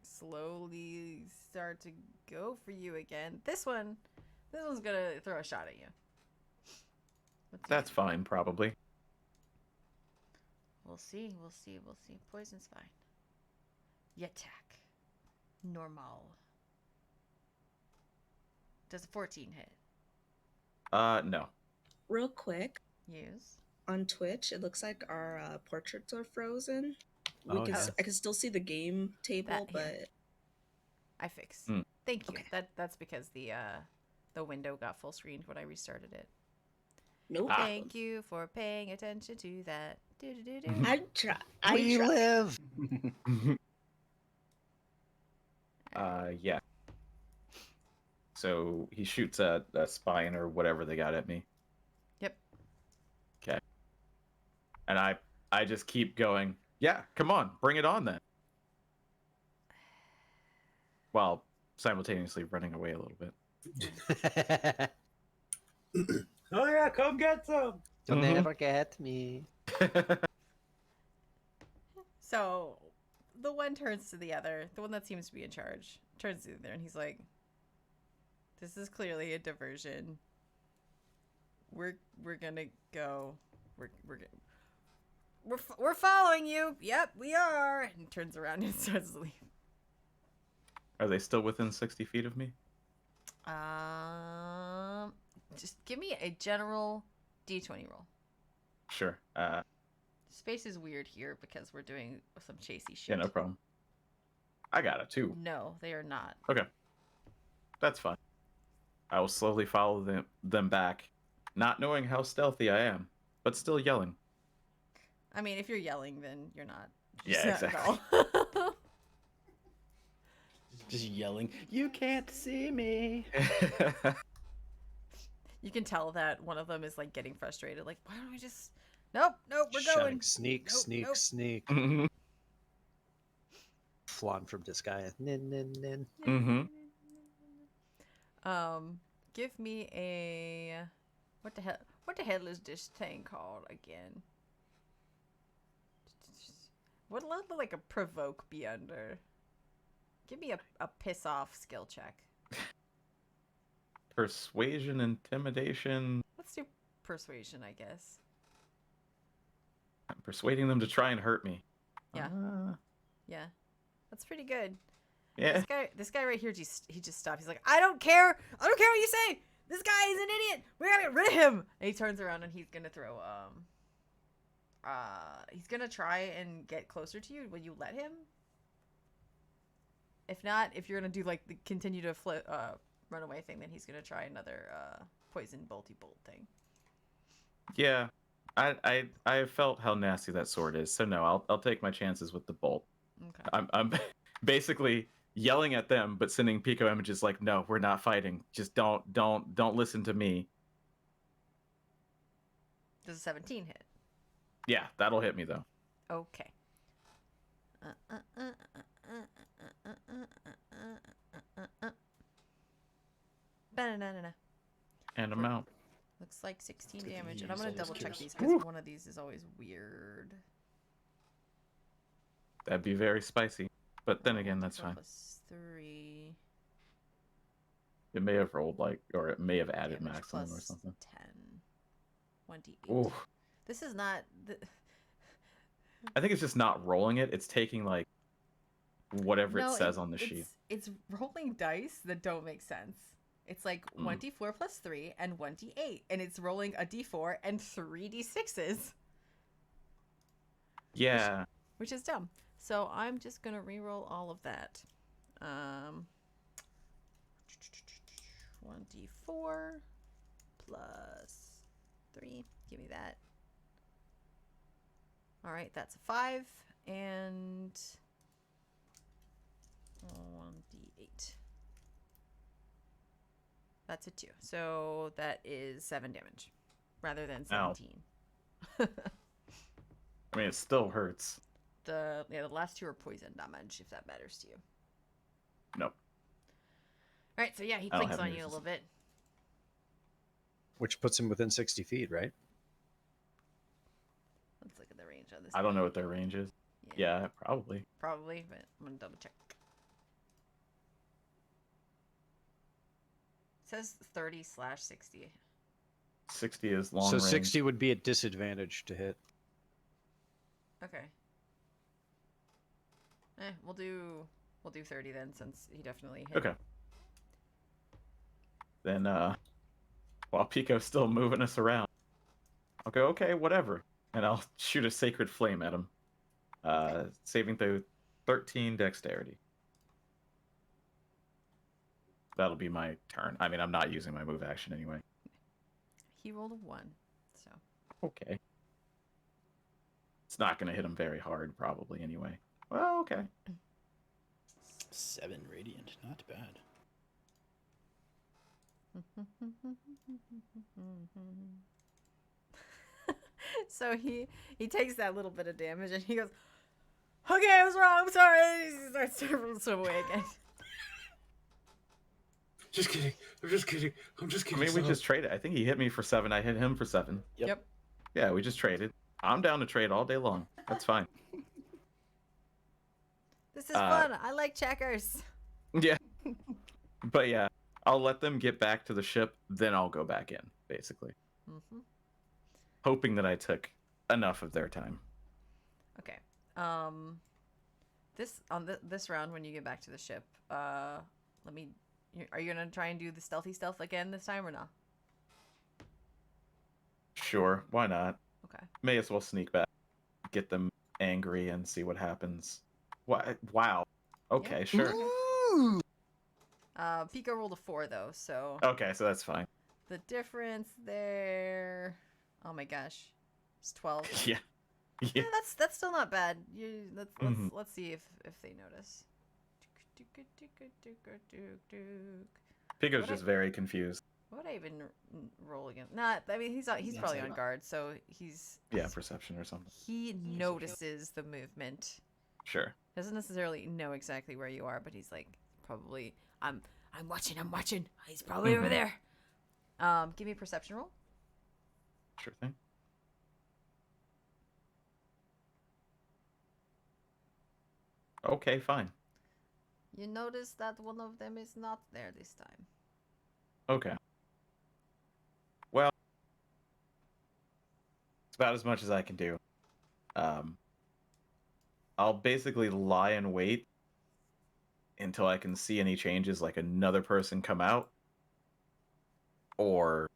slowly start to go for you again. This one's gonna throw a shot at you. What's That's fine, probably. We'll see. Poison's fine. You attack. Normal. Does a 14 hit? No. Real quick, Yes. on Twitch, it looks like our portraits are frozen. Oh, yeah. I can still see the game table, That- but I fixed. Mm. Thank you. Okay. That's because the window got full screened when I restarted it. nope. Thank you for paying attention to that. Do-do-do-do. I try. We live. Yeah. So he shoots at a spine or whatever they got at me. Yep. Okay. And I just keep going, yeah, come on, bring it on then. While simultaneously running away a little bit. Oh yeah, come get some. You'll Mhm. never get me. So the one turns to the other, the one that seems to be in charge, turns to the other, and he's like, "This is clearly a diversion. We're gonna go. We're following you. Yep, we are." And he turns around and starts to leave. Are they still within 60 feet of me? Just give me a general D20 roll. Sure. Space is weird here because we're doing some chasey shit. Yeah, no problem. I got it too. No, they are not. Okay. That's fine. I will slowly follow them back, not knowing how stealthy I am, but still yelling. I mean, if you're yelling, then you're not. Yeah, Just not at exactly. all. Just yelling, "You can't see me." You can tell that one of them is like getting frustrated. Like, why don't we just? Nope, we're Shouting, going. sneak, Nope, sneak, nope. sneak. Mhm. Flan from Disgaea. Nin, nin, nin. Mhm. Give me a what the hell? What the hell is this thing called again? What level like a provoke be under? Give me a piss off skill check. Persuasion, intimidation. Let's do persuasion, I guess. I'm persuading them to try and hurt me. Yeah. Yeah, that's pretty good. Yeah. This guy right here, he just stopped. He's like, I don't care what you say. This guy is an idiot. We gotta get rid of him. And he turns around and he's gonna throw he's gonna try and get closer to you. Will you let him? If not, if you're gonna do like the continue to run away thing, then he's gonna try another poison bolty bolt thing. Yeah. I felt how nasty that sword is, so no, I'll take my chances with the bolt. Okay. I'm basically yelling at them, but sending Pico images like, no, we're not fighting. Just don't listen to me. Does a 17 hit? Yeah, that'll hit me though. Okay. Ba-na-na-na-na. And I'm out. Looks like 16 Good damage, and news, I'm gonna always double check cures. these because one of these is always weird. That'd be very spicy. But then again, that's 4 fine. plus 3 It may have rolled like, or it may have added damage maximum plus or something. 10. 1d8. Ooh. This is not. I think it's just not rolling it. It's taking like whatever it says on the sheet. It's rolling dice that don't make sense. It's like 1d4 plus 3 and 1d8, and it's rolling a d4 and 3d6s, Yeah. which is dumb. So I'm just gonna reroll all of that. 1d4 plus 3. Give me that. All right, that's a 5 and 1d8. That's a 2. So that is 7 damage rather than Ow. 17. I mean, it still hurts. The last 2 are poison damage, if that matters to you. Nope. All right, so yeah, he I don't clinks have on you a muses. little bit. Which puts him within 60 feet, right? Let's look at the range on this. I don't know what their range is. Yeah, Yeah, probably. probably, but I'm gonna double check. It says 30/60. 60 is long So range. 60 would be at disadvantage to hit. Okay. We'll do 30 then, since he definitely hit. Okay. Then, while Pico's still moving us around, I'll go, okay, whatever. And I'll shoot a sacred flame at him. Saving throw 13 dexterity. That'll be my turn. I mean, I'm not using my move action anyway. He rolled a 1, so. Okay. It's not going to hit him very hard, probably, anyway. Well, okay. 7 radiant, not bad. So he takes that little bit of damage and he goes, okay, I was wrong, I'm sorry. He starts to swim away again. Just kidding. I'm just kidding. I'm just I kidding. mean, we son. just traded. I think he hit me for 7. I hit him for 7. Yep. Yeah, we just traded. I'm down to trade all day long. That's fine. This is fun. I like checkers. Yeah. But yeah, I'll let them get back to the ship, then I'll go back in, basically. Mm-hmm. Hoping that I took enough of their time. Okay. This round when you get back to the ship, are you gonna try and do the stealthy stealth again this time or no? Sure, why not? Okay. May as well sneak back, get them angry, and see what happens. What? Wow. Okay, Yeah. sure. Ooh. Pico rolled a 4 though, so Okay, so that's fine. the difference there. Oh my gosh, it's 12. Yeah. Yeah, Yeah. that's still not bad. Mhm. Let's see if they notice. Pico's just very confused. What would I even roll again? Not. I mean, he's probably on Insight. guard, so he's Yeah, perception or something. he notices the movement. Sure. Doesn't necessarily know exactly where you are, but he's like probably I'm watching. He's probably over there. Give me a perception roll. Sure thing. Okay, fine. You notice that one of them is not there this time. Okay. Well, it's about as much as I can do. I'll basically lie in wait until I can see any changes, like another person come out, or,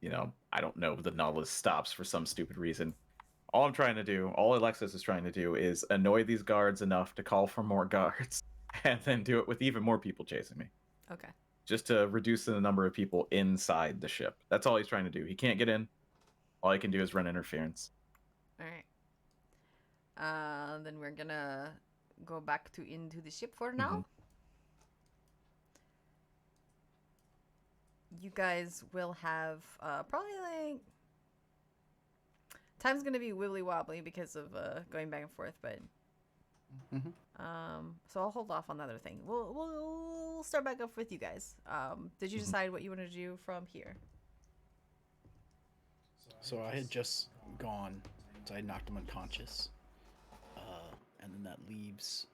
I don't know, the Nautilus stops for some stupid reason. All Alexis is trying to do is annoy these guards enough to call for more guards, and then do it with even more people chasing me. Okay. Just to reduce the number of people inside the ship. That's all he's trying to do. He can't get in. All he can do is run interference. All right. Then we're gonna go back into the ship for now. You guys will have probably like time's gonna be wibbly wobbly because of going back and forth, but so I'll hold off on the other thing. We'll start back up with you guys. Did you decide what you want to do from here? So I had just gone, so I knocked him unconscious, and then that leaves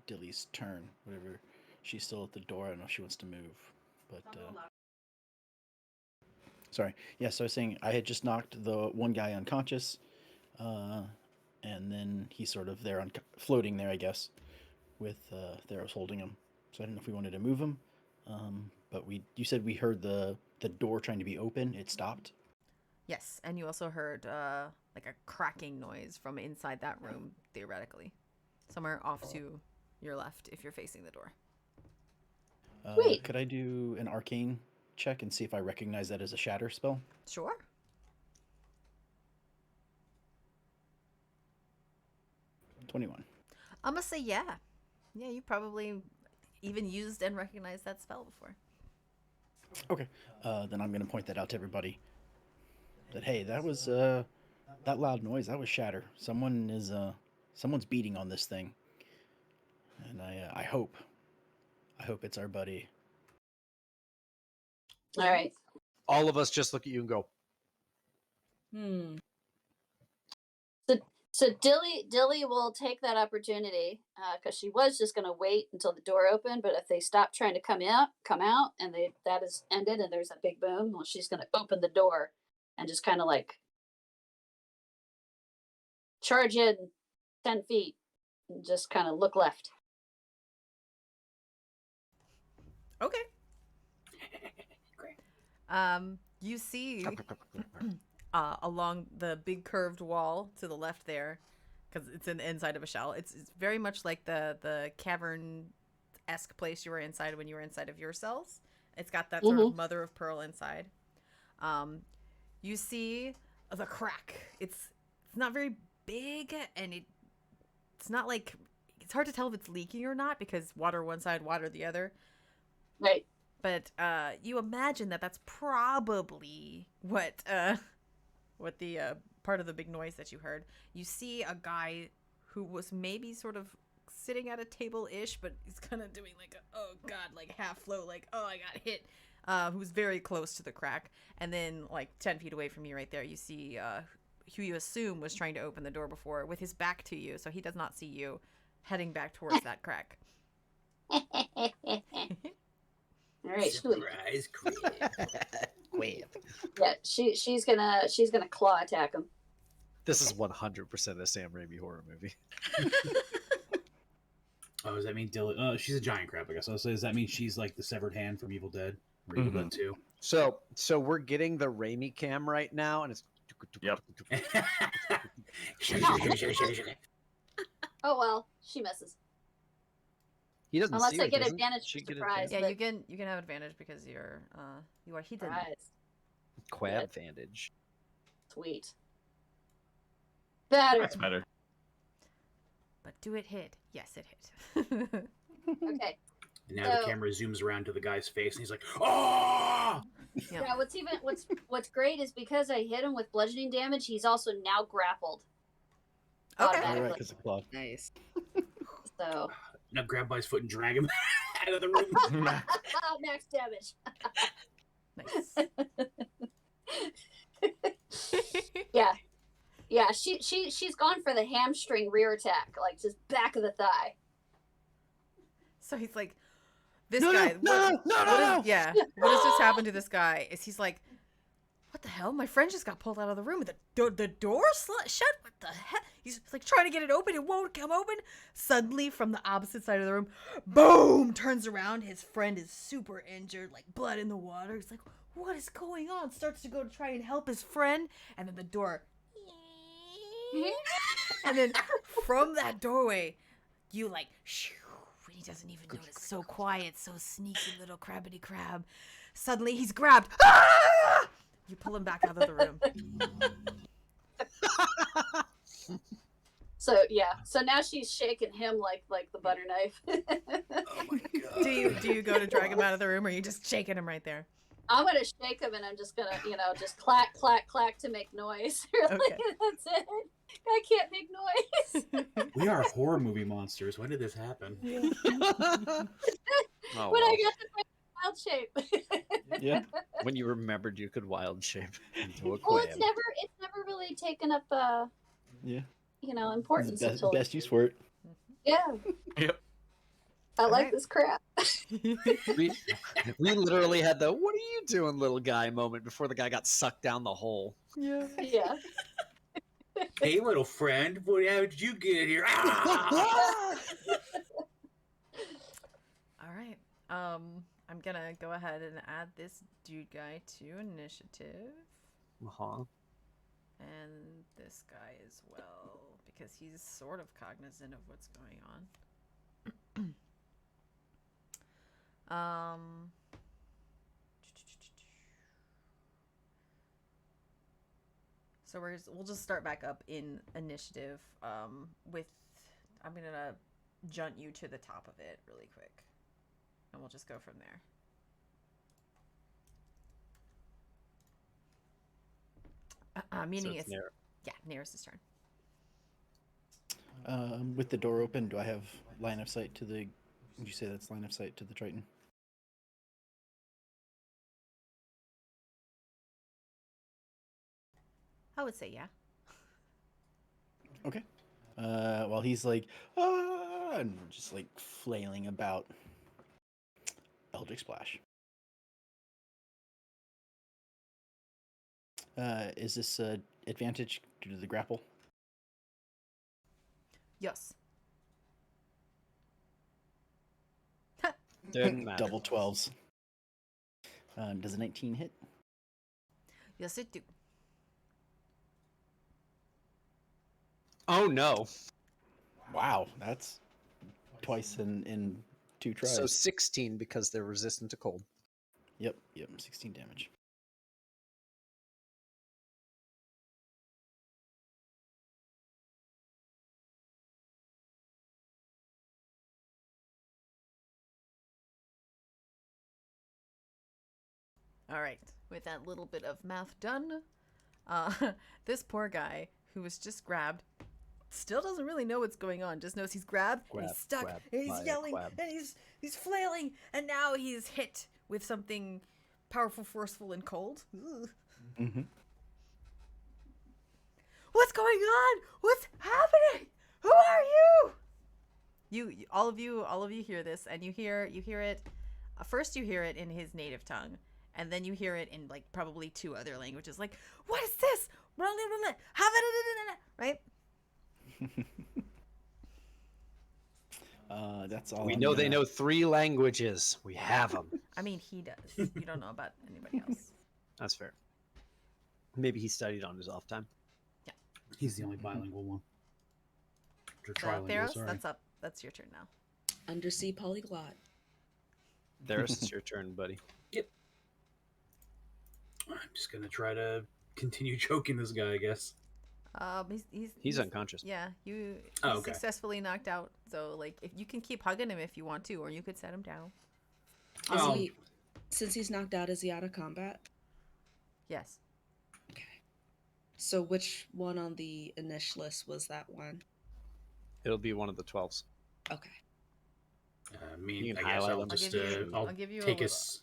Dilly's turn. Whatever, she's still at the door. I don't know if she wants to move, but sorry. Yeah, so I was saying I had just knocked the one guy unconscious, and then he's sort of there, floating there, I guess, with Theros holding him. So I don't know if we wanted to move him, but you said we heard the door trying to be open. It stopped. Yes, and you also heard like a cracking noise from inside that room, theoretically, somewhere off to your left if you're facing the door. Wait. Could I do an arcane check and see if I recognize that as a shatter spell? Sure. $21. I'm gonna say yeah. Yeah, you probably even used and recognized that spell before. Okay. Then I'm gonna point that out to everybody. That hey, that was that loud noise. That was shatter. Someone's beating on this thing, and I hope it's our buddy. All right. All of us just look at you and go, So Dilly will take that opportunity because she was just going to wait until the door opened. But if they stop trying to come out, and that is ended, and there's a big boom, well, she's going to open the door and just kind of like charge in 10 feet and just kind of look left. Okay. Great. You see along the big curved wall to the left there, because it's in the inside of a shell. It's very much like the cavern-esque place you were inside when you were inside of your cells. It's got that sort of mother of pearl inside. You see the crack. It's not very big, and it's not like it's hard to tell if it's leaking or not because water one side, water the other. Right. But you imagine that's probably what the part of the big noise that you heard. You see a guy who was maybe sort of sitting at a table-ish, but he's kind of doing like like half float, like I got hit. Who's very close to the crack, and then like 10 feet away from you, right there, you see who you assume was trying to open the door before, with his back to you, so he does not see you, heading back towards that crack. All right, Surprise, wait. yeah, she's gonna claw attack him. This is 100% a Sam Raimi horror movie. Oh, does that mean Dylan? She's a giant crab, I guess. So does that mean she's like the severed hand from Evil Dead? Or Evil Dead 2? So we're getting the Raimi cam right now, and it's Yep. Oh well, she misses. He doesn't Unless see I her, get doesn't advantage she for get surprise. Yeah, but- you can have advantage because you are hidden. Surprise. Quad Good. advantage. Sweet. Better. That's better. But do it hit? Yes, it hit. Okay. And now the So- camera zooms around to the guy's face, and he's like, "Oh!" Yep. Yeah, what's great is because I hit him with bludgeoning damage, he's also now grappled. Okay. All right, Automatically. because of Claude. Nice. So Now grab by his foot and drag him out of the room. max damage. Nice. Yeah, she's gone for the hamstring rear attack, like just back of the thigh. So he's like, this No, guy. no, no. Yeah. What has just happened to this guy? Is he's like, what the hell? My friend just got pulled out of the room. The door shut. What the heck? He's like trying to get it open. It won't come open. Suddenly, from the opposite side of the room, boom! Turns around. His friend is super injured, like blood in the water. He's like, what is going on? Starts to go to try and help his friend, and then the door. And then from that doorway, you like, shoo, and he doesn't even notice. So quiet, so sneaky little crabbity crab. Suddenly he's grabbed. Ah! You pull him back out of the room. So yeah, so now she's shaking him like the butter knife. Oh my god. Do you go to drag him out of the room, or are you just shaking him right there? I'm gonna shake him and I'm just gonna, just clack, clack, clack to make noise. Really, Okay. that's it. I can't make noise. We are horror movie monsters. When did this happen? Oh, When well. I got to my wild shape. Yeah. When you remembered you could wild shape into a Well, quail. it's never really taken up Yeah. importance until Best use for it. yeah. Yep. I like Alright. this crap. we literally had the "What are you doing, little guy?" moment before the guy got sucked down the hole. Yeah. Yeah. Hey, little friend, how did you get here? Ah! All right. I'm gonna go ahead and add this dude guy to initiative, Uh-huh. and this guy as well, because he's sort of cognizant of what's going on. So we'll just start back up in initiative. With I'm gonna junt you to the top of it really quick, and we'll just go from there. Meaning So it's there. yeah, nearest turn. With the door open, do I have line of sight to the? Would you say that's line of sight to the Triton? I would say yeah. Okay. While he's like, ah, and just like flailing about. Eldritch Splash. Is this advantage due to the grapple? Yes. Didn't matter. Double 12s. Does a 19 hit? Yes, it do. Oh no! Wow, that's twice in 2 tries. So 16 because they're resistant to cold. Yep, 16 damage. All right. With that little bit of math done, this poor guy who was just grabbed still doesn't really know what's going on. Just knows he's grabbed, and he's Grab, stuck, grab and he's by a yelling, quab. and he's flailing, and now he's hit with something powerful, forceful, and cold. Ugh. Mm-hmm. What's going on? What's happening? Who are you? All of you hear this, and you hear it. First, you hear it in his native tongue, and then you hear it in like probably 2 other languages. Like, what is this? Right? That's all. We I'm know they gonna- know 3 languages. We have them. I mean, he does. You don't know about anybody else. That's fair. Maybe he studied on his off time. He's the only bilingual one. Or So, trilingual, Theros, sorry. that's up. That's your turn now. Undersea polyglot. There's it's your turn, buddy. I'm just gonna try to continue choking this guy, I guess. He's unconscious. Yeah, he's Oh, okay. successfully knocked out. So like, if you can keep hugging him if you want to, or you could set him down. Is Oh. he, since he's knocked out, is he out of combat? Yes. Okay. So which one on the initial list was that one? It'll be one of the 12s. Okay. I You mean, can I guess highlight I'll them. just I'll give you a take little- his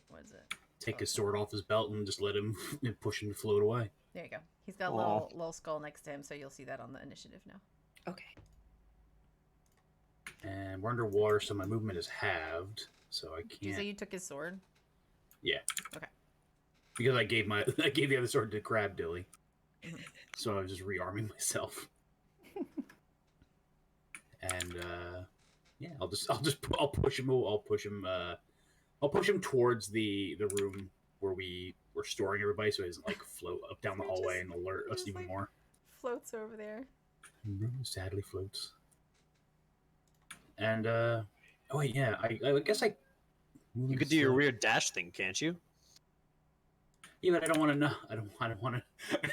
What is it? take his sword off his belt and just let him push him to float away. There you go. He's got a Aw. little skull next to him, so you'll see that on the initiative now. Okay. And we're underwater, so my movement is halved, so I Did you say can't. you took his sword? Yeah. Okay. Because I gave the other sword to Crab Dilly, Mhm. so I was just rearming myself. And yeah, I'll push him. I'll push him towards the room where we're storing everybody, so he doesn't like float up down the So he hallway just- and alert us just, even like- more. Floats over there. Sadly floats. And oh wait, yeah, I guess You could do your weird dash thing, can't you? Yeah, but I don't want to know. I don't want to.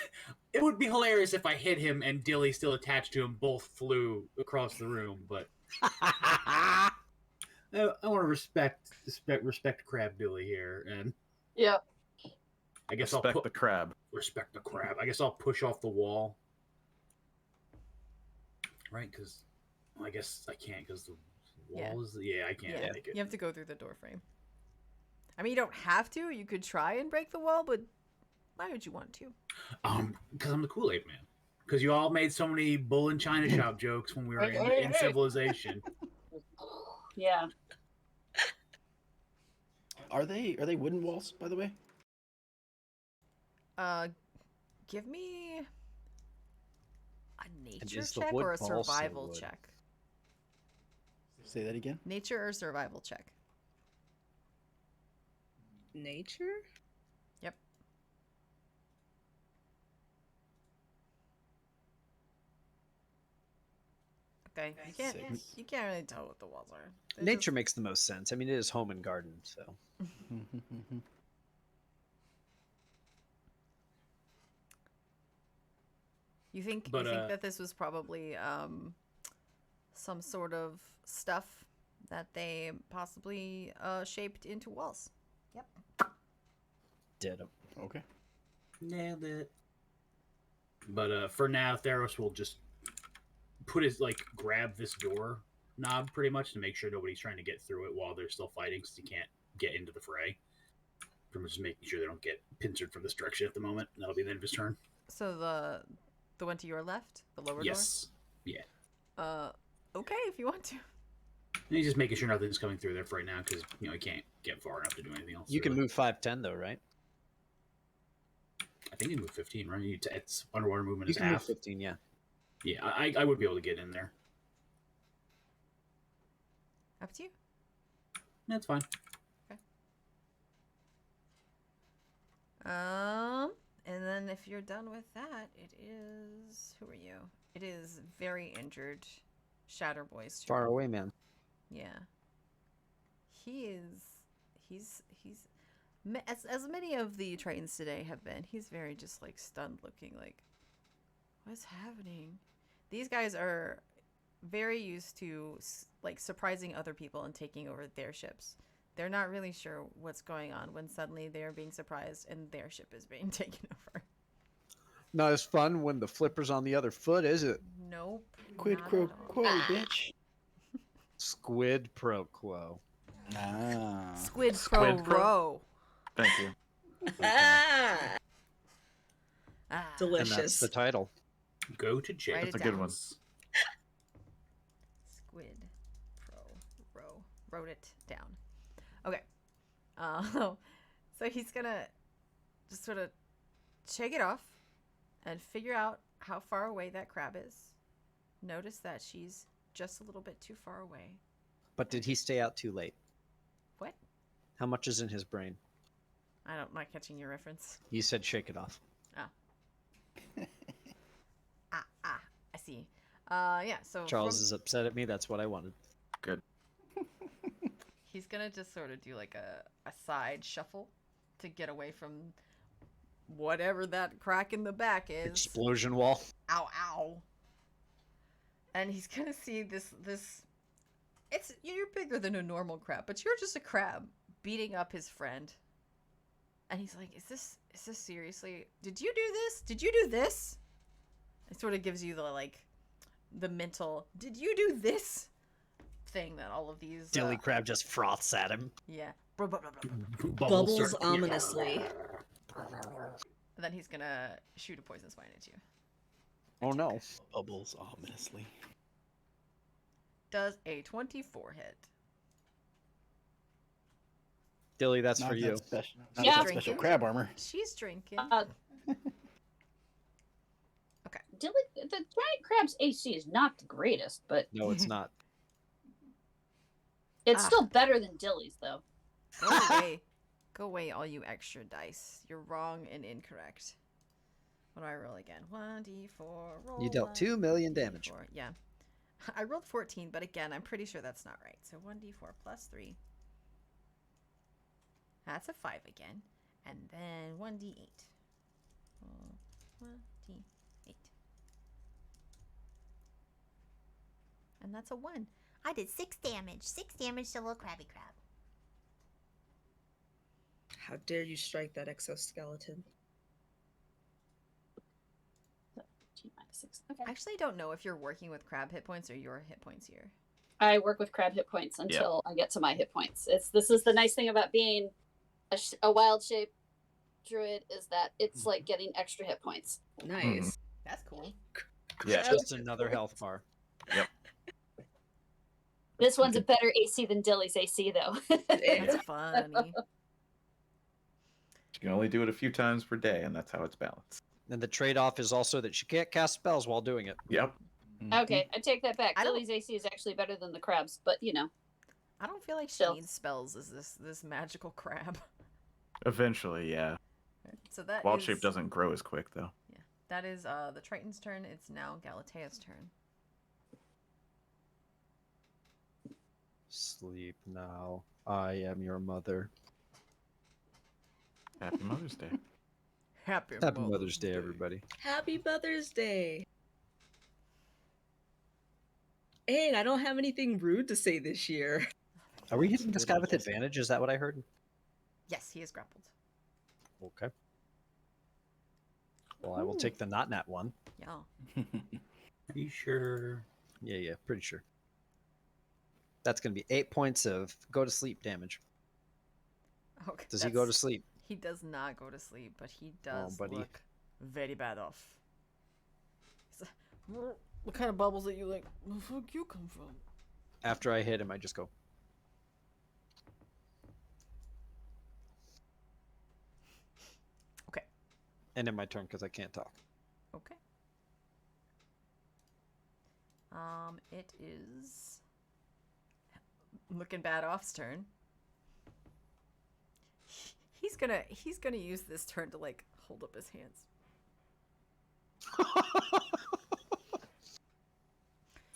It would be hilarious if I hit him and Dilly still attached to him. Both flew across the room, but I want to respect Crab Dilly here, and Yeah. I guess Respect I'll the crab. respect the crab. I guess I'll push off the wall, right? Because I guess I can't because the Yeah. wall is. Yeah, I can't Yeah, make it. you have to go through the door frame. I mean, you don't have to. You could try and break the wall, but why would you want to? Because I'm the Kool-Aid man. Because you all made so many bull and china shop jokes when we were in Civilization. Yeah. Are they wooden walls, by the way? Give me a nature is the check wood or a balsa survival wood? check. Say that again. Nature or survival check. Nature? Yep. Okay, you can't really tell what the walls are. They're Nature just- makes the most sense. I mean, it is home and garden, so. You think But, that this was probably some sort of stuff that they possibly shaped into walls. Yep. Did him. Okay. Nailed it. But for now, Theros will just grab this door knob pretty much to make sure nobody's trying to get through it while they're still fighting, because he can't get into the fray. Pretty much just making sure they don't get pincered from this direction at the moment. And that'll be the end of his turn. So the one to your left, the lower Yes. Yeah. door. Okay, if you want to. And he's just making sure nothing's coming through there for right now, because he can't get far enough to do anything else. You can really. move 5'10", though, right? I think he moved 15, right? It's underwater movement You is can move half. 15, yeah. Yeah, I would be able to get in there. Up to you. That's fine. And then if you're done with that, it is who are you? It is very injured Shatter Boy's turn. Far away, man. Yeah. He's as many of the Tritons today have been. He's very just like stunned looking, like what's happening? These guys are very used to like surprising other people and taking over their ships. They're not really sure what's going on when suddenly they're being surprised and their ship is being taken over. Not as fun when the flipper's on the other foot, is it? Nope. Quid not pro at all. quo, bitch. Squid pro quo. Ah. Squid Squid pro- Row. Thank you. Ah, Ah. And delicious. that's the title. Go to jail. Write That's it a good down. one. Squid Pro Row. Wrote it down. Okay. So he's gonna just sort of shake it off and figure out how far away that crab is. Notice that she's just a little bit too far away. But did he stay out too late? What? How much is in his brain? I'm not catching your reference. You said shake it off. I see. Yeah, so Charles is upset at me. That's what I wanted. Good. he's gonna just sort of do like a side shuffle to get away from whatever that crack in the back is. Explosion wall. Ow, ow. And he's gonna see this. It's you're bigger than a normal crab, but you're just a crab beating up his friend. And he's like, "Is this seriously? Did you do this? Did you do this?" It sort of gives you the mental, "Did you do this?" thing that all of these Dilly Crab just froths at him. yeah. Bubbles start- ominously. And then he's gonna shoot a poison spine at you. Oh no. Bubbles ominously. Does a 24 hit? Dilly, that's Not for that you. Special, not Yeah. that special crab armor. She's drinking. Dilly, the giant crab's AC is not the greatest, but No, it's not. it's Ah. still better than Dilly's, though. Go away. Go away, all you extra dice. You're wrong and incorrect. What do I roll again? 1d4. Roll You dealt 1, 2 million damage. 4. Yeah. I rolled 14, but again, I'm pretty sure that's not right. So 1d4 plus 3. That's a 5 again. And then 1d8. 1d8. And that's a 1. I did 6 damage. 6 damage to little Krabby Crab. How dare you strike that exoskeleton? T minus 6. Okay. I actually don't know if you're working with crab hit points or your hit points here. I work with crab hit points until I get to my hit points. This is the nice thing about being a wild shape druid, is that it's like getting extra hit points. Nice. That's cool. Yeah. Just another health bar. This one's a better AC than Dilly's AC, though. That's funny. You can only do it a few times per day, and that's how it's balanced. And the trade-off is also that she can't cast spells while doing it. Yep. Okay, I take that back. I don't- Dilly's AC is actually better than the crab's, but you know. I don't feel like she Still. needs spells as this magical crab. Eventually, yeah. So that Wild is- shape doesn't grow as quick, though. Yeah, that is the Triton's turn. It's now Galatea's turn. Sleep now. I am your mother. Happy Mother's Day. Happy Mother's Day, everybody. Happy Mother's Day. And I don't have anything rude to say this year. Are we hitting this guy with advantage? Is that what I heard? Yes, he is grappled. Okay. Well, I will take the not nat one. Yeah. Are you sure? Yeah, pretty sure. That's going to be 8 points of go to sleep damage. Okay. Does he go to sleep? He does not go to sleep, but he does buddy. look very bad off. He's like, what kind of bubbles that you like? Where the fuck you come from? After I hit him, I just go. Okay. And in my turn because I can't talk. Okay. It is looking bad off's turn. He's gonna use this turn to like hold up his hands.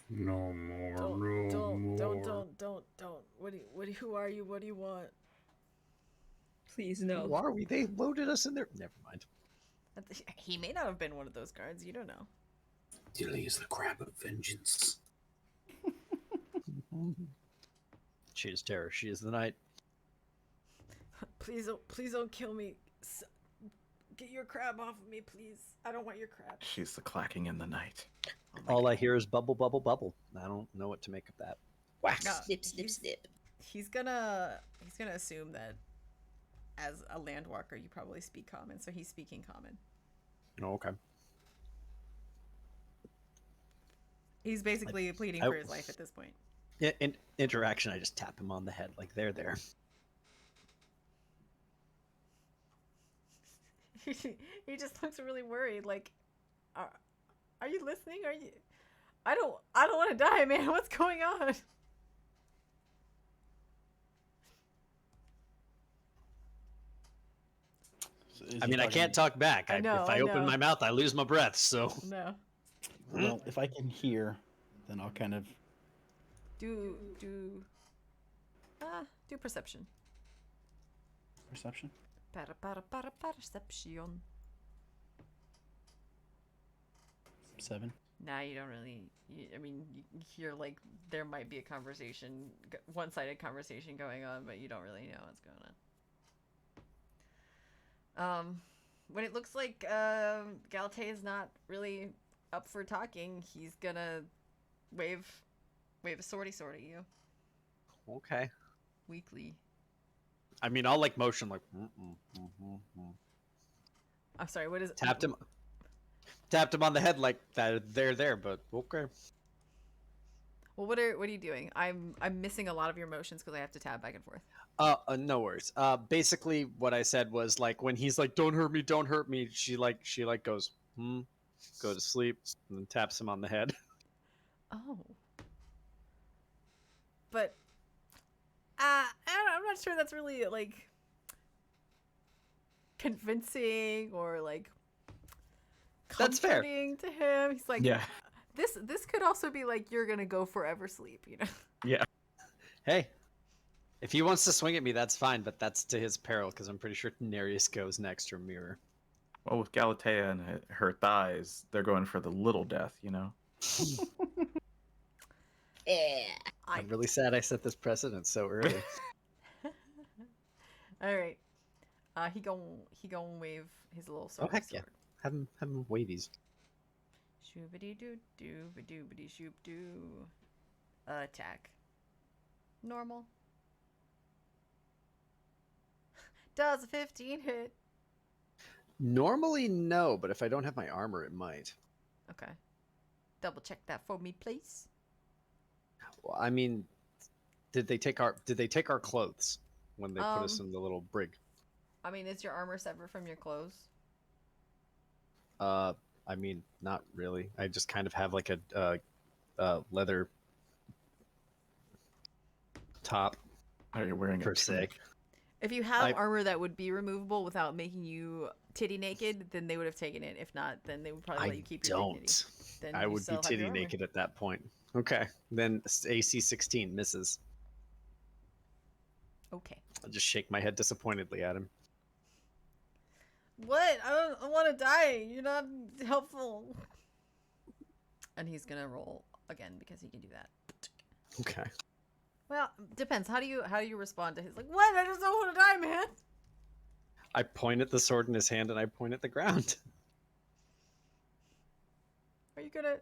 No more. Don't, no don't, more. don't. Who are you? What do you want? Please no. Who are we? They loaded us in there. Never mind. He may not have been one of those guards. You don't know. Dilly is the crab of vengeance. She is terror. She is the night. Please don't kill me. Get your crab off of me, please. I don't want your crab. She's the clacking in the night. Oh my All God. I hear is bubble, bubble, bubble. I don't know what to make of that. Wax. No, Snip, snip, snip. He's gonna assume that as a landwalker you probably speak common, so he's speaking common. Oh, okay. He's basically pleading I- for his life at this point. In interaction, I just tap him on the head like there. He just looks really worried. Like, are you listening? Are you? I don't want to die, man. What's going on? So is I he mean, I talking- can't talk back. I know, if I I open know. my mouth, I lose my breath. So No. Well, if I can hear, then I'll kind of. Do perception. Perception? Perception. 7. Nah, you don't really. I mean, you hear like there might be a conversation, one-sided conversation going on, but you don't really know what's going on. When it looks like Galate is not really up for talking, he's gonna wave a sword at you Okay. weakly. I mean, I'll like motion like I'm sorry. What is tapped him on the head like that. They're there, but okay. Well, what are you doing? I'm missing a lot of your motions because I have to tab back and forth. No worries. Basically, what I said was like when he's like, "Don't hurt me," she goes, go to sleep, and then taps him on the head. Oh, but I'm not sure that's really like convincing or like That's fair. comforting to him. He's like, Yeah. This could also be like you're gonna go forever sleep, you know? Yeah. Hey, if he wants to swing at me, that's fine, but that's to his peril because I'm pretty sure Nereus goes next or Mirror. Well, with Galatea and her thighs, they're going for the little death, you know? Yeah. I'm really sad I set this precedent so early. All right. He gon' wave his little sword. heck yeah. Have him wavies. Shoobity doo doo doobity shoop doo. Attack. Normal. Does a 15 hit? Normally, no, but if I don't have my armor, it might. Okay. Double check that for me, please. Well, I mean, did they take our clothes when they put us in the little brig? I mean, is your armor severed from your clothes? I mean, not really. I just kind of have like a leather top. Oh, you're wearing per a se. tunic. If you have armor that would be removable without making you titty naked, then they would have taken it. If not, then they would probably let you keep your dignity. Then I you would be still have your titty armor. naked at that point. Okay, then AC 16 misses. Okay. I'll just shake my head disappointedly at him. What? I want to die. You're not helpful. And he's gonna roll again because he can do that. Okay. Well, depends. How do you respond to his like? What? I just don't want to die, man. I point at the sword in his hand and I point at the ground. Are you gonna?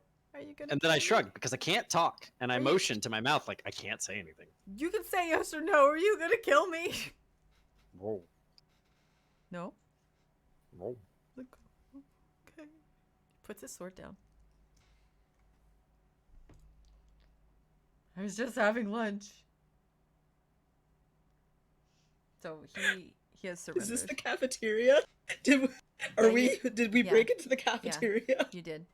And then I shrug because I can't talk, and I motion to my mouth like I can't say anything. You can say yes or no. Are you gonna kill me? Roll. No. Roll. Look. Okay. Puts his sword down. I was just having lunch. So he has surrendered. Is this the cafeteria? Did we break into the cafeteria? Yeah, you did.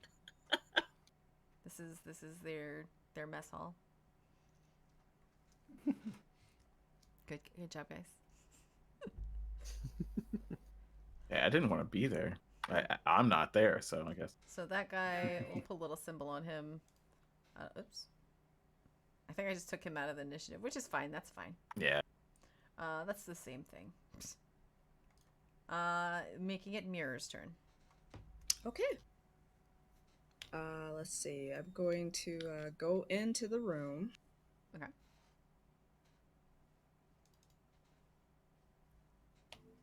This is their mess hall. Good job, guys. Yeah, I didn't want to be there. I'm not there, so I guess. So that guy, we'll put a little symbol on him. Oops. I think I just took him out of the initiative, which is fine. That's fine. Yeah. That's the same thing. Making it Mirror's turn. Okay. Let's see. I'm going to go into the room. Okay.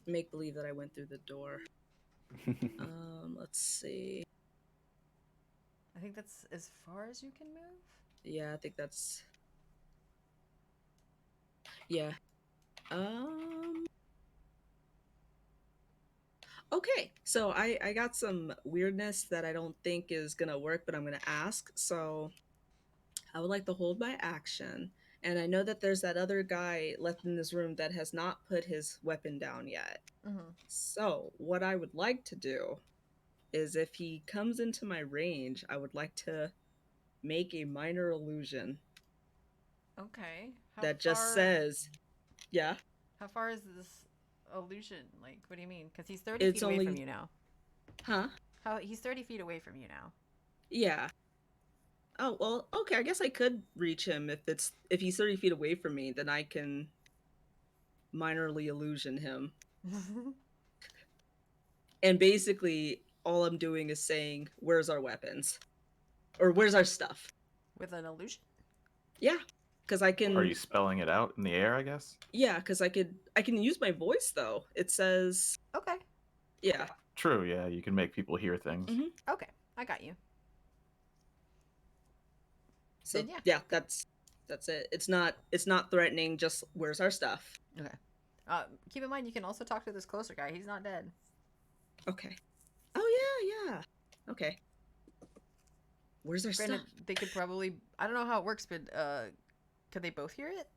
Make believe that I went through the door. Let's see. I think that's as far as you can move. Yeah, I think that's. Yeah. Okay, so I got some weirdness that I don't think is gonna work, but I'm gonna ask. So I would like to hold my action. And I know that there's that other guy left in this room that has not put his weapon down yet. Mm-hmm. So what I would like to do is if he comes into my range, I would like to make a minor illusion Okay. that just says, yeah. How far is this illusion? Like, what do you mean? Because he's 30 feet away from you now. Huh? He's 30 feet away from you now. Yeah. Oh, well, okay, I guess I could reach him if he's 30 feet away from me, then I can minorly illusion him. And basically, all I'm doing is saying, "Where's our weapons?" Or "Where's our stuff?" With an illusion? Yeah, because I can. Are you spelling it out in the air? I guess. Yeah, because I can use my voice though. It says, Okay. yeah. True. Yeah, you can make people hear things. Hmm. Okay. I got you. So Then, yeah. yeah, that's it. It's not threatening. Just where's our stuff? Okay. Keep in mind, you can also talk to this closer guy. He's not dead. Okay. Oh yeah. Okay. Where's our Granted, stuff? they could probably. I don't know how it works, but could they both hear it?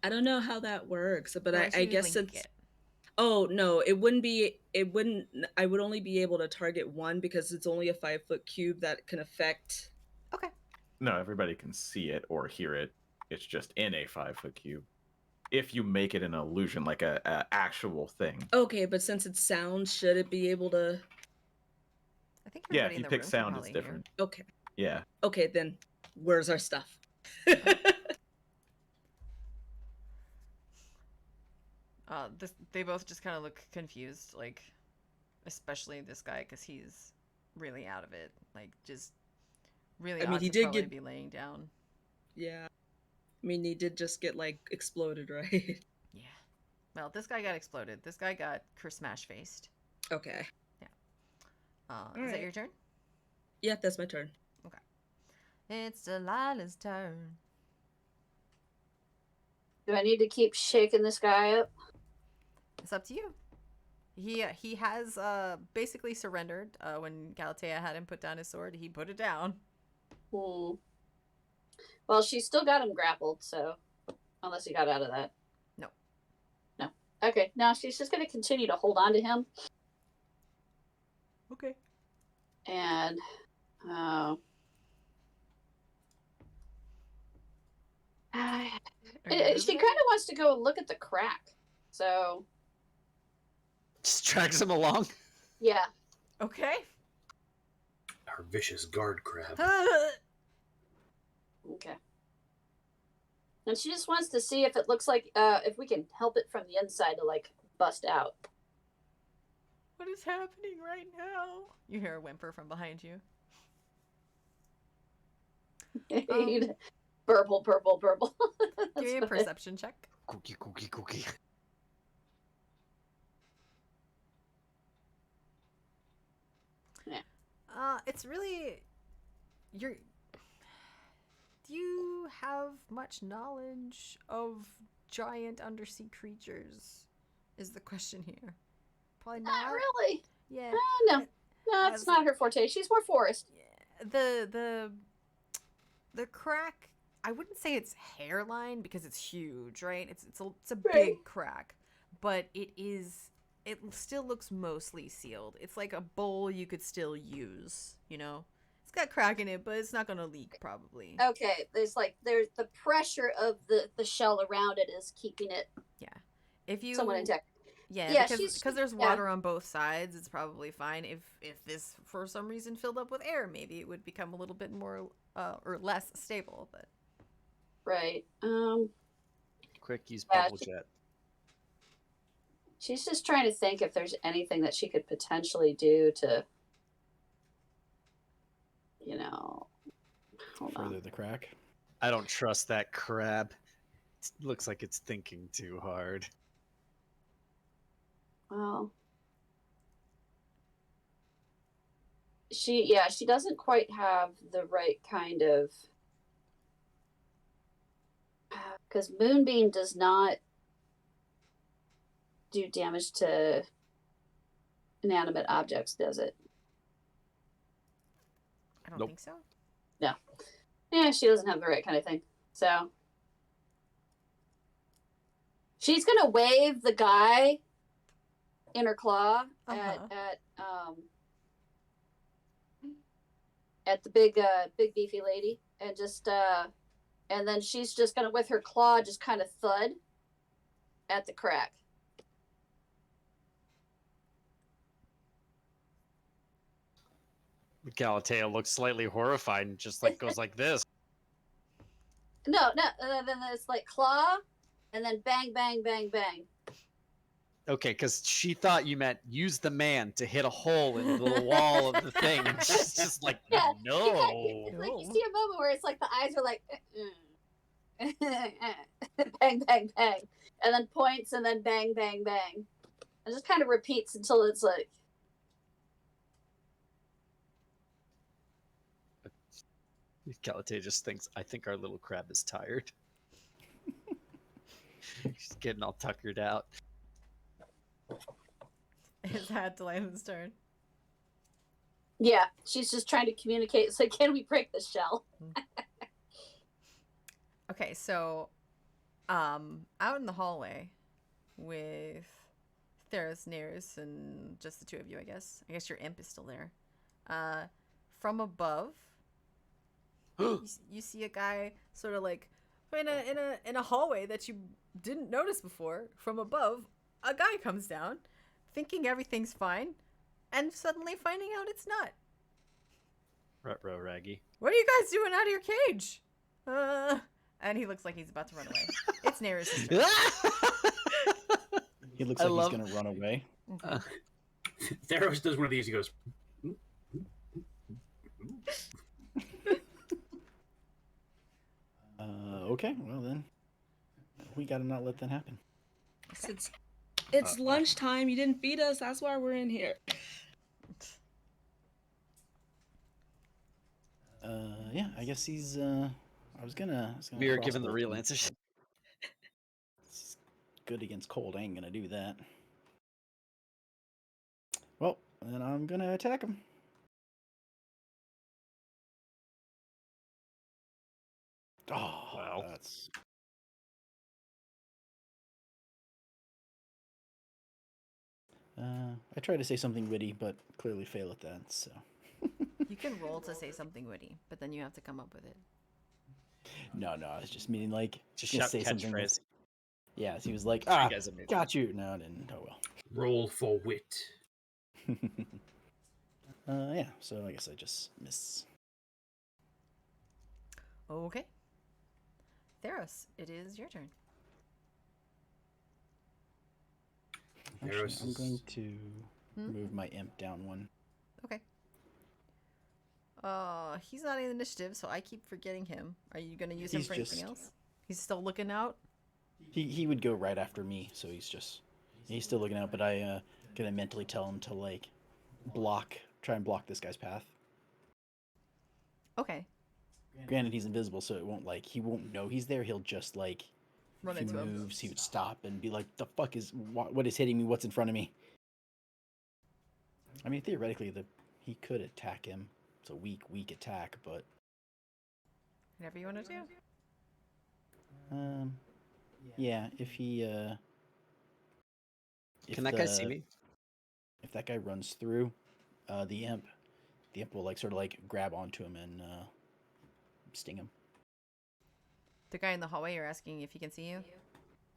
I don't know how that works, but Or I actually guess link since. it. Oh no, it wouldn't be. It wouldn't. I would only be able to target one because it's only a 5-foot cube that can affect. Okay. No, everybody can see it or hear it. It's just in a 5-foot cube. If you make it an illusion, like a actual thing. Okay, but since it's sound, should it be able to? I think Yeah, everybody if in you the pick room can sound, it's probably different. Okay. Yeah. Okay, then where's our stuff? They both just kind of look confused, like, especially this guy because he's really out of it. Like, just really I mean, ought he to did probably get. be laying down. Yeah. I mean, he did just get like exploded, right? Yeah. Well, this guy got exploded. This guy got smash faced. Okay. Is that right. your turn? Yeah, that's my turn. It's Delilah's turn. Do I need to keep shaking this guy up? It's up to you. He has basically surrendered. When Galatea had him put down his sword, he put it down. Hmm. Well, she's still got him grappled, so unless he got out of that. No. No. Okay. Now she's just going to continue to hold on to him. Okay. And she kind of wants to go and look at the crack. So Just drags him along. yeah. Okay. Our vicious guard crab. Okay. And she just wants to see if it looks like if we can help it from the inside to like bust out. What is happening right now? You hear a whimper from behind you. Burble, burble, burble. Give me a perception check. Cookie, cookie, cookie. It's really you're. Do you have much knowledge of giant undersea creatures? Is the question here. Probably not. Not really. Yeah. No, it's not her forte. She's more forest. The crack. I wouldn't say it's hairline because it's huge, right? It's a big crack, but it is. It still looks mostly sealed. It's like a bowl you could still use. You know, it's got crack in it, but it's not gonna leak probably. Okay, there's the pressure of the shell around it is keeping it. Yeah. If you somewhat intact. Yeah, because there's water on both sides, it's probably fine. If this for some reason filled up with air, maybe it would become a little bit more or less stable. But right, Quick, use Yeah, bubble jet. she's just trying to think if there's anything that she could potentially do to, hold on. Further the crack. I don't trust that crab. It looks like it's thinking too hard. Well, she doesn't quite have the right kind of, because Moonbeam does not do damage to inanimate objects, does it? I don't Nope. think so. No. Yeah, she doesn't have the right kind of thing. So she's gonna wave the guy in her claw at the big beefy lady, and just and then she's just gonna with her claw just kind of thud at the crack. Galatea looks slightly horrified and just like goes like this. No, then it's like claw, and then bang, bang, bang, bang. Okay, because she thought you meant use the man to hit a hole in the wall of the thing, and she's just like, Yeah, no. it's like you see a moment where it's like the eyes are like, bang, bang, bang, and then points, and then bang, bang, bang. It just kind of repeats until it's like. Kalate just thinks, I think our little crab is tired. She's getting all tuckered out. Is that Delilah's turn? Yeah, she's just trying to communicate. It's like, can we break the shell? Okay, so out in the hallway with Theros, Nears, and just the two of you, I guess. I guess your imp is still there. From above, you see a guy sort of like in a hallway that you didn't notice before. From above, a guy comes down, thinking everything's fine, and suddenly finding out it's not. Ruh-roh, Raggy. What are you guys doing out of your cage? And he looks like he's about to run away. It's Nears' turn. He looks I like love- he's gonna run away. Theros does one of these. He goes, Okay, well then, we gotta not let that happen. It's lunchtime. You didn't feed us. That's why we're in here. Yeah, I guess he's. I was gonna. We are given the crossbow real him. answers. It's good against cold. I ain't gonna do that. Well, then I'm gonna attack him. Oh, Wow. that's. I tried to say something witty, but clearly fail at that. So. You can roll to say something witty, but then you have to come up with it. No, I was just meaning like Just gonna shout say something. catchphrase. Yeah, so he was like, You "Ah, guys are amazing. got you." No, I didn't. Oh roll for wit. well. Yeah. So I guess I just miss. Okay. Theros, it is your turn. Actually, Theros I'm is- going to Hmm? move my imp down one. Okay. He's not in initiative, so I keep forgetting him. Are you gonna use him He's for anything just- else? He's still looking out. He would go right after me, so he's still looking out. But I gonna mentally tell him to like try and block this guy's path. Okay. Granted, he's invisible, so he won't know he's there. He'll just like Run if he into him. moves, he would stop and be like, "The fuck is what is hitting me? What's in front of me?" I mean, theoretically, he could attack him. It's a weak attack, but Whatever you want to do. yeah, if he Can that guy see me? If that guy runs through the imp will like sort of like grab onto him and sting him. The guy in the hallway, you're asking if he can see you?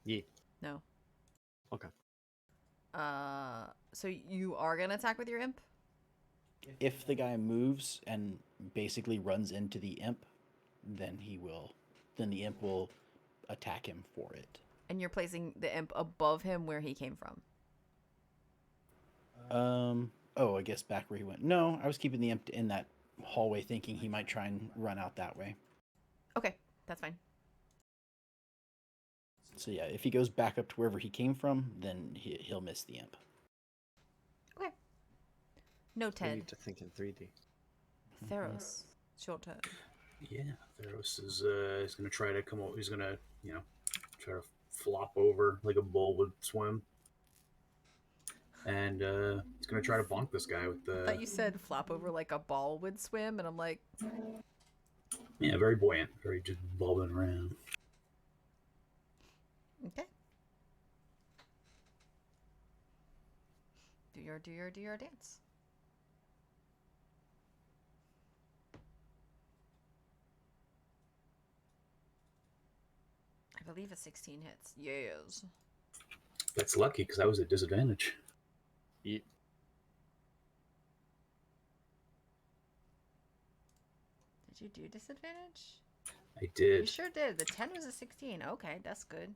Yeah. No. Okay. So you are gonna attack with your imp? If the guy moves and basically runs into the imp, then the imp will attack him for it. And you're placing the imp above him where he came from. Oh, I guess back where he went. No, I was keeping the imp in that hallway thinking he might try and run out that way. Okay, that's fine. So yeah, if he goes back up to wherever he came from, then he'll miss the imp. Okay. I Noted. need to think in 3D. Theros, it's your turn. Yeah, Theros is gonna try to come over. He's gonna, try to flop over like a bull would swim, and he's gonna try to bonk this guy with I thought you the. said flop over like a ball would swim, and I'm like, Yeah, very buoyant, very just bobbing around. okay. Do your dance. I believe a 16 hits. Yes. That's lucky because I was at disadvantage. Yeah. Did you do disadvantage? I You did. sure did. The 10 was a 16. Okay, that's good.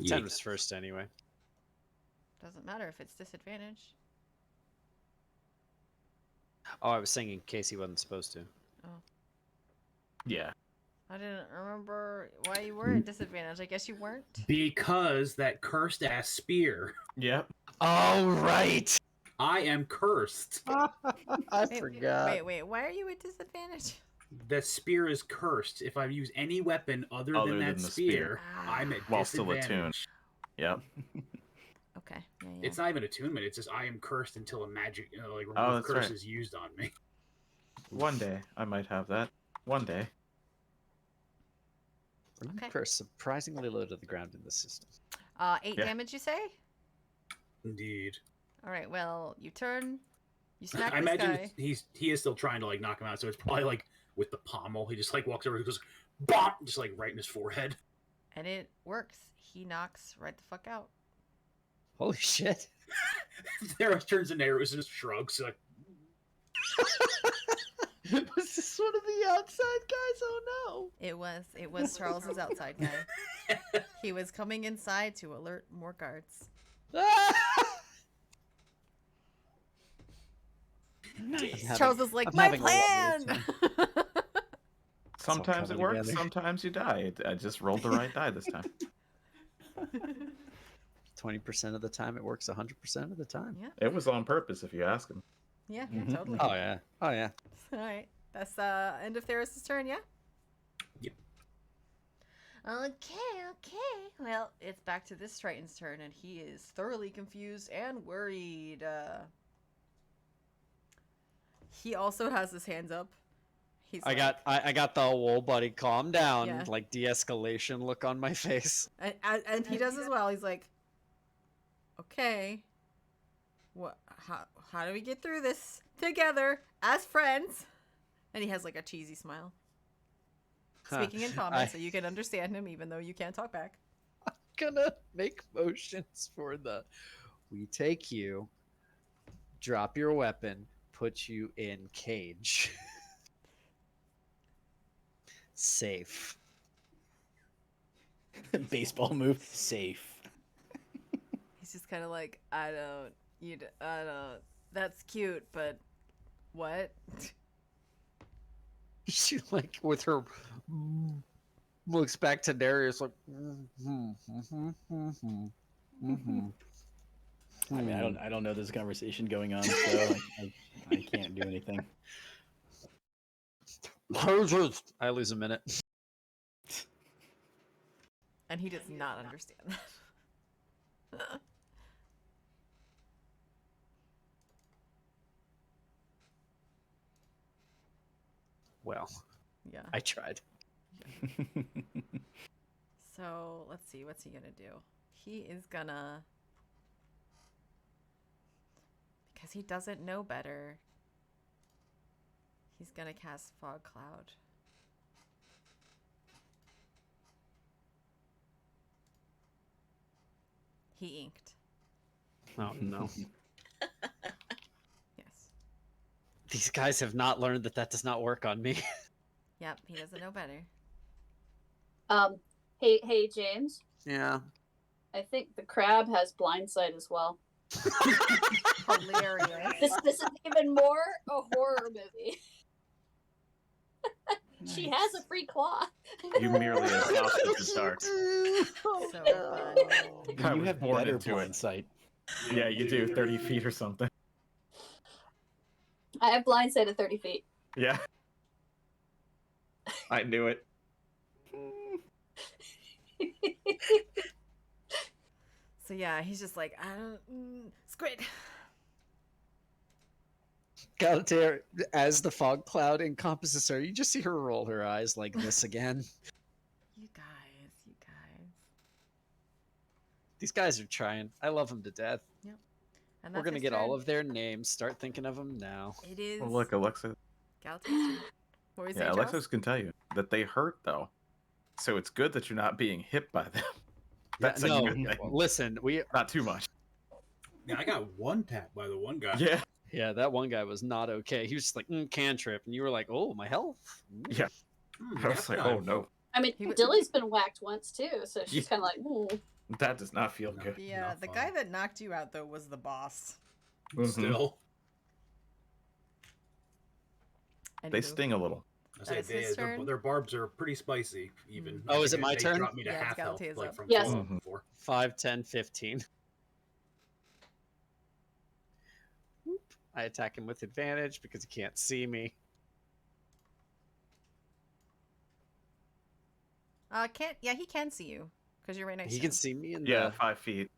10 was first anyway. Doesn't matter if it's disadvantage. Oh, I was saying in case he wasn't supposed to. Yeah. I didn't remember why you were at disadvantage. I guess you weren't. Because that cursed ass spear. Yep. Oh, right. I am cursed. I forgot. Wait. Why are you at disadvantage? The spear is cursed. If I use any weapon other than that the spear, spear. I'm at While still disadvantage. attuned. Yep. Okay. Yeah. It's not even attunement. It's just I am cursed until a magic remove that's curse right. is used on me. One day I might have that. One day. Okay. Curse surprisingly low to the ground in the system. 8 Yeah. damage, you say? Indeed. All right. Well, you turn. You smack I this imagine guy. he is still trying to knock him out, so it's probably with the pommel. He just walks over and goes, BOMP! Just right in his forehead. And it works. He knocks right the fuck out. Holy shit. Theros turns and arrows and just shrugs. Was this one of the outside guys? Oh no. It was Charles's outside guy. He was coming inside to alert more guards. Charles is like, I'm my having a lovely plan. time. Sometimes it coming works, together. sometimes you die. I just rolled the right die this time. 20% of the time it works 100% of the time. Yeah. It was on purpose, if you ask him. Yeah, Mhm. totally. Oh yeah. Oh yeah. All right. That's end of Theros' turn, yeah? Yep. Okay. Well, it's back to this Triton's turn, and he is thoroughly confused and worried. He also has his hands up. He's I got the whoa buddy, calm down, Yeah. de-escalation look on my face. and he does as well. He's like, okay, what? How do we get through this together as friends? And he has a cheesy smile, speaking in common, so you can understand him even though you can't talk back. Gonna make motions for we take you, drop your weapon, put you in cage. Safe. Baseball move. Safe. He's just kind of like, I don't. That's cute, but what? She with her looks back to Darius like. I mean, I don't know this conversation going on, so I can't do anything. I lose a minute. And he does not understand that. Well, Yeah. I tried. So let's see, what's he gonna do? He is gonna, because he doesn't know better, he's gonna cast Fog Cloud. He inked. Oh no. Yes. These guys have not learned that does not work on me. Yep, he doesn't know better. Hey, James. Yeah. I think the crab has blindsight as well. Hilarious. This is even more a horror movie. She has a free claw. You merely exhausted the dark. So fun. I You was have born better into it. blind sight. Yeah, you do. 30 feet or something. I have blindsight at 30 feet. Yeah. I knew it. So yeah, he's just like, I don't, Squid. Galatair, as the fog cloud encompasses her, you just see her roll her eyes like this again. You guys. These guys are trying. I love them to death. And We're that's gonna his get all turn. of their names. Start thinking of them now. It is. Well, look, Alexa. Galatair's turn. What were you saying, Yeah, Charles? Alexis can tell you that they hurt, though. So it's good that you're not being hit by them. That's a no, good thing. listen, Not too much. Yeah, I got one tap by the one guy. Yeah. that one guy was not okay. He was just like cantrip, and you were like, oh, my health. Mm. Yeah. I was like, oh no. I mean, He was- Dilly's been whacked once too, so she's Yeah. kind of like, That does not feel No. good. Yeah, Not the fun. guy that knocked you out though was the boss. Mhm. Still, They Anywho. sting a little. I That say is his turn? their barbs are pretty spicy. Even. Oh, I is it think my they turn? dropped me to Yeah, it's half health, Galatea's like up. from Yes. Fallout Mhm. before. 5, 10, 15. Whoop. I attack him with advantage because he can't see me. He can see you because you're right next He to can him. see me in Yeah, the. 5 feet.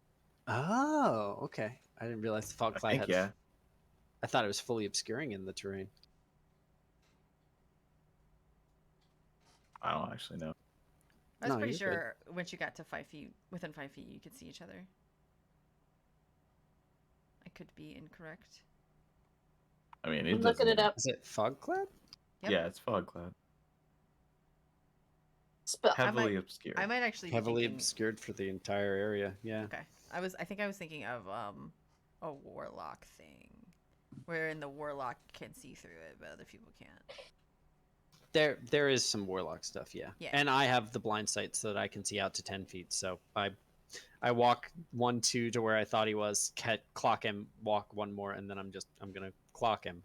Oh, okay. I didn't realize the fog I cloud think, had. yeah. I thought it was fully obscuring in the terrain. I don't actually know. I was No, pretty you're good. sure once you got to 5 feet, within 5 feet, you could see each other. I could be incorrect. I mean, I'm it looking doesn't. it up. Is it fog cloud? Yep. Yeah, it's fog cloud. Spell. Heavily obscured. I might actually be Heavily thinking, obscured for the entire area. Yeah. Okay. I think I was thinking of a warlock thing, wherein the warlock can see through it, but other people can't. There is some warlock stuff, yeah. Yeah. And I have the blind sight so that I can see out to 10 feet. So I walk 1, 2 to where I thought he was, clock him, walk one more, and then I'm gonna clock him.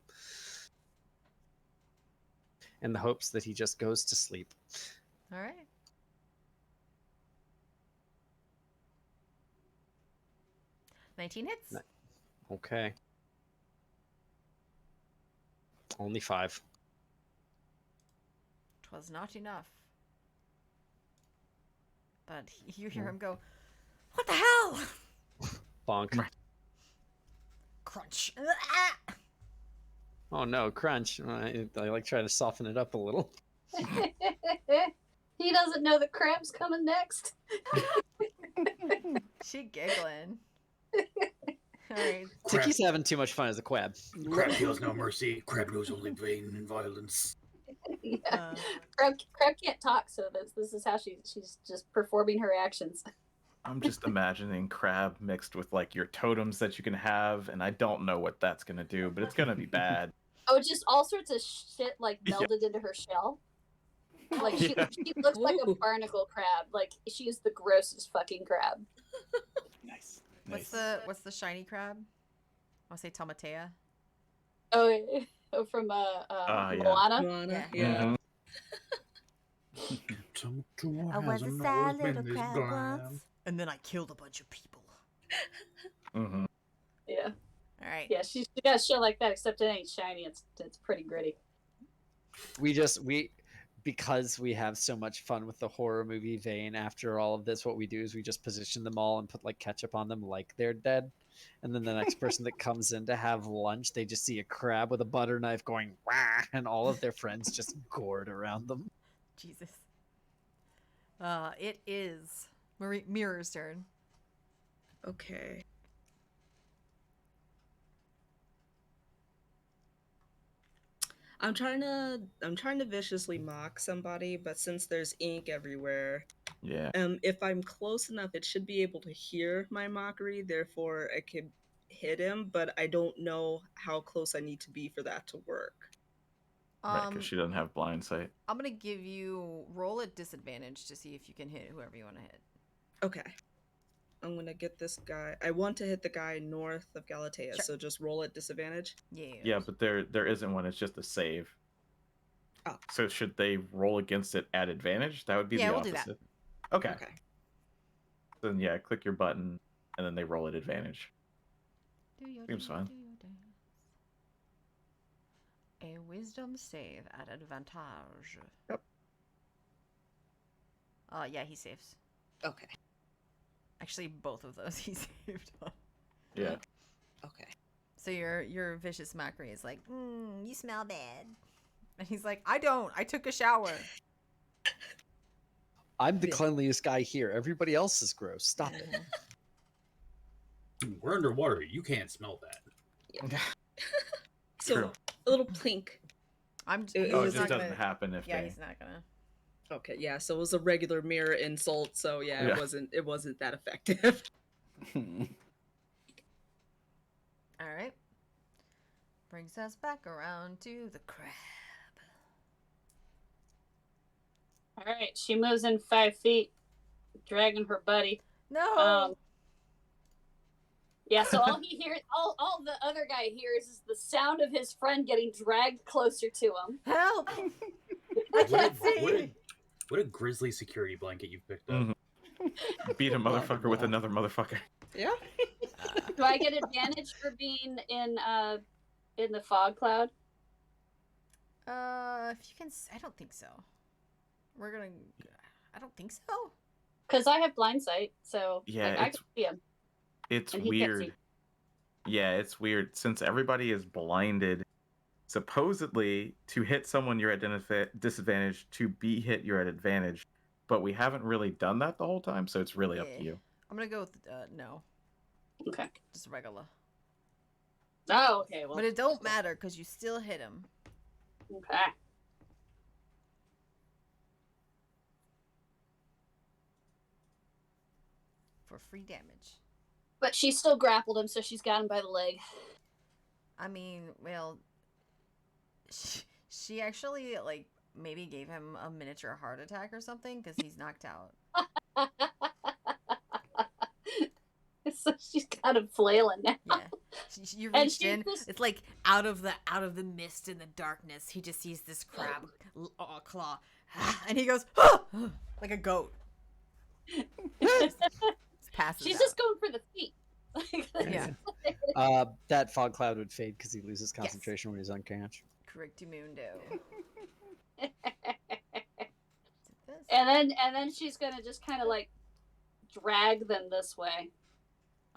In the hopes that he just goes to sleep. All right. $19 hits. Ni- Okay. Only 5. 'Twas not enough. But you hear him go, "What the hell?" Bonk. Crunch. Ah! Oh no, crunch. I like try to soften it up a little. He doesn't know the crab's coming next. She giggling. All right. Crab, Tiki's having too much fun as a quab. crab feels no mercy. Crab knows only pain and violence. Yeah. Uh, Crab can't talk, so this is how she's just performing her actions. I'm just imagining crab mixed with like your totems that you can have, and I don't know what that's gonna do, but it's gonna be bad. Oh, just all sorts of shit like Yeah. melded into her shell. Like Yeah. she looks like a Ooh. barnacle crab. Like she is the grossest fucking crab. Nice. what's the shiny crab? I'll say Tomatea. Oh, from yeah. Moana. Moana, Yeah. Mhm. I was a sad little crab once. And then I killed a bunch of people. Mhm. Yeah, All right. yeah. She got shit like that, except it ain't shiny. It's pretty gritty. Because we have so much fun with the horror movie vein after all of this, what we do is we just position them all and put like ketchup on them like they're dead. And then the next person that comes in to have lunch, they just see a crab with a butter knife going wah, and all of their friends just gored around them. Jesus. It is Mirror's turn. Okay. I'm trying to viciously mock somebody, but since there's ink everywhere, Yeah. if I'm close enough, it should be able to hear my mockery. Therefore, I could hit him, but I don't know how close I need to be for that to work. Right, because she doesn't have blind sight. I'm gonna give you roll at disadvantage to see if you can hit whoever you want to hit. Okay. I'm gonna get this guy. I want to hit the guy north of Galatea, Sure. so just roll at disadvantage. Yeah. Yeah, but there isn't one. It's just a save. Oh. So should they roll against it at advantage? That would be Yeah, the we'll do opposite. that. Okay. Okay. Then yeah, click your button, and then they roll at advantage. Do your Seems dance, fine. do your dance. A wisdom save at advantage. Yep. Yeah, he saves. Okay. Actually, both of those he saved on. Yeah. Okay. So your vicious mockery is like, You smell bad. and he's like, I don't. I took a shower. I'm the Yeah. cleanliest guy here. Everybody else is gross. Stop it. We're underwater. You can't smell that. So True. a little plink. I'm. It Oh, it was just not doesn't gonna, happen if Yeah, they. he's not gonna. Okay, yeah. So it was a regular mirror insult. So yeah, Yeah. it wasn't that effective. All right. Brings us back around to the crab. All right, she moves in 5 feet, dragging her buddy. No. Yeah, so all he hears, all the other guy hears is the sound of his friend getting dragged closer to him. Help! I What can't a, see. what a grisly security blanket you've picked up. Beat a Blah, motherfucker with blah. another motherfucker. Yeah. Do I get advantage for being in the fog cloud? If you can, I don't think so. We're gonna. I don't think so. Because I have blind sight, so Yeah, like, I can see him. It's And he can't see. weird. Yeah, it's weird. Since everybody is blinded, supposedly to hit someone you're at disadvantage, to be hit you're at advantage. But we haven't really done that the whole time, so it's really up to you. I'm gonna go with no, Okay. just regular. Oh, okay. Well, But it don't matter because you still hit him. okay. For free damage. But she still grappled him, so she's got him by the leg. I mean, well, she actually like maybe gave him a miniature heart attack or something because he's knocked out. So she's got him flailing now. Yeah, you And reached she's in. just- It's like out of the mist and the darkness. He just sees this crab claw, and he goes like a goat. Passes She's out. just going for the feet. Yeah. That fog cloud would fade because he loses concentration when he's unconscious. Correctamundo. And then she's gonna just kind of like drag them this way.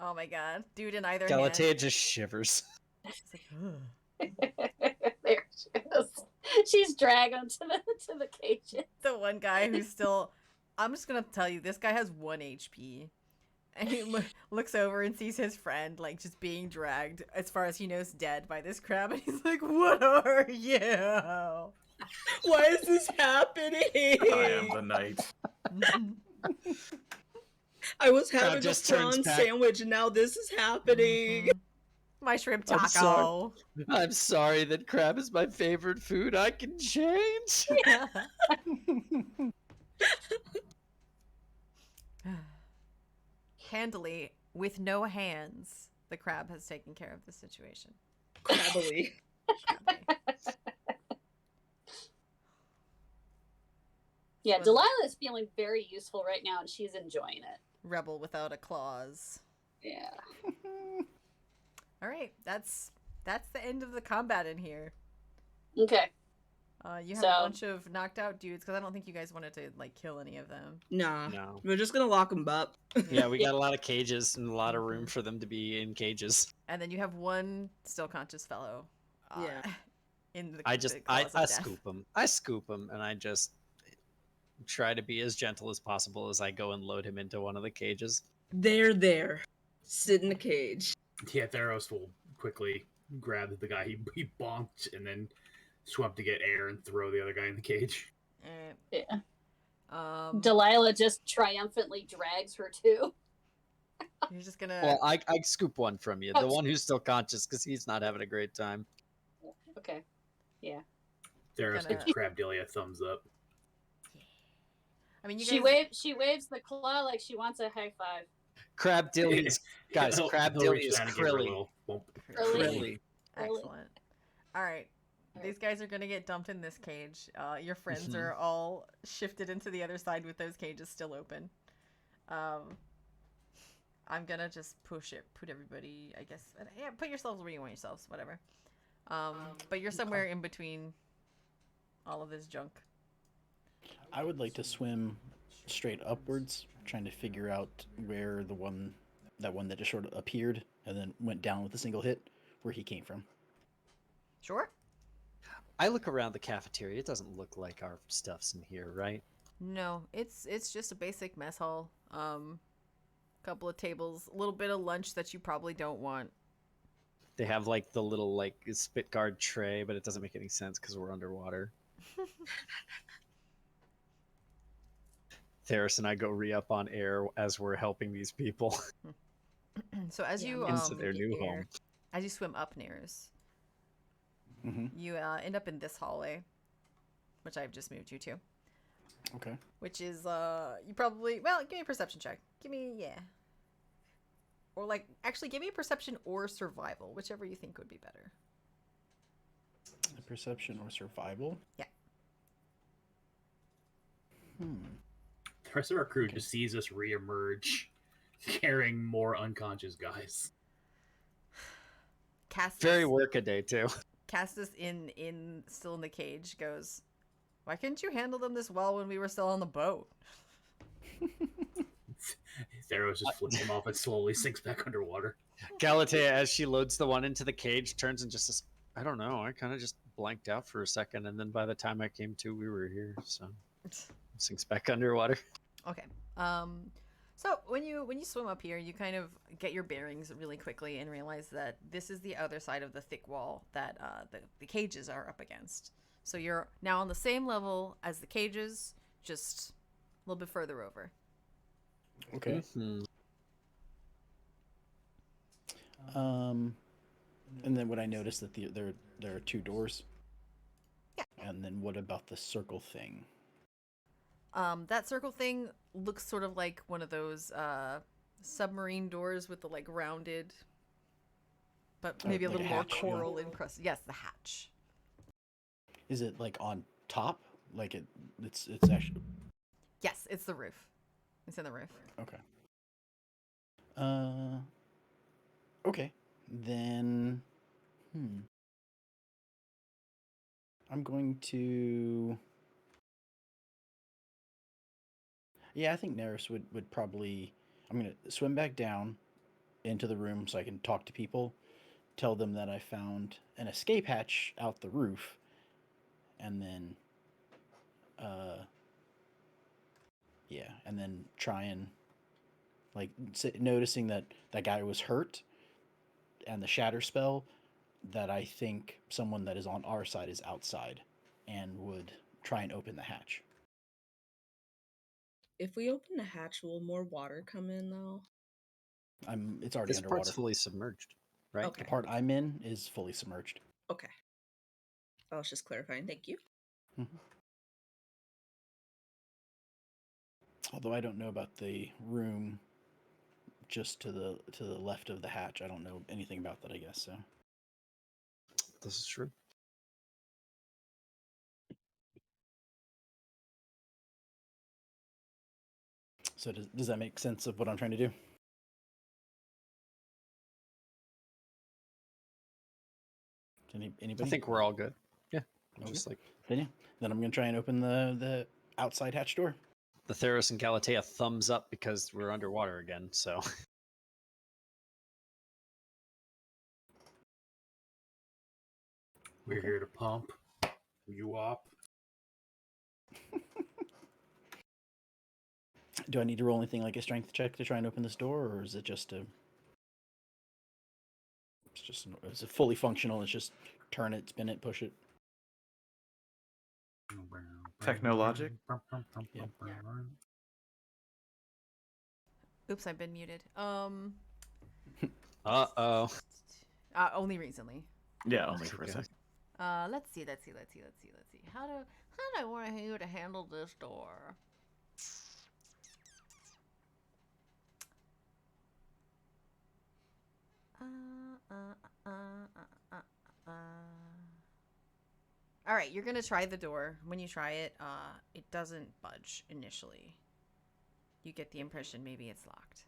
Oh my god, dude! In either Galatea hand. just shivers. It's like, There she is. She's dragging them to the cages. the one guy who's still. I'm just gonna tell you, this guy has 1 HP, and he looks over and sees his friend like just being dragged, as far as he knows, dead by this crab, and he's like, "What are you?" Why is this happening? I am the knight. I was Crab having a just turns prawn back. sandwich, and now this is happening. Mhm. My shrimp I'm sorry. taco. I'm sorry that crab is my favorite food. I can change. Handily, with no hands, the crab has taken care of the situation. Crabbily. Crabbily. Yeah, Was- Delilah is feeling very useful right now, and she's enjoying it. Rebel without a claws. Yeah. All right, that's the end of the combat in here. Okay. You have So- a bunch of knocked out dudes because I don't think you guys wanted to like kill any of them. Nah. No. We're just gonna lock them up. Yeah, we got a lot of cages and a lot of room for them to be in cages. And then you have one still conscious fellow. Yeah. In the I just the I claws of death. scoop them. I scoop them and I just try to be as gentle as possible as I go and load him into one of the cages. There. Sit in the cage. Yeah, Theros will quickly grab the guy he bonked and then swim up to get air and throw the other guy in the cage. Eh, Yeah. Um, Delilah just triumphantly drags her too. you're just gonna. Well, I scoop one from you, the Oh. one who's still conscious because he's not having a great time. Okay. Theros Gonna- gives Crabdilia a thumbs up. I mean, you She guys. she waves the claw like she wants a high five. Crab Dilly is guys. He'll Crab reach Dilly is down and give her a Krilly. little bump. Really? Excellent. All right. These guys are gonna get dumped in this cage. Your friends are all shifted into the other side with those cages still open. I'm gonna just put everybody, I guess. Yeah, put yourselves where you want yourselves, whatever. But you're somewhere in between all of this junk. I would like to swim straight upwards, trying to figure out where that one that just sort of appeared and then went down with a single hit, where he came from. Sure. I look around the cafeteria. It doesn't look like our stuff's in here, right? No, it's just a basic mess hall. Couple of tables, a little bit of lunch that you probably don't want. They have like the little like spit guard tray, but it doesn't make any sense because we're underwater. Theris and I go re-up on air as we're helping these people So as Yeah, you into their new get home. here, as you swim up Nears, Mm-hmm. you end up in this hallway, which I've just moved you to. Okay. which is you probably give me a perception check. Give me or like actually give me a perception or survival, whichever you think would be better. Perception or survival? Yeah. The rest of our crew just sees us reemerge, carrying more unconscious guys. Very Castus, workaday too. Castus in still in the cage goes, "Why couldn't you handle them this well when we were still on the boat?" Theros just flips him off and slowly sinks back underwater. Galatea, as she loads the one into the cage, turns and just says, I don't know. I kind of just blanked out for a second. And then by the time I came to, we were here. So sinks back underwater. Okay. So when you swim up here, you kind of get your bearings really quickly and realize that this is the other side of the thick wall that the cages are up against. So you're now on the same level as the cages, just a little bit further over. Okay. Mhm. And then would I notice that there are two doors? Yeah. And then what about the circle thing? That circle thing looks sort of like one of those submarine doors with the like rounded, but maybe a like a little more hatch, yeah. coral encrusted. Yes, the hatch. Is it like on top? Like it's actually Yes, it's the roof. It's in the roof. okay. Okay. Then I'm going to yeah, I think Neris would probably I'm gonna swim back down into the room so I can talk to people, tell them that I found an escape hatch out the roof, and then yeah, and then try and like noticing that that guy was hurt and the shatter spell, that I think someone that is on our side is outside and would try and open the hatch. If we open the hatch, will more water come in though? It's already This part's underwater. fully submerged, right? Okay. The part I'm in is fully submerged. Okay. I was just clarifying. Thank you. Although I don't know about the room just to the left of the hatch. I don't know anything about that, I guess. So This is true. so does that make sense of what I'm trying to do? Anybody? I think we're all good. Yeah. Okay. Just like Then yeah. Then I'm gonna try and open the outside hatch door. the Theros and Galatea thumbs up because we're underwater again. So We're Okay. here to pump you up. Do I need to roll anything like a strength check to try and open this door, or is it just a? Is it fully functional? It's just turn it, spin it, push it. Technologic? Yeah. Oops, I've been muted. uh-oh. Only recently. Yeah, only for a Okay. second. Let's see. How do I want you to handle this door? All right, you're gonna try the door. When you try it, it doesn't budge initially. You get the impression maybe it's locked.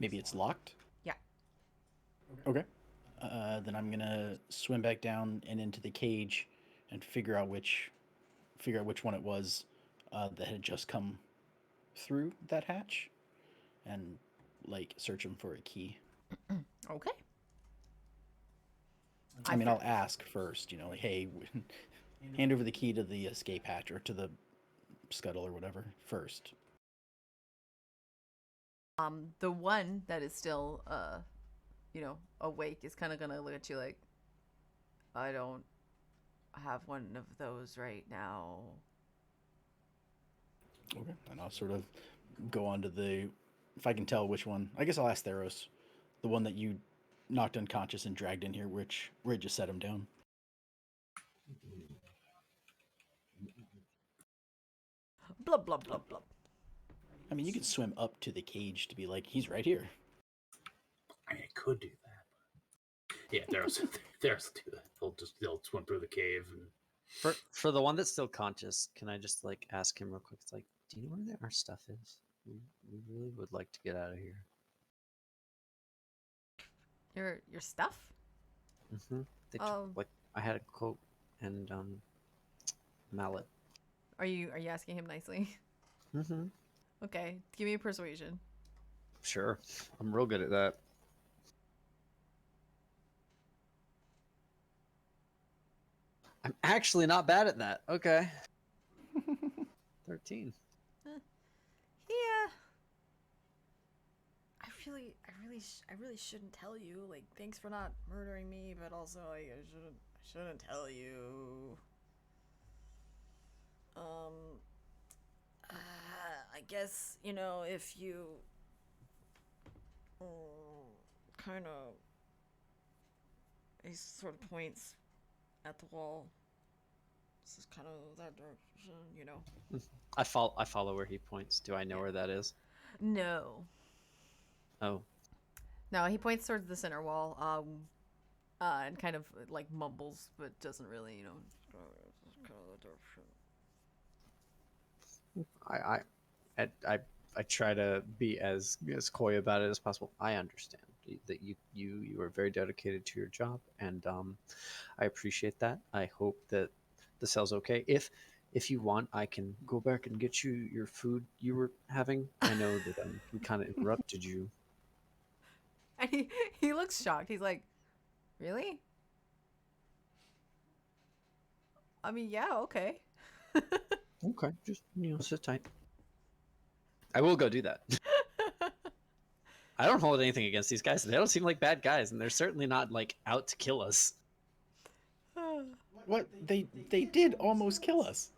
Maybe it's locked. Yeah. Okay. Then I'm gonna swim back down and into the cage, and figure out which one it was that had just come through that hatch, and like search him for a key. Okay. I mean, I'll ask first. You know, like, hey, hand over the key to the escape hatch or to the scuttle or whatever first. The one that is still awake is kind of gonna look at you like, I don't have one of those right now. Okay. And I'll sort of go on to the, if I can tell which one. I guess I'll ask Theros, the one that you knocked unconscious and dragged in here, where it just set him down. Blub blub blub blub. I mean, you could swim up to the cage to be like, he's right here. I mean, I could do that. But... Yeah, Theros do that. They'll swim through the cave and. For the one that's still conscious, can I just like ask him real quick? It's like, do you know where our stuff is? We really would like to get out of here. Your stuff? Mm-hmm. They took, like I had a coat and mallet. Are you asking him nicely? Mm-hmm. Okay, give me a persuasion. Sure, I'm real good at that. I'm actually not bad at that. Okay. 13. Yeah. I really shouldn't tell you. Like, thanks for not murdering me, but also like I shouldn't tell you. I guess, you know, if you kind of, he sort of points at the wall. This is kind of that direction, you know. I follow where he points. Do I know where that is? No. Oh. No, he points towards the center wall, and kind of like mumbles, but doesn't really, you know, kind of that direction. I try to be as coy about it as possible. I understand that you are very dedicated to your job, and I appreciate that. I hope that the cell's okay. If you want, I can go back and get you your food you were having. I know that we kind of interrupted you. And he looks shocked. He's like, really? I mean, yeah, okay. Okay, just sit tight. I will go do that. I don't hold anything against these guys. They don't seem like bad guys, and they're certainly not like out to kill us. What? They did almost kill us.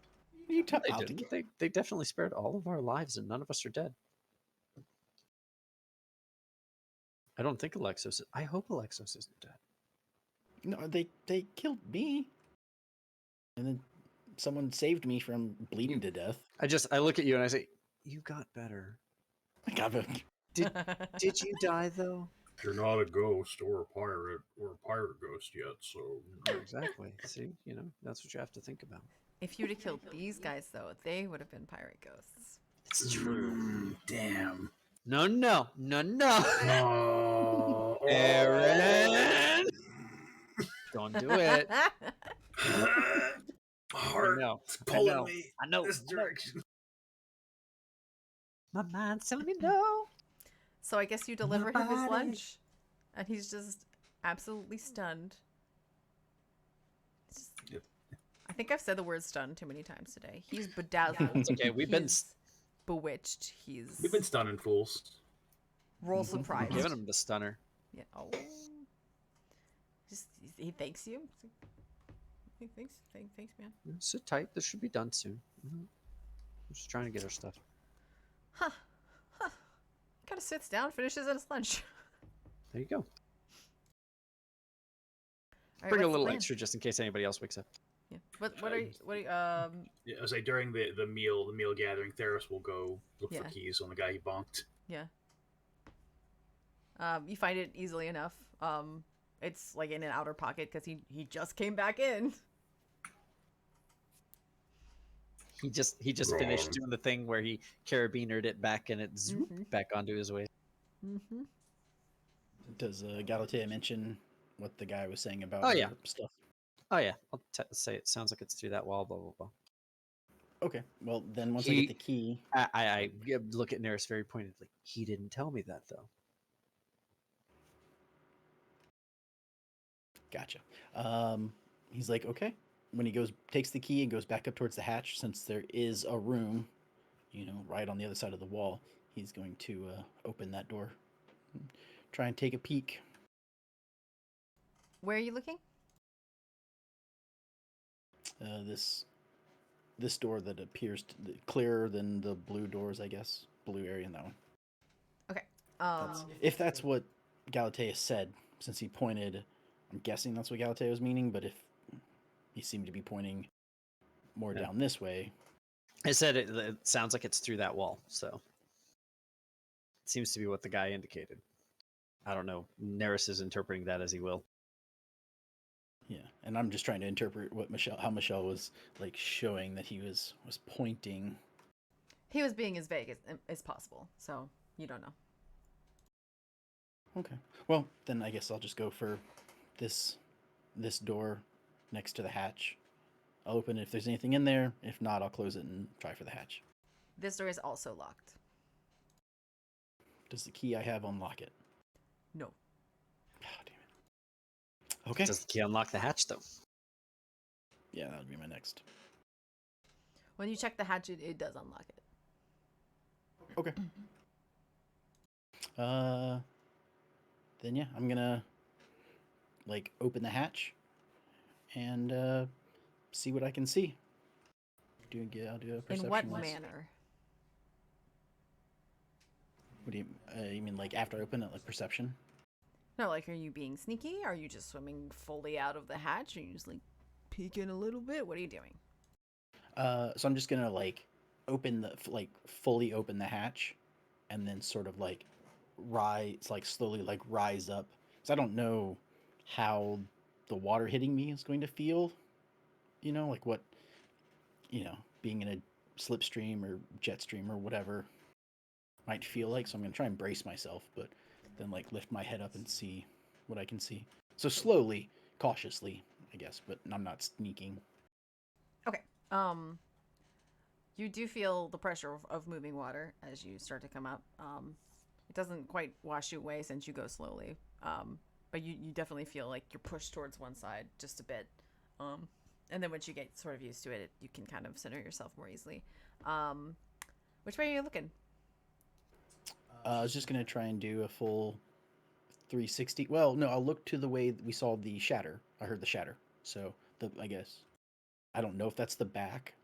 What are you talking They about? didn't. They definitely spared all of our lives, and none of us are dead. I don't think Alexos. I hope Alexos isn't dead. No, they killed me, and then someone saved me from bleeding to death. I look at you and I say, "You got better." I got it. Did you die though? You're not a ghost or a pirate ghost yet, so Exactly. See, that's what you have to think about. If you'd have killed these guys, though, they would have been pirate ghosts. It's true. Damn. No. Oh, Aaron, don't do it. Heart It's pulling me I know. this direction. My mind's telling me no. So I guess you deliver him his lunch, and he's just absolutely stunned. Yep. I think I've said the word stunned too many times today. He's bedazzled. It's okay. We've been bewitched. He's stunning fools. roll surprised. giving him the stunner. Yeah. Oh. He thanks you. Thanks, man. Sit tight. This should be done soon. I'm just trying to get our stuff. Huh. Kind of sits down, finishes his lunch. There you go. All right, Bring a what's the little plan? extra just in case anybody else wakes up. Yeah. What are you? Yeah, I was like during the meal gathering, Theros will go look for keys on the guy he bonked. Yeah. You find it easily enough. It's like in an outer pocket because he just came back in. He just finished doing the thing where he carabinered it back and it zooped back onto his waist. Mm-hmm. Does Galatea mention what the guy was saying about yeah. stuff? Oh yeah, I'll say it sounds like it's through that wall. Blah blah blah. Okay, well then once I get the key, I look at Neris very pointedly. He didn't tell me that though. Gotcha. He's like, okay. When he takes the key and goes back up towards the hatch, since there is a room, right on the other side of the wall, he's going to open that door, try and take a peek. Where are you looking? This door that appears clearer than the blue doors, I guess. Blue area in that one. Okay. If that's what Galatea said, since he pointed, I'm guessing that's what Galatea was meaning, but if he seemed to be pointing more down this way. I said it sounds like it's through that wall, so it seems to be what the guy indicated. I don't know. Neris is interpreting that as he will. Yeah, and I'm just trying to interpret how Michelle was like showing that he was pointing. He was being as vague as possible, so you don't know. Okay. Well, then I guess I'll just go for this door next to the hatch. I'll open it if there's anything in there. If not, I'll close it and try for the hatch. This door is also locked. Does the key I have unlock it? No. Oh, damn it. Okay. Does the key unlock the hatch, though? Yeah, that would be my next. When you check the hatch, it does unlock it. Okay. Then yeah, I'm gonna like open the hatch and see what I can see. I'll do a perception. In what once. manner? What do you mean like after I open it, like perception? No, like, are you being sneaky? Are you just swimming fully out of the hatch? Are you just like peeking a little bit? What are you doing? So I'm just gonna like fully open the hatch, and then sort of like slowly like rise up. Because I don't know how the water hitting me is going to feel. You know, like what, being in a slipstream or jet stream or whatever might feel like. So I'm gonna try and brace myself, but then like lift my head up and see what I can see. So slowly, cautiously, I guess, but I'm not sneaking. Okay. You do feel the pressure of moving water as you start to come up. It doesn't quite wash you away since you go slowly. But you definitely feel like you're pushed towards one side just a bit. And then once you get sort of used to it, you can kind of center yourself more easily. Which way are you looking? I was just gonna try and do a full 360. Well, no, I'll look to the way we saw the shatter. I heard the shatter, so I guess I don't know if that's the back.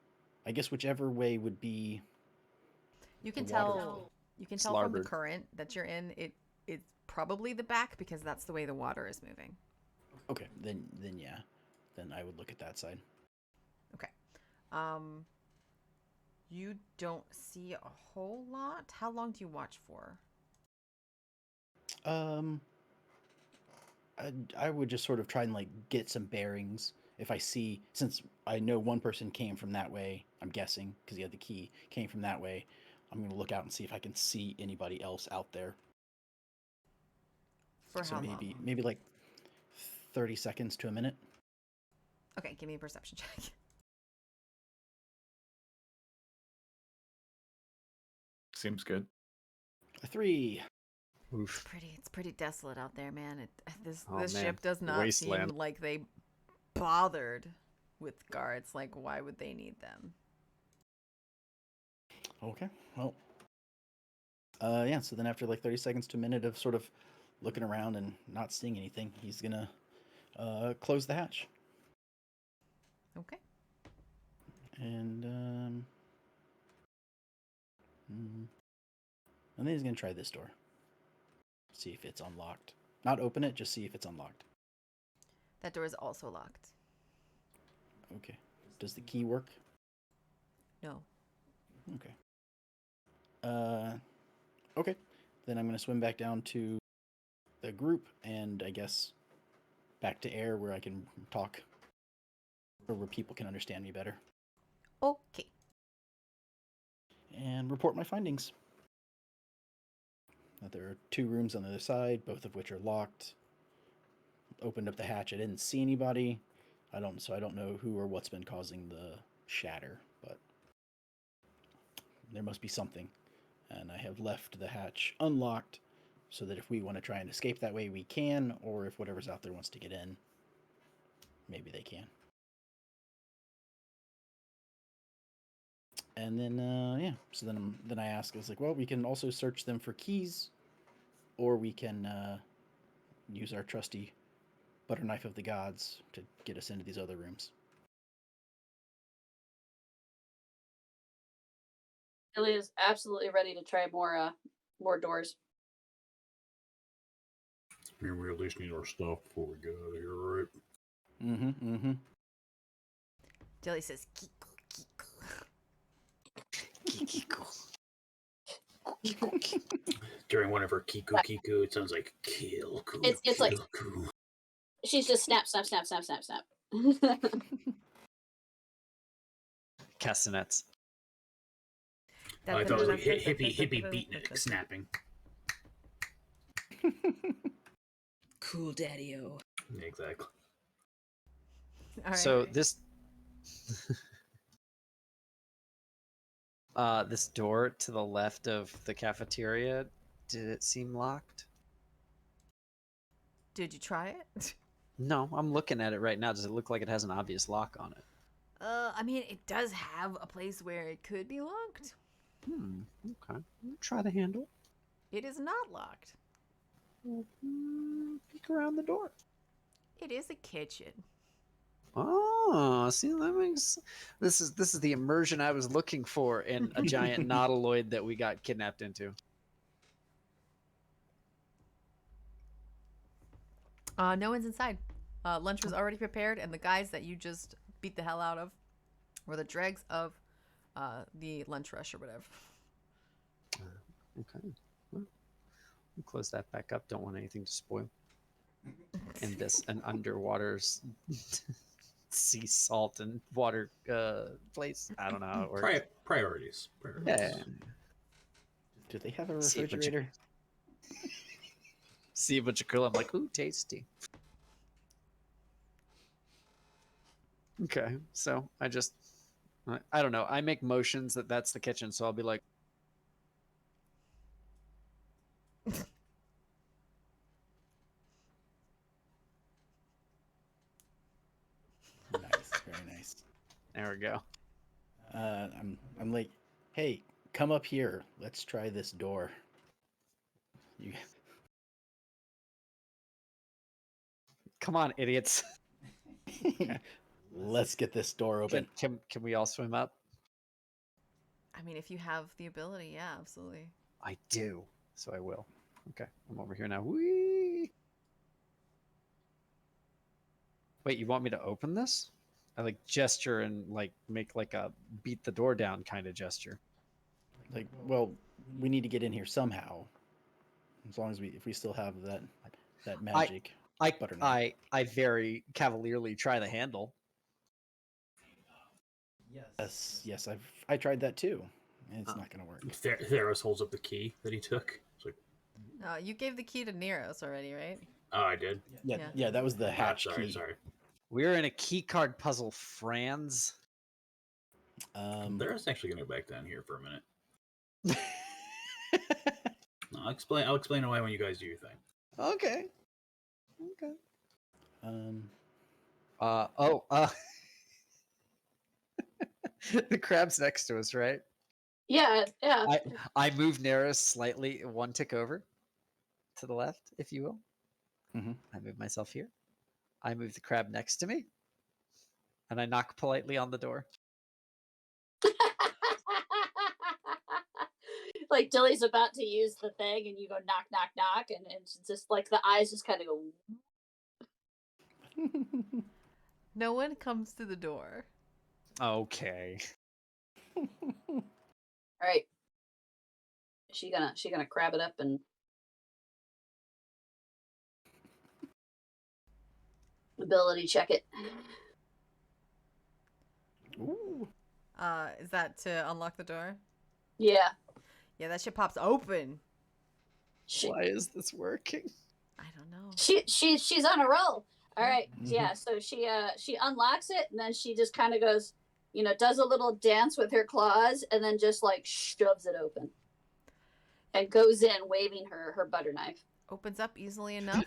I guess whichever way would be. You can The water. tell. You can tell from the Larboard. current that you're in. It's probably the back because that's the way the water is moving. Okay, then yeah, then I would look at that side. Okay. You don't see a whole lot. How long do you watch for? Um, I would just sort of try and like get some bearings. If I see, since I know one person came from that way, I'm guessing because he had the key, came from that way. I'm gonna look out and see if I can see anybody else out there. For So how long? maybe like 30 seconds to a minute. Okay, give me a perception check. Seems good. A 3. Oof. It's pretty desolate out there, man. This Oh, this man. ship does not Wasteland. seem like they bothered with guards. Like, why would they need them? Okay, well, yeah. So then after like 30 seconds to a minute of sort of looking around and not seeing anything, he's gonna close the hatch. Okay. And and then he's gonna try this door. See if it's unlocked. Not open it, just see if it's unlocked. That door is also locked. Okay. Does the key work? No. Okay. Okay. Then I'm gonna swim back down to the group and I guess back to air where I can talk or where people can understand me better. Okay. And report my findings. That there are 2 rooms on the other side, both of which are locked. Opened up the hatch, I didn't see anybody. I don't know who or what's been causing the shatter, but there must be something. And I have left the hatch unlocked so that if we want to try and escape that way, we can, or if whatever's out there wants to get in, maybe they can. And then, yeah. So then I ask, I was like, well, we can also search them for keys, or we can use our trusty butter knife of the gods to get us into these other rooms. Billy is absolutely ready to try more doors. I mean, we at least need our stuff before we get out of here, right? Mm-hmm. Dilly says, "Kiko, Kiko." During one of her Kiku Kiku, it sounds like kill, cool, It's like cool. she's just snap, snap, snap, snap, snap, snap. Castanets. I thought it was like hippie beatnik snapping. Cool daddy-o. Exactly. All right. So this this door to the left of the cafeteria, did it seem locked? Did you try it? No, I'm looking at it right now. Does it look like it has an obvious lock on it? I mean, it does have a place where it could be locked. Okay. Try the handle. It is not locked. Peek around the door. It is a kitchen. Oh, see, that makes this is the immersion I was looking for in a giant nautiloid that we got kidnapped into. No one's inside. Lunch was already prepared, and the guys that you just beat the hell out of were the dregs of the lunch rush or whatever. Okay. Well, we'll close that back up. Don't want anything to spoil. And this an underwater sea salt and water place. I don't know how it works. Priorities. Yeah. Do they have a See a bunch of- refrigerator? See a bunch of krill. I'm like, ooh, tasty. Okay, so I don't know. I make motions that that's the kitchen, so I'll be like, Nice, very nice. there we go. I'm like, hey, come up here. Let's try this door. You Come on, idiots. Let's get this door open. Can we all swim up? I mean, if you have the ability, yeah, absolutely. I do, so I will. Okay, I'm over here now. Whee! Wait, you want me to open this? I like gesture and like make like a beat the door down kind of gesture. Like, well, we need to get in here somehow. As long as if we still have that magic butter knife. I very cavalierly try the handle. Yes, I tried that too. And it's not gonna work. Theros holds up the key that he took. It's like, You gave the key to Neros already, right? oh, I did. Yeah, that was the hatch sorry, key. sorry. We're in a key card puzzle, Franz. Theros actually gonna go back down here for a minute. I'll explain away when you guys do your thing. Okay. The crab's next to us, right? Yeah. I move Neris slightly one tick over to the left, if you will. Mm-hmm. I move myself here. I move the crab next to me. And I knock politely on the door. Like Dilly's about to use the thing, and you go knock, knock, knock, and it's just like the eyes just kind of go. No one comes to the door. Okay. All right. She gonna crab it up and ability check it. Ooh. Is that to unlock the door? Yeah. Yeah, that shit pops open. Why is this working? I don't know. She's on a roll. All right. Mhm. Yeah. So she unlocks it, and then she just kind of goes, does a little dance with her claws, and then just like shoves it open, and goes in waving her butter knife. Opens up easily enough.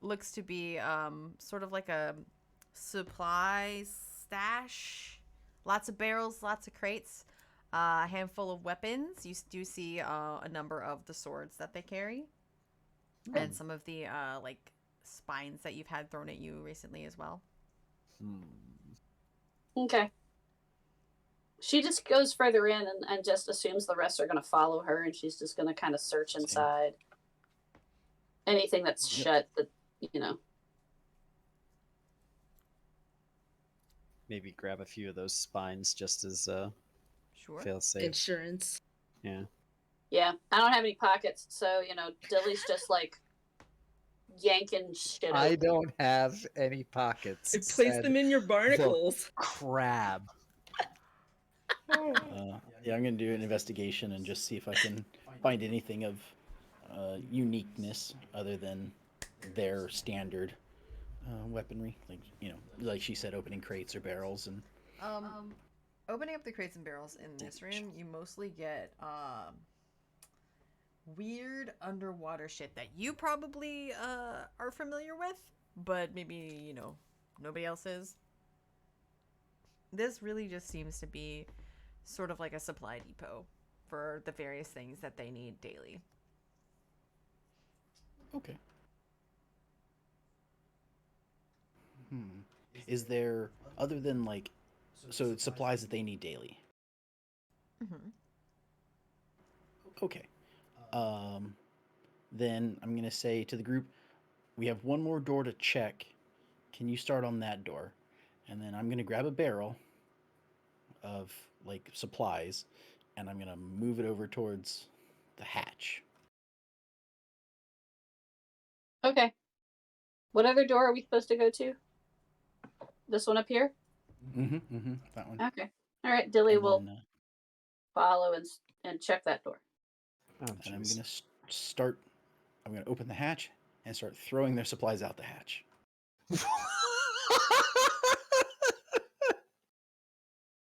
Looks to be sort of like a supply stash. Lots of barrels, lots of crates, a handful of weapons. You do see a number of the swords that they carry, and some of the like spines that you've had thrown at you recently as well. Okay. She just goes further in and just assumes the rest are going to follow her, and she's just going to kind of search inside. Anything that's shut, that Maybe grab a few of those spines just as Sure. Feel safe. Insurance. Yeah. Yeah, I don't have any pockets, so Dilly's just like yanking shit I open. don't have any pockets. Place said them in your the barnacles. crab. Yeah, I'm gonna do an investigation and just see if I can find anything of uniqueness other than their standard weaponry. Like she said, opening crates or barrels and. Opening up the crates and barrels in this room, you mostly get weird underwater shit that you probably are familiar with, but maybe nobody else is. This really just seems to be sort of like a supply depot for the various things that they need daily. Okay. Is there, other than so it's supplies that they need daily? Mm-hmm. Okay. Then I'm gonna say to the group, we have one more door to check. Can you start on that door? And then I'm gonna grab a barrel of supplies, and I'm gonna move it over towards the hatch. Okay. What other door are we supposed to go to? This one up here? That one. Okay. All right, Dilly And will then, follow and check that door. Oh, and I'm jeez. gonna start. I'm gonna open the hatch and start throwing their supplies out the hatch.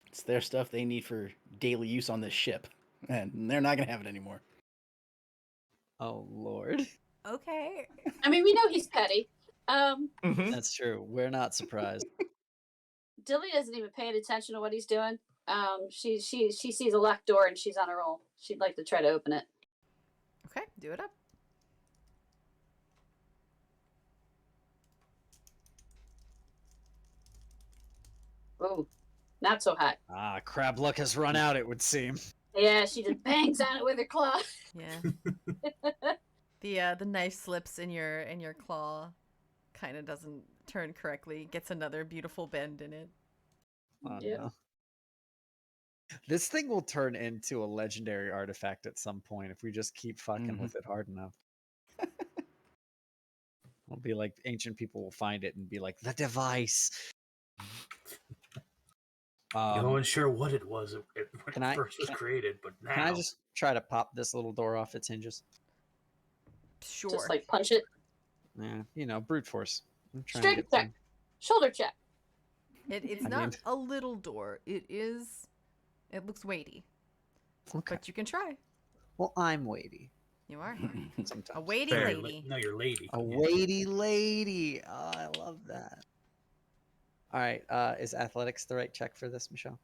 It's their stuff they need for daily use on this ship, and they're not gonna have it anymore. Oh Lord. Okay. I mean, we know he's petty. Mhm. That's true. We're not surprised. Dilly isn't even paying attention to what he's doing. She sees a locked door and she's on a roll. She'd like to try to open it. Okay, do it up. Ooh, not so hot. Ah, crab luck has run out, it would seem. Yeah, she just bangs on it with her claw. Yeah. The knife slips in your claw, kind of doesn't turn correctly. Gets another beautiful bend in it. Oh, Yep. no. This thing will turn into a legendary artifact at some point if we just keep fucking with it hard enough. It'll be like ancient people will find it and be like, the device. No one's sure what it was when it first was created, but now. Can I just try to pop this little door off its hinges? Sure. Just like punch it. Yeah, brute force. I'm trying to Strength get check. Shoulder check. It's I not mean- a little door. It looks weighty, Okay. but you can try. Well, I'm weighty. You are Sometimes. a weighty Fair. lady. No, you're lady. A Yeah. weighty lady. Oh, I love that. All right. Is athletics the right check for this, Michelle?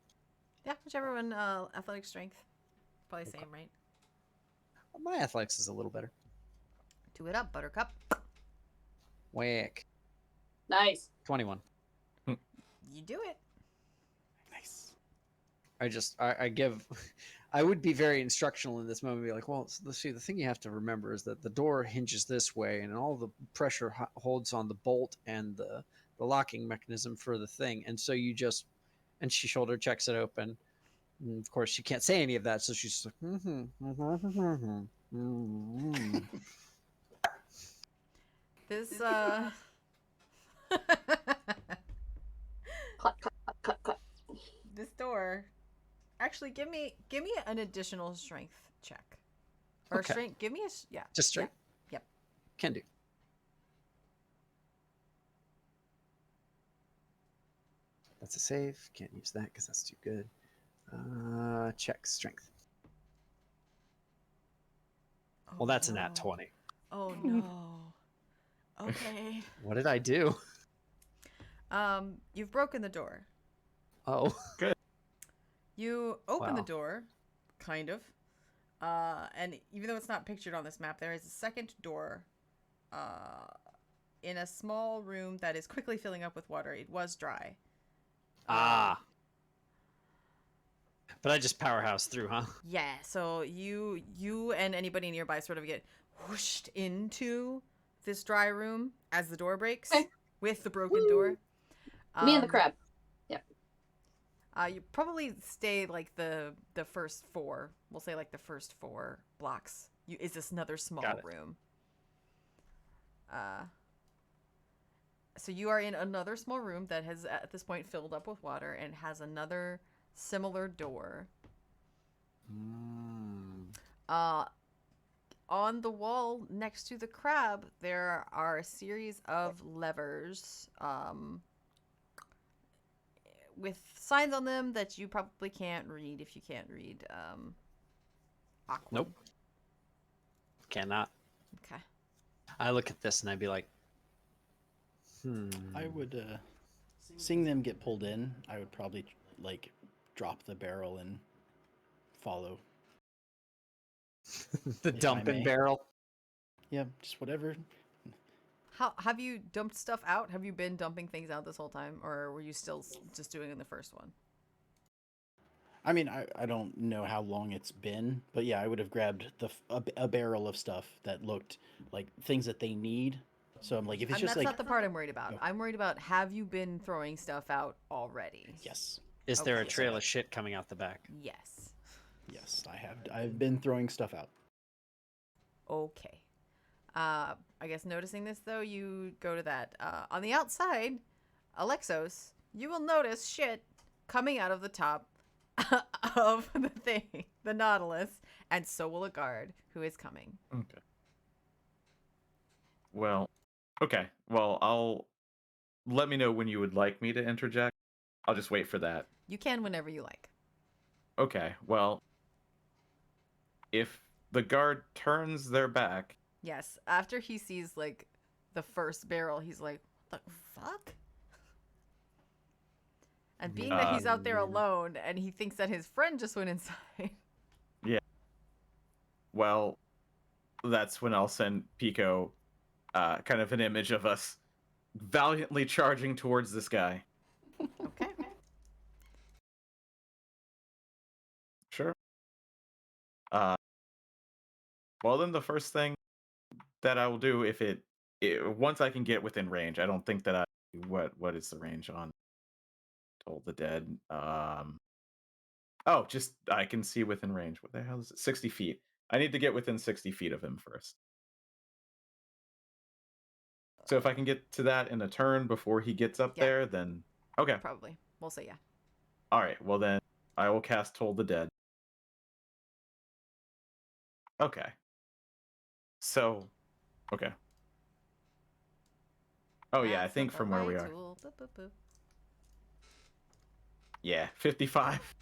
Yeah, whichever one. Athletic strength, probably Okay. same, right? Well, my athletics is a little better. Do it up, Buttercup. Whack. Nice. 21. You do it. Nice. I give, I would be very instructional in this moment. Be like, well, let's see. The thing you have to remember is that the door hinges this way, and all the pressure holds on the bolt and the locking mechanism for the thing. And so you just, and she shoulder checks it open. And of course, she can't say any of that, so she's just like, This Clap, clap, clap, clap, clap. this door. Actually, give me an additional strength check. Or Okay. strength. Give me a yeah. just straight. Yep. Can do. That's a save. Can't use that because that's too good. Check strength. Oh, Well, that's a no. nat 20. Oh no. Okay. What did I do? You've broken the door. Oh. You open the Wow. door, kind of. And even though it's not pictured on this map, there is a second door in a small room that is quickly filling up with water. It was dry. Ah. But I just powerhouse through, huh? Yeah, so you and anybody nearby sort of get whooshed into this dry room as the door breaks Okay. with the broken door. Me and the crab. You probably stay like the first four. We'll say like the first 4 blocks. Is this another small Got it. room? So you are in another small room that has at this point filled up with water and has another similar door. On the wall next to the crab, there are a series of levers with signs on them that you probably can't read if you can't read Aqua. Nope. Cannot. Okay. I look at this and I'd be like, I would, seeing them get pulled in, I would probably like drop the barrel and follow. the I dumping may. barrel. Yeah, just whatever. How have you dumped stuff out? Have you been dumping things out this whole time, or were you still just doing it in the first one? I mean, I don't know how long it's been, but yeah, I would have grabbed a barrel of stuff that looked like things that they need. So I'm like, if it's And just that's like, not the part I'm worried about. Oh. I'm worried about, have you been throwing stuff out already? yes, Is there a Okay. trail of shit coming out the back? Yes. yes, I have. I've been throwing stuff out. Okay. I guess noticing this though, you go to that. On the outside, Alexos, you will notice shit coming out of the top of the thing, the Nautilus, and so will a guard who is coming. Okay. Well, okay. Well, I'll let me know when you would like me to interject. I'll just wait for that. You can whenever you like. Okay. Well, if the guard turns their back, Yes, after he sees like the first barrel, he's like, "What the fuck?" And being that he's out there alone and he thinks that his friend just went inside. well, that's when I'll send Pico kind of an image of us valiantly charging towards this guy. Okay. Sure. Well, then the first thing that I will do, if once I can get within range, I don't think that what is the range on Toll the Dead? Oh, just I can see within range. What the hell is it? 60 feet. I need to get within 60 feet of him first. So if I can get to that in a turn before he gets up Yeah. there, then okay. Probably. We'll say yeah. All right. Well then, I will cast Toll the Dead. Okay. So, okay. Oh yeah, I That's think the from where we light are. tool. Boop, boop, boop. Yeah, 55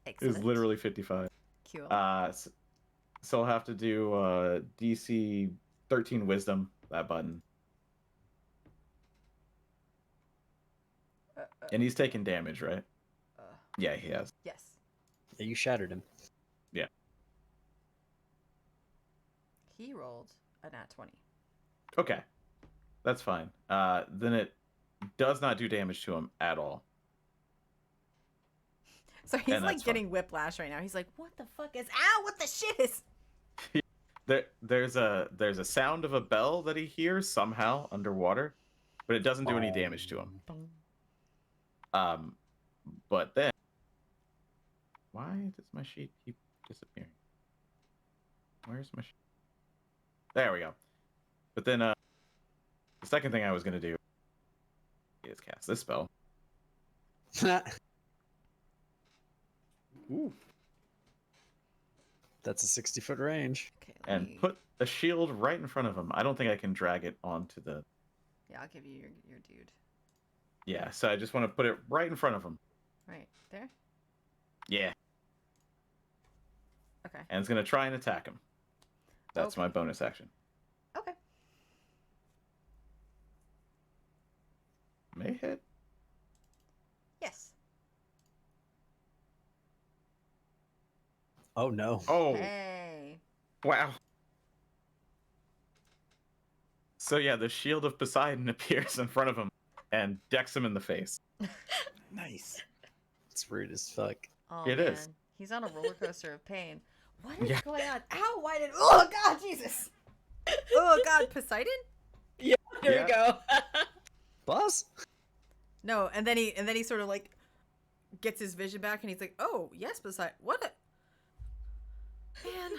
Excellent. is literally 55. Cool. So I'll have to do DC 13 Wisdom, that button. And he's taking damage, right? Yeah, he has. Yes. Yeah, you shattered him. Yeah. He rolled a nat 20. Okay. That's fine. Then it does not do damage to him at all. So he's And like that's fine. getting whiplash right now. He's like, "What the fuck is? Ow! What the shit is?" There's a sound of a bell that he hears somehow underwater, but it doesn't do any damage to him. But then, why does my sheet keep disappearing? Where's my sheet? There we go. But then, the second thing I was gonna do is cast this spell. Ooh, That's a 60-foot range. Okay. Let And me... put a shield right in front of him. I don't think I can drag it onto the. Yeah, I'll give you your dude. Yeah, so I just want to put it right in front of him. Right there. Yeah, Okay. and it's gonna try and attack him. That's my Okay. bonus action. Okay. May hit. Yes. Oh no. Oh, Hey. wow. So yeah, the shield of Poseidon appears in front of him and decks him in the face. nice. It's rude as fuck. Oh It man, is. he's on a roller coaster of pain. What is Yeah. going on? Ow! Why did? Oh God, Jesus! Oh God, Poseidon? Here Yeah. we go. Boss? No, and then he sort of like gets his vision back, and he's like, "Oh yes, beside what man,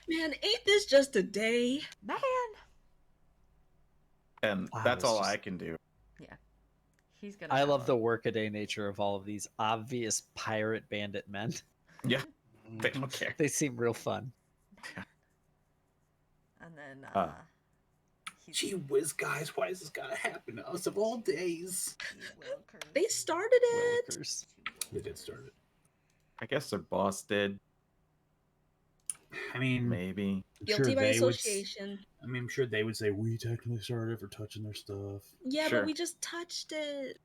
Man, ain't this just a day? man." And I that's was all just- I can do. Yeah, he's gonna. I have love a- the workaday nature of all of these obvious pirate bandit men. Yeah, they don't care. They seem real fun. And then Uh, he's Gee whiz, guys, why does this gotta happen to us of all days? They started it. Willikers. They did start it. I guess their boss did. I mean, Maybe. I'm Guilty sure by they would. association. I mean, I'm sure they would say we technically started it for touching their stuff. Yeah, Sure. but we just touched it.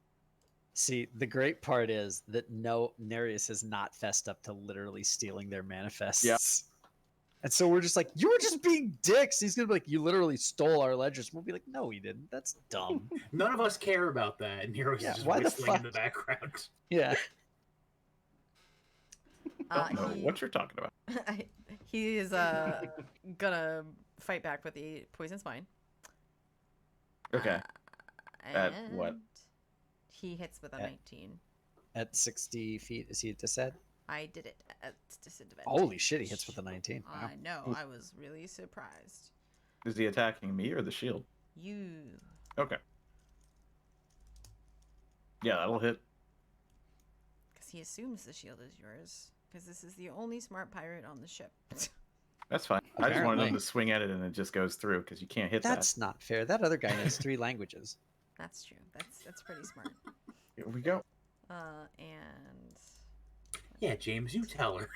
See, the great part is that no Nereus has not fessed up to literally stealing their manifests. And so we're just like, you were just being dicks. He's gonna be like, you literally stole our ledgers. We'll be like, no, he didn't. That's dumb. None of us care about that, and Nero's Yeah, just why the whistling in fuck? the background. Yeah. Don't know what you're talking about. he is gonna fight back with the poison spine. Okay. At what? And he hits with a At- 19. At 60 feet, is he at disadvantage? I did it at disadvantage. Holy shit, he hits with a 19. Wow. I know. I was really surprised. Is he attacking me or the shield? You. Okay. Yeah, that'll hit. Because he assumes the shield is yours. Because this is the only smart pirate on the ship. That's fine. I just wanted him Apparently. to swing at it and it just goes through because you can't hit That's not fair. That other guy knows 3 languages. That's true. That's pretty smart. that. Here we go. And Yeah, James, you tell her.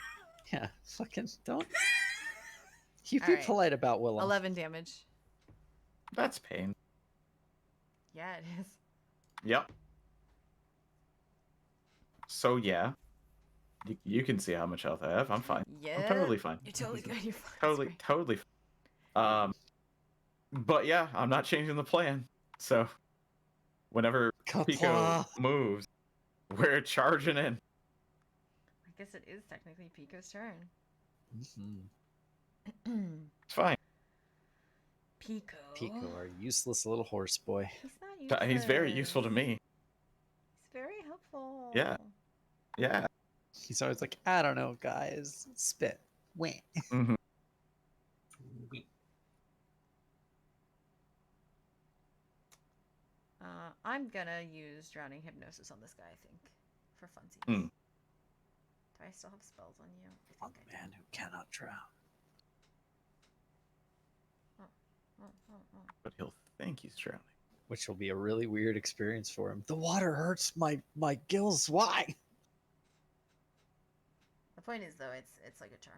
Yeah, fucking don't. You be Alright. polite about Willem. 11 damage. That's pain. Yeah, it is. Yep. So yeah, you can see how much health I have. I'm fine. Yeah. I'm totally fine. You're totally good. You're fine. It's Totally, great. totally. But yeah, I'm not changing the plan. So, whenever Pico Kapla. moves, we're charging in. I guess it is technically Pico's turn. Mhm. It's fine. Pico. Pico, our useless little horse boy. He's not useless. He's very useful to me. He's very helpful. Yeah. Yeah. He's always like, I don't know, guys. Spit. Wah. hmm I'm gonna use drowning hypnosis on this guy. I think for funsies. Hmm. Do I still have spells on you? I On think the man who cannot drown. I do. But he'll think he's drowning. Which will be a really weird experience for him. The water hurts my gills. Why? The point is though, it's like a charm.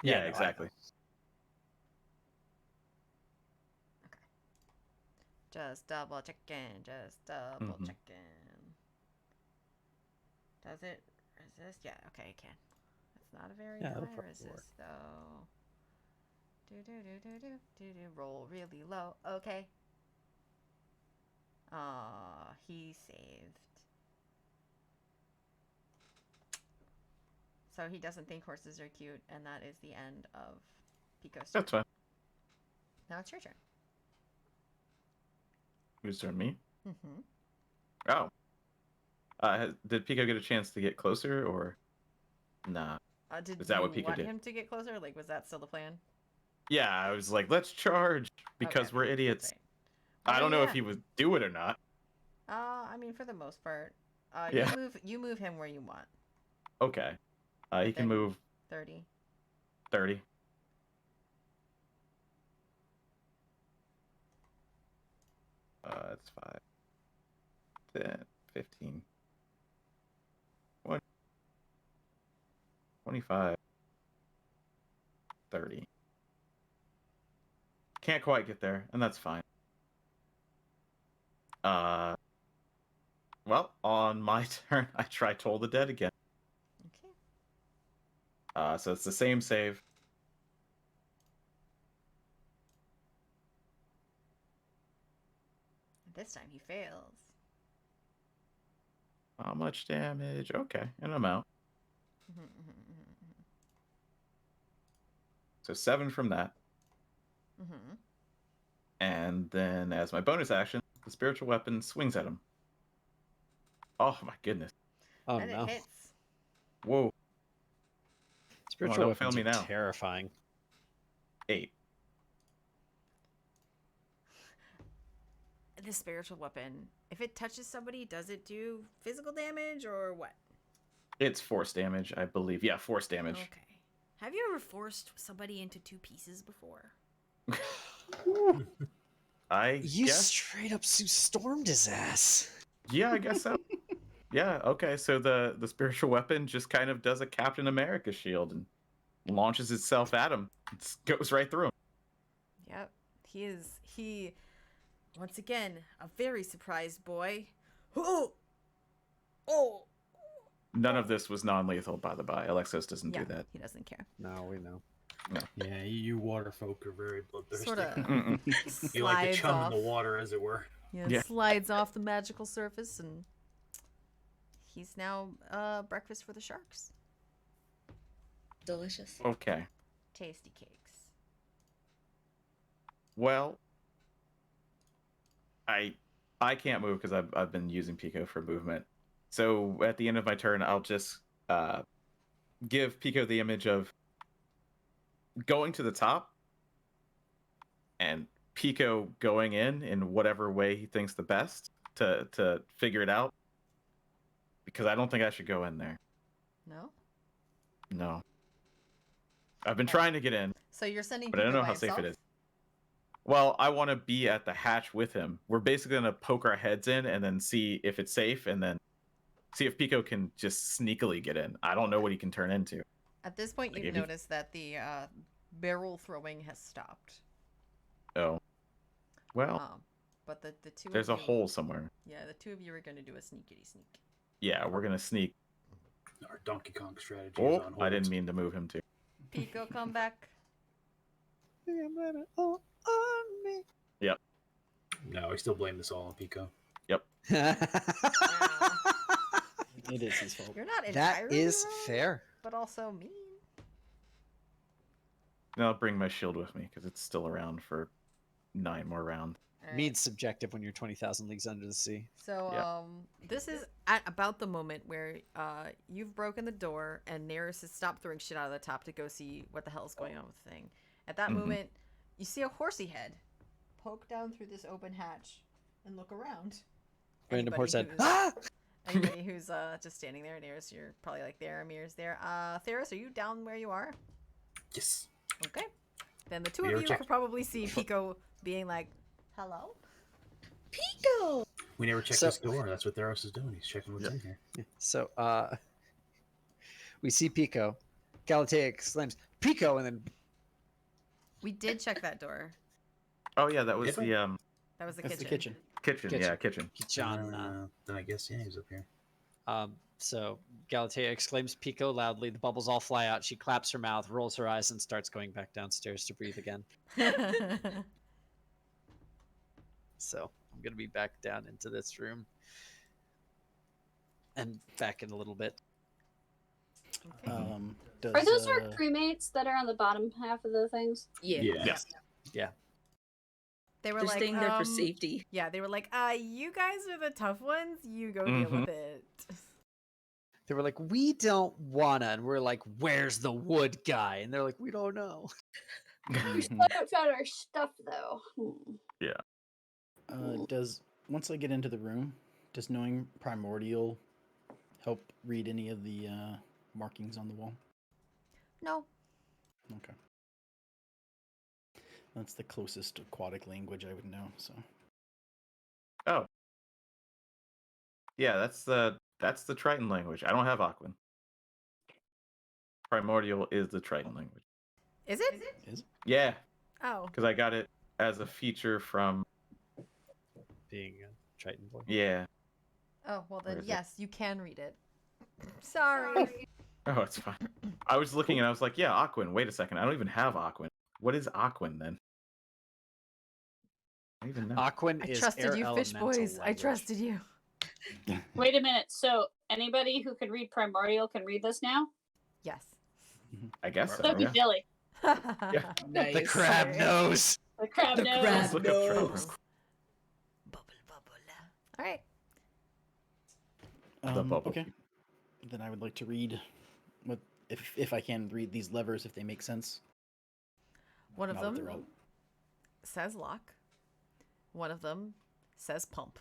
Yeah, no, I exactly. Just double checking. Just double Mhm. checking. Does it resist? Yeah. Okay, it can. It's not a very Yeah, it'll high probably resist work. though. Do. Roll really low. Okay. Aw, he saved. So he doesn't think horses are cute, and that is the end of Pico's turn. That's fine. Now it's your turn. Whose turn? Me? Mm-hmm. Oh. Did Pico get a chance to get closer or? Nah. Did Is that you what Pico want did? him to get closer? Like, was that still the plan? Yeah, I was like, let's charge because Okay, we're idiots. great. I don't know if yeah. he would do it or not. I mean, for the most part. Yeah. You move him where you want. Okay. He can Then- move 30. 30. That's 5, 10, 15, 20, 25, 30. Can't quite get there, and that's fine. Well, on my turn, I try Toll the Dead again. Okay. So it's the same save. This time he fails. How much damage? Okay, an amount. So 7 from that. Mm-hmm. And then as my bonus action, The spiritual weapon swings at him. Oh my goodness! Oh And no. it hits. Whoa! Spiritual don't fail weapons me are now. terrifying. 8. The spiritual weapon, if it touches somebody, does it do physical damage or what? It's force damage, I believe. Yeah, force damage. Okay. Have you ever forced somebody into 2 pieces before? I You guess. straight up Sue stormed his ass. Yeah, I guess so. Yeah. Okay. So the spiritual weapon just kind of does a Captain America shield and launches itself at him. It goes right through him. Yep. He once again, a very surprised boy. Oh. Oh. None of this was non-lethal, by the by. Alexos doesn't Yeah, do that. he doesn't care. No, we know. Yeah, you water folk are very bloodthirsty. Sort of Mm-mm. You like to slides chum off. in the water, as it were. Yeah, Yeah. slides off the magical surface, and he's now breakfast for the sharks. Delicious. Okay. Tasty cakes. Well, I can't move because I've been using Pico for movement. So at the end of my turn, I'll just give Pico the image of going to the top and Pico going in whatever way he thinks the best to figure it out. Because I don't think I should go in there. No? No. I've been trying to get in, So you're sending but I don't Pico know by how safe himself? it is. Well, I want to be at the hatch with him. We're basically going to poke our heads in and then see if it's safe and then see if Pico can just sneakily get in. I don't know what he can turn into. At this point, Like, you've if you- noticed that the barrel throwing has stopped. Oh. Well, But the two there's of a you, hole somewhere. Yeah, the two of you are going to do a sneakity sneak. Yeah, we're going to sneak. Our Donkey Kong strategy is Oh, on hold. I didn't mean to move him too. Pico, come back. Yep. No, we still blame this all on Pico. Yep. It is his fault. You're not That entirely is wrong, fair. but also mean. And I'll bring my shield with me because it's still around for 9 more rounds. Alright. Means subjective when you're 20,000 leagues under the sea. So, Yeah. this is at about the moment where you've broken the door and Neris has stopped throwing shit out of the top to go see what the hell is going on with the thing. At that Mhm. moment, you see a horsey head poke down through this open hatch and look around. Random Anybody horse head. who's- Ah! Anybody who's just standing there, Neris, you're probably like there. Amir's there. Theris, are you down where you are? Yes. Okay. Then the two We of never you checked. could probably see Pico being like, "Hello." Pico! We never checked So- this door. That's what Theros is doing. He's checking what's in here. So, we see Pico. Galatea exclaims, Pico! And then We did check that door. Oh yeah, that was Did we? the That was the That's kitchen. the kitchen. kitchen. Kitchen. Yeah, kitchen. John. Then I guess, yeah, he's up here. So Galatea exclaims Pico loudly. The bubbles all fly out. She claps her mouth, rolls her eyes, and starts going back downstairs to breathe again. So I'm going to be back down into this room. And back in a little bit. Okay. Does, Are those our crewmates that are on the bottom half of the things? Yeah. Yes. They were They're like, staying there for safety. Yeah, they were like, you guys are the tough ones. You go deal Mhm. with it. They were like, we don't wanna. And we're like, where's the wood guy? And they're like, we don't know. We still haven't found our stuff though. Does once I get into the room, does knowing primordial help read any of the markings on the wall? No. Okay. That's the closest aquatic language I would know. So Oh. Yeah, that's the Triton language. I don't have Aquan. Primordial is the Triton language. Is it? Yeah, Oh. because I got it as a feature from Being a Triton boy. yeah. Oh, well Where then, is it? yes, you can read it. Sorry. Oh, it's fine. I was looking and I was like, yeah, Aquan. Wait a second, I don't even have Aquan. What is Aquan then? I don't even know. Aquan I is trusted air you, fish elemental boys. I language. trusted you. Wait a minute. So anybody who can read primordial can read this now? Yes. I guess so. So Yeah. can Dilly. Yeah. Nice. The crab Sorry. knows. The crab The knows. crab Let's look up knows. Trevor. Bubble, bubble. All right. The bubble. Okay. Then I would like to read what if I can read these levers if they make sense. One of Now that them they're all- says lock. One of them says pump.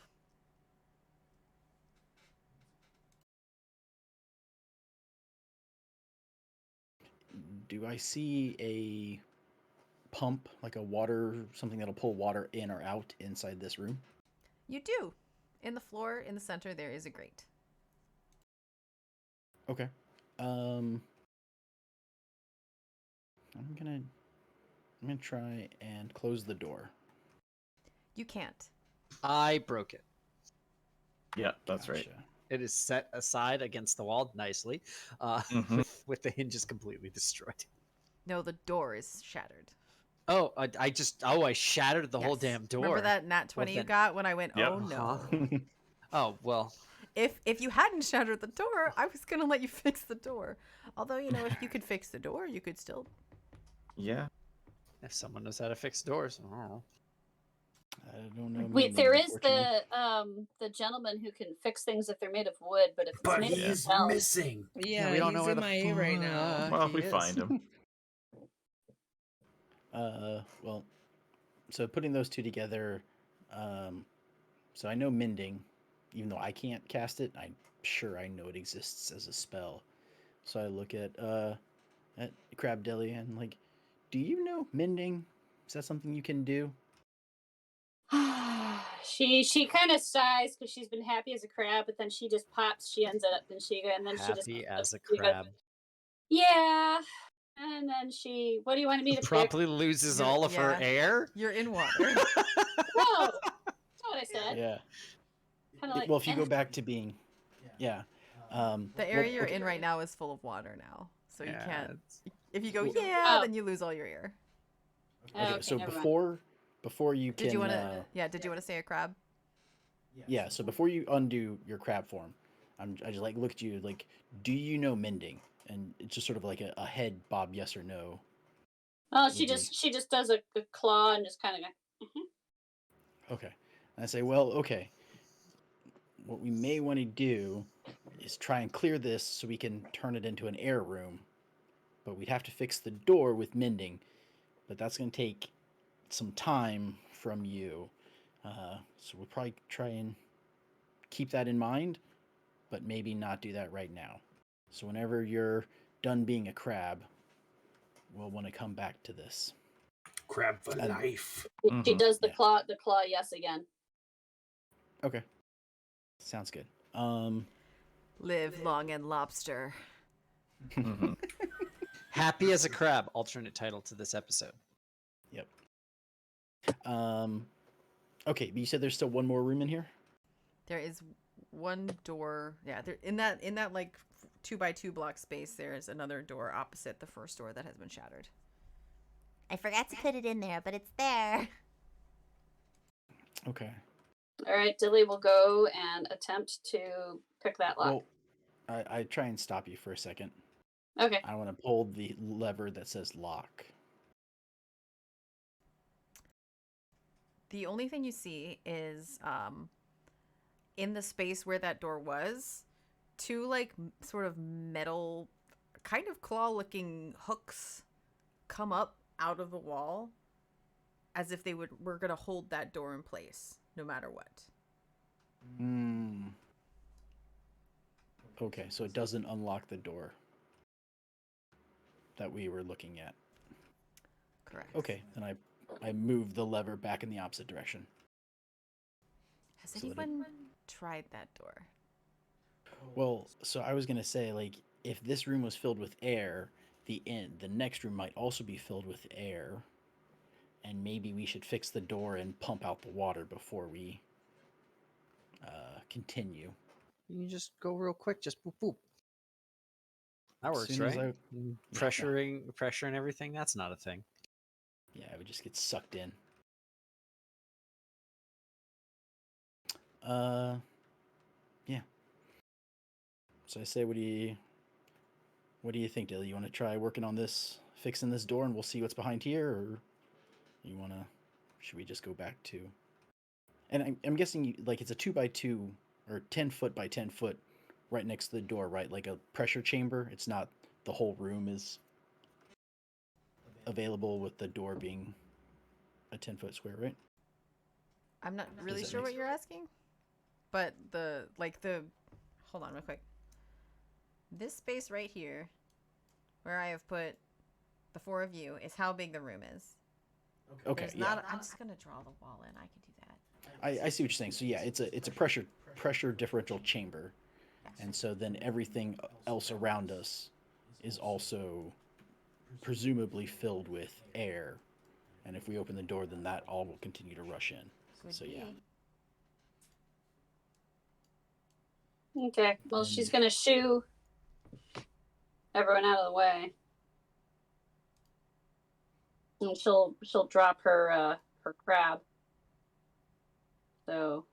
Do I see a pump, like a water, something that'll pull water in or out inside this room? You do. In the floor, in the center, there is a grate. Okay. I'm gonna try and close the door. You can't. I broke it. Yeah, that's right. Gotcha. It is set aside against the wall nicely, Mhm. with the hinges completely destroyed. No, the door is shattered. Oh, I shattered the whole Yes. damn door. Remember that nat 20 you then- got when I went, Yep. oh no. Uh-huh. Oh well, If you hadn't shattered the door, I was gonna let you fix the door. Although, you know, if you could fix the door, you could still. Yeah. if someone knows how to fix doors, I don't know. I don't know. Wait, mending, there is unfortunately. the gentleman who can fix things if they're made of wood, but if it's But made he's of metal, missing. Yeah, we don't know he's where in the my A right now. fuck Well, he we is. find him. Well, so putting those two together, so I know mending, even though I can't cast it, I'm sure I know it exists as a spell. So I look at Crab Deli and like, do you know mending? Is that something you can do? she kind of sighs because she's been happy as a crab, but then she just pops. She ends up and she just Happy as a she goes, crab. yeah, and then she. What do you want me to pick? Promptly loses You're- all of her yeah. air. You're in water. No, that's not what I said. Yeah. Kind of like Well, if you go eh. back to being, yeah. The area well, you're okay. in right now is full of water now. So you Yeah, can't. it's- If you go, Well- yeah, Oh. then you lose all your air. Oh, Okay, okay, so never mind. before you can, Did you want to? Yeah. Did you want to say a crab? yeah. So before you undo your crab form, I just like look at you like, do you know mending? And it's just sort of like a head bob, yes or no. Oh, would be- she just does a claw and just kind of. Okay. And I say, well, okay. What we may want to do is try and clear this so we can turn it into an air room. But we'd have to fix the door with mending. But that's going to take some time from you. So we'll probably try and keep that in mind, but maybe not do that right now. So whenever you're done being a crab, we'll want to come back to this. Crab for And- life. She Mhm. does Yeah. the claw yes again. Okay. Sounds good. Live long and lobster. Mhm. Happy as a crab. Alternate title to this episode. Yep. Okay, but you said there's still one more room in here? There is one door. Yeah, there in that like 2x2 block space. There is another door opposite the first door that has been shattered. I forgot to put it in there, but it's there. Okay. All right, Dilly will go and attempt to pick that lock. Well, I try and stop you for a second. Okay. I want to pull the lever that says lock. The only thing you see is in the space where that door was, two like sort of metal, kind of claw-looking hooks come up out of the wall, as if they were gonna hold that door in place no matter what. Hmm. Okay, so it doesn't unlock the door that we were looking at. Correct. Okay, then I move the lever back in the opposite direction. Has So that it- anyone tried that door? Well, so I was gonna say, like, if this room was filled with air, the next room might also be filled with air, and maybe we should fix the door and pump out the water before we continue. You just go real quick, just boop boop. That As works, soon as right? I- Pressure and everything. That's not a thing. Yeah, it would just get sucked in. Yeah. So I say, what do you think, Dilly? You want to try working on this, fixing this door, and we'll see what's behind here, or should we just go back to And I'm guessing like it's a 2x2 or 10 foot by 10 foot, right next to the door, right? Like a pressure chamber. It's not the whole room is available with the door being a 10 foot square, right? I'm not Does really that sure make what you're asking, but hold on real quick. This space right here, where I have put the four of you, is how big the room is. Okay, There's yeah. not. I'm just gonna draw the wall in. I can do that. I see what you're saying. So yeah, it's a pressure differential chamber, and so then everything else around us is also presumably filled with air, and if we open the door, then that all will continue to rush in. Could So be. yeah, Okay. Well, she's and gonna shoo everyone out of the way, and she'll drop her crab. So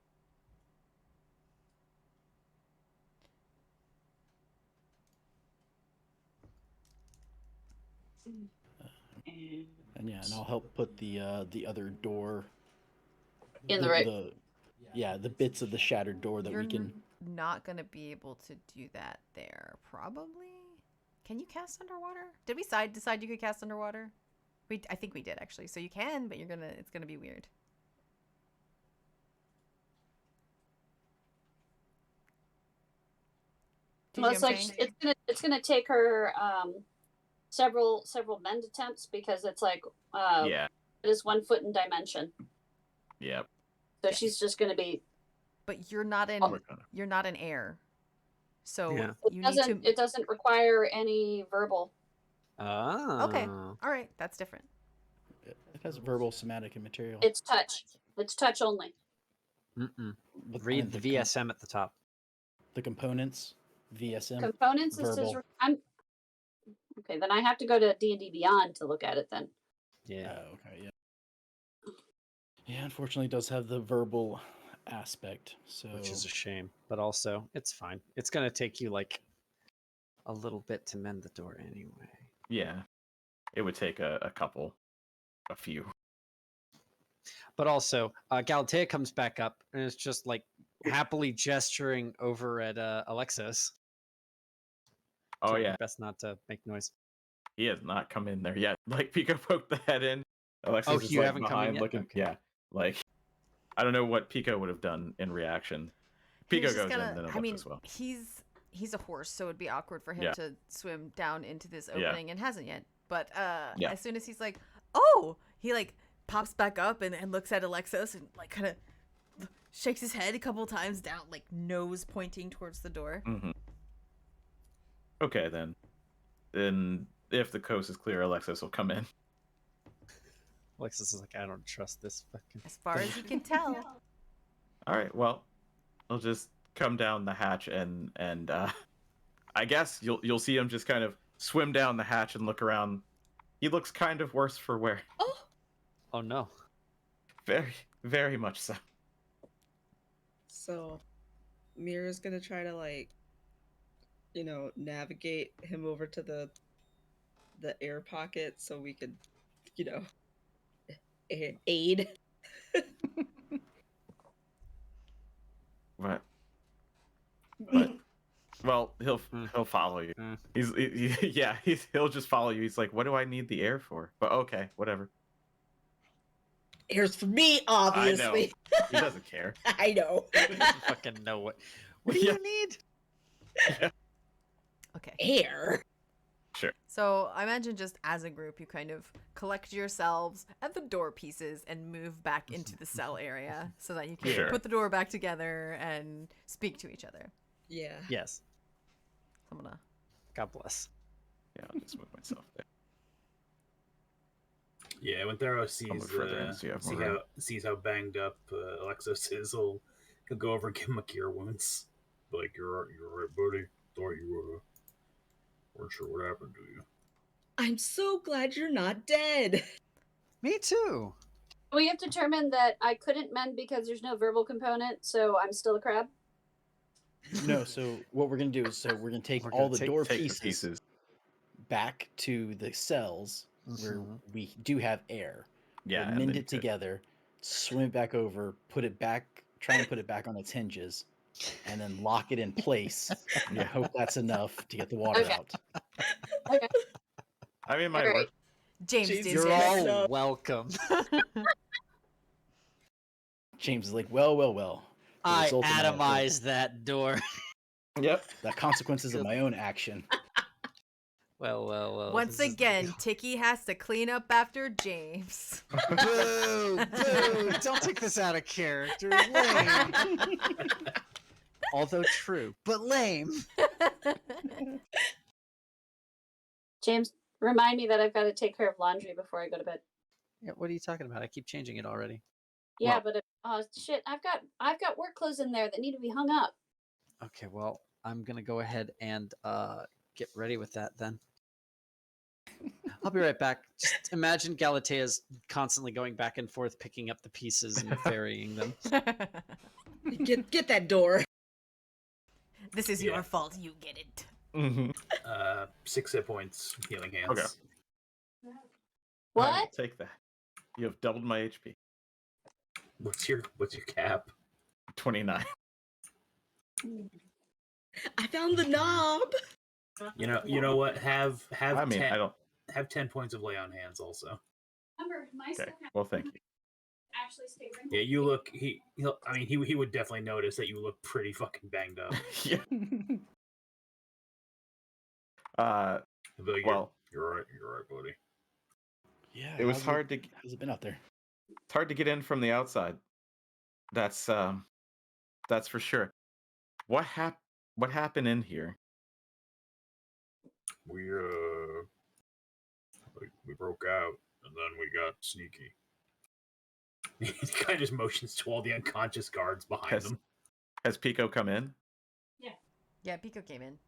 and yeah, and I'll help put the other door, in the right. the yeah, the bits of the shattered door that You're we can. not gonna be able to do that there, probably. Can you cast underwater? Did we decide you could cast underwater? I think we did actually. So you can, but it's gonna be weird. Do you Well, see it's what I'm like saying? it's gonna take her several bend attempts because it's like Yeah. it is 1 foot in dimension. Yep. So Yes. she's just gonna be. But you're not in We're gonna- you're not in air. So Yeah. you need to. It doesn't require any verbal. Oh. Okay. All right. That's different. It has verbal, somatic, and material. It's touch. It's touch only. Mm-mm. But, I Read mean, the VSM at the top. the components, VSM, Components is verbal. I'm okay. Then I have to go to D&D Beyond to look at it. Then Yeah. Oh, okay, yeah. Yeah, unfortunately, it does have the verbal aspect. So Which is a shame, but also it's fine. It's gonna take you like a little bit to mend the door anyway. Yeah. It would take a few. But also, Galatea comes back up and is just like happily gesturing over at Alexis. Oh Trying yeah. her best not to make noise. He has not come in there yet. Like Pico poked the head in. Alexis Oh, is you like haven't come in behind yet? looking. Okay. Yeah. Like I don't know what Pico would have done in reaction. He's Pico just goes gonna. in, then I mean, Alexis will. he's a horse, so it'd be awkward for him Yeah. to swim down into this Yeah. opening and hasn't yet. But Yeah. as soon as he's like, oh, he like pops back up and looks at Alexis and like kind of shakes his head a couple times down, like nose pointing towards the door. Mm-hmm. Okay then. Then if the coast is clear, Alexis will come in. Alexis is like, I don't trust this fucking. As far as you can tell. All right. Well, I'll just come down the hatch and I guess you'll see him just kind of swim down the hatch and look around. He looks kind of worse for wear. Oh no. Very, very much so. So Mira's gonna try to like, navigate him over to the air pocket so we could, you know, aid. But well, he'll follow you. Mm. He'll just follow you. He's like, what do I need the air for? But okay, whatever. Air's for me, obviously. He doesn't care. I know. He doesn't fucking know what. What do Yeah. you need? Okay. Air. Sure. So I imagine just as a group, you kind of collect yourselves at the door pieces and move back into the cell area so that you can Sure. put the door back together and speak to each other. Yeah. Yes. I'm gonna. God bless. Yeah, I'll just move myself there. Yeah, when Theros sees move further in so you have more room. sees how banged up Alexis is, he'll go over and give him a cure wounds. Like you're right, buddy. Thought you weren't sure what happened to you. I'm so glad you're not dead. Me too. we have determined that I couldn't mend because there's no verbal component, so I'm still a crab. No, so what we're gonna do is we're gonna take We're all gonna the door Take the pieces, pieces. back to the cells where Mhm. we do have air. Yeah, we'll and mend then it together, swim it back over, put it back, try and put it back on its hinges, and then lock it in place. And I hope that's enough to get the water Okay. out. Okay. I mean, it All might right. work. James Jesus did You're Christ. this. all No. welcome. James is like, well, well, well. The I result of my effort, atomized that door. Yep. the consequences of my own action. Well. Once this is- again, Tiki has to clean up after James. Boo! Boo! Don't take this out of character. Lame. Although true, but lame. James, remind me that I've got to take care of laundry before I go to bed. Yeah, what are you talking about? I keep changing it already. Yeah, Well- but shit, I've got work clothes in there that need to be hung up. Okay, well, I'm gonna go ahead and get ready with that then. I'll be right back. Just imagine Galatea's constantly going back and forth, picking up the pieces and ferrying them. Get that door. This is Yeah. your fault. You get it. Mm-hmm. 6 hit points, healing hands. Okay. What? Take that. You have doubled my HP. What's your cap? 29. I found the knob. You know what? Have I mean, 10, I don't. have 10 points of lay on hands also. Remember, my Okay. Well, thank you. actually stay wrinkled. Yeah, you look. He would definitely notice that you look pretty fucking banged up. Yeah. He'll be like, Well, you're right, buddy. Yeah, it was hard to How's it been out there? it's hard to get in from the outside. That's for sure. What happened in here? We we broke out and then we got sneaky. He kind of just motions to all the unconscious guards behind them. Has Pico come in? Yeah, Pico came in.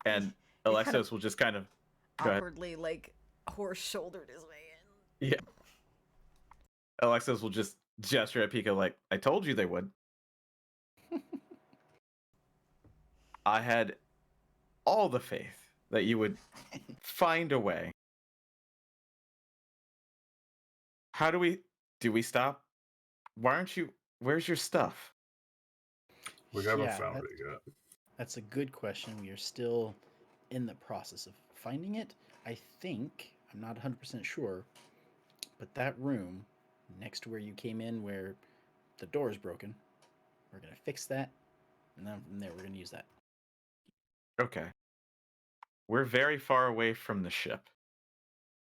And He kind Alexos of will just kind of go ahead. awkwardly, like, horse-shouldered his way in. Yeah. Alexos will just gesture at Pico like, I told you they would. I had all the faith that you would find a way. How do we stop? Why aren't you, where's your stuff? We haven't Yeah, found that- it yet. That's a good question. We are still in the process of finding it. I think, I'm not 100% sure, but that room next to where you came in where the door is broken, we're going to fix that. And then from there, we're going to use that. Okay. We're very far away from the ship,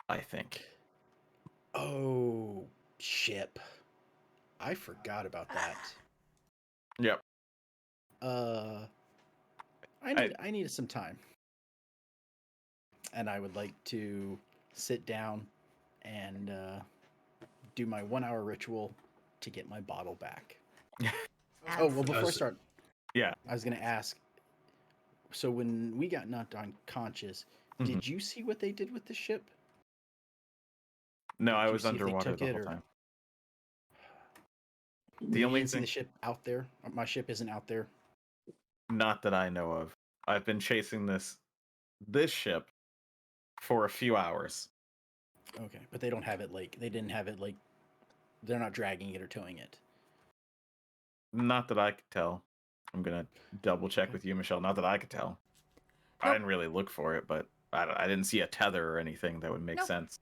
I think. Oh, ship. I forgot about that. Yep. I needed some time. And I would like to sit down and do my 1 hour ritual to get my bottle back. Oh, well, before I start, Yeah. I was going to ask, so when we got knocked unconscious, did you see what they did with the ship? No, Did I you was see if they underwater took the it whole or- time. You The only didn't see thing, the ship out there? My ship isn't out there. not that I know of. I've been chasing this ship for a few hours. Okay, but they don't have it like, they didn't have it like, they're not dragging it or towing it. Not that I could tell. I'm gonna double check with you, Michelle. Not that I could tell. I Nope. didn't really look for it, but I didn't see a tether or anything that would make Nope. sense.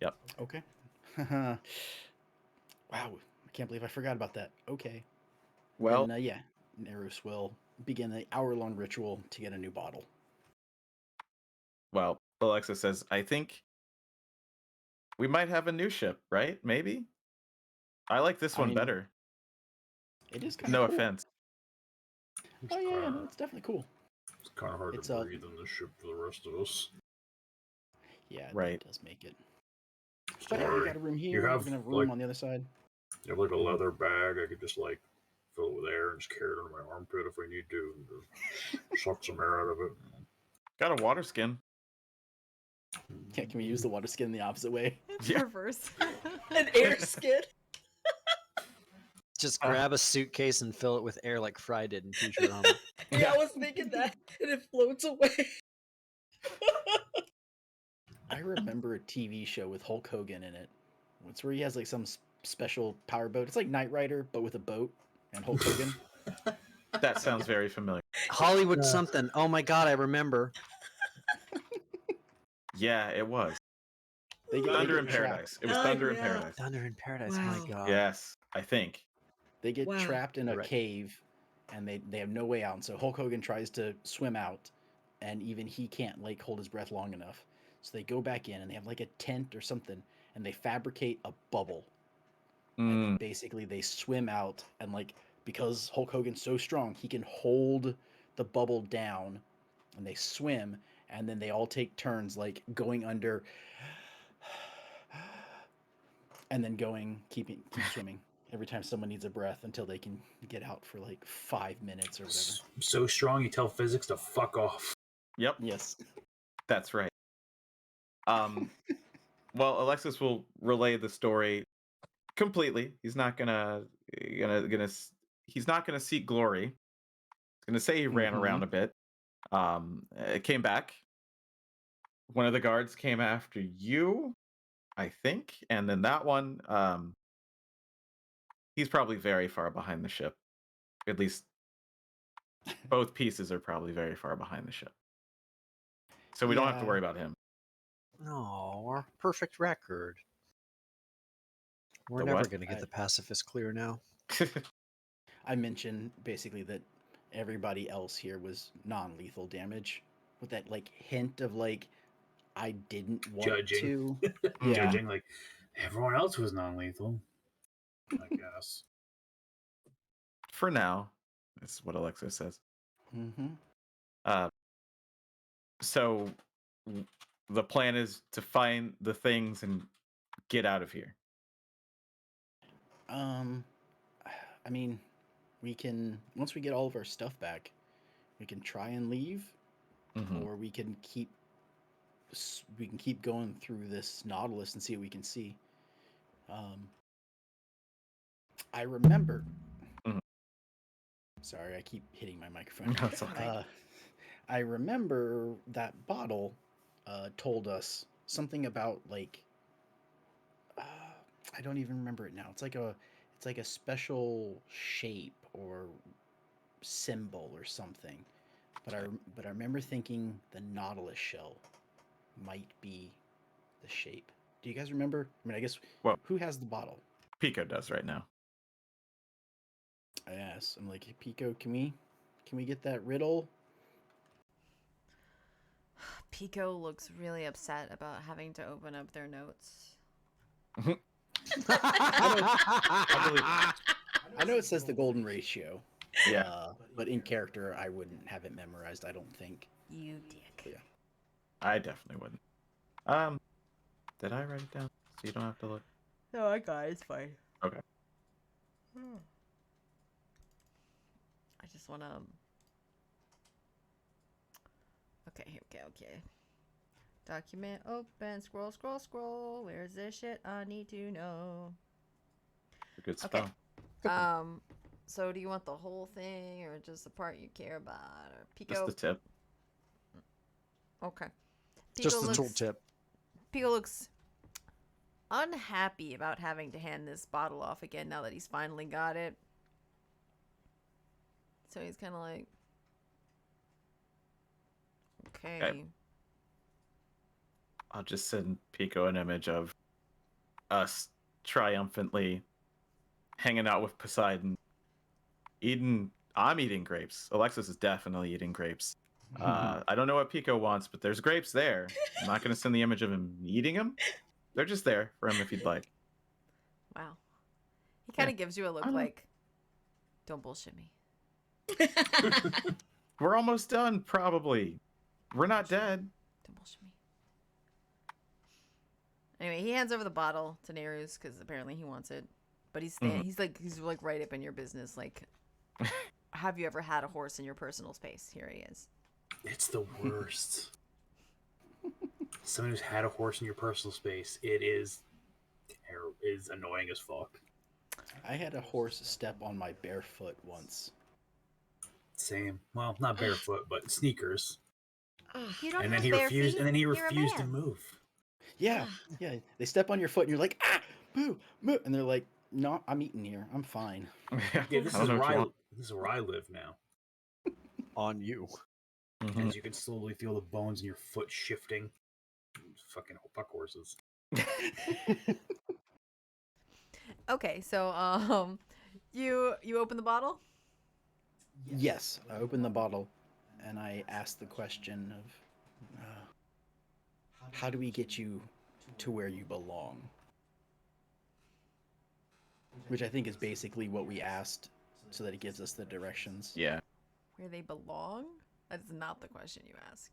Yep. Okay. Wow, I can't believe I forgot about that. Okay. Well, Then, yeah, Nerus will begin the hour-long ritual to get a new bottle. well, Alexa says, I think we might have a new ship, right? Maybe? I like this I one mean, better. It is kind No of cool. offense. Oh yeah, no, it's definitely cool. It's kind of hard It's, to breathe in this ship for the rest of us. Yeah, Right. that does make it. But yeah, we Sorry. got a room You here. We're have, gonna have a room like- on the other side. You have like a leather bag. I could just like fill it with air and just carry it under my armpit if I need to, and just suck some air out of it. Got a water skin. Yeah, can we use the water skin the opposite way? It's Yeah. reverse. An air skid. Just grab a suitcase and fill it with air like Fry did in Futurama. Yeah, I was thinking that, and it floats away. I remember a TV show with Hulk Hogan in it. It's where he has like some special power boat. It's like Knight Rider, but with a boat and Hulk Hogan. That sounds very familiar. Hollywood something. Oh my god, I remember. Yeah, it was. They Thunder get in trapped. Paradise. It was Oh, Thunder in yeah. Paradise. Thunder in Paradise. Wow. My god. Yes, I think. They get Wow. trapped in a Right. cave, and they have no way out. And so Hulk Hogan tries to swim out, and even he can't like hold his breath long enough. So they go back in, and they have like a tent or something, and they fabricate a bubble. And then basically they swim out, and like because Hulk Hogan's so strong, he can hold the bubble down, and they swim, and then they all take turns like going under, and then keep swimming every time someone needs a breath until they can get out for like 5 minutes or whatever. So strong, you tell physics to fuck off. Yep, Yes. that's right. Well, Alexis will relay the story completely. He's not gonna he's not gonna seek glory. He's gonna say he ran around a bit. It came back. One of the guards came after you, I think, and then that one, he's probably very far behind the ship. At least both pieces are probably very far behind the ship. So we don't have to Yeah. worry about him. No, our perfect record. We're The never what? going to get the pacifist clear now. I mentioned basically that everybody else here was non-lethal damage with that like hint of like I didn't want Judging. to. Yeah. Judging, like, everyone else was non-lethal, I guess. For now, is what Alexis says. Mm-hmm. So the plan is to find the things and get out of here. I mean, we can once we get all of our stuff back, we can try and leave, Mhm. or we can keep going through this Nautilus and see what we can see. I remember. Mhm. Sorry, I keep hitting my microphone. That's okay. I remember that bottle told us something about like I don't even remember it now. It's like a special shape or symbol or something. But I remember thinking the Nautilus shell might be the shape. Do you guys remember? I mean, I guess Well, who has the bottle? Pico does right now. I asked. I'm like, hey, Pico, can we get that riddle? Pico looks really upset about having to open up their notes. I know it says the golden ratio. Yeah. But in character, I wouldn't have it memorized. I don't think. You dick. Yeah. I definitely wouldn't. Did I write it down? So you don't have to look. No, I got it. It's fine. Okay. I just want to... Okay. Document open. Scroll. Where's this shit? I need to know. A good Okay. spell. So do you want the whole thing or just the part you care about? Or Pico? Just the tip. Okay. Just the tooltip. Pico looks unhappy about having to hand this bottle off again now that he's finally got it. So he's kind of like, okay. I'll just send Pico an image of us triumphantly hanging out with Poseidon. I'm eating grapes. Alexis is definitely eating grapes. I don't know what Pico wants, but there's grapes there. I'm not going to send the image of him eating them. They're just there for him if you'd like. Wow. He kind of gives you a look like, don't bullshit me. We're almost done, probably. We're not dead. Don't bullshit me. Anyway, he hands over the bottle to Nerus because apparently he wants it. But he's like right up in your business. Like, have you ever had a horse in your personal space? Here he is. It's the worst. Someone who's had a horse in your personal space, it is annoying as fuck. I had a horse step on my bare foot once. Same. Well, not barefoot, but sneakers. You don't And then have he bare refused. feet? And then he You're a refused to man. move. Yeah. They step on your foot and you're like, ah! moo, moo, and they're like, "No, I'm eating here. I'm fine." Yeah, Yeah, this I don't is know what where you want. this is where I live now. On you. Mhm. As you can slowly feel the bones in your foot shifting. Fucking fuck horses. Okay, so you open the bottle. Yes, I open the bottle, and I ask the question of, "How do we get you to where you belong?" Which I think is basically what we asked, so that it gives us the directions. Yeah. Where they belong? That is not the question you asked.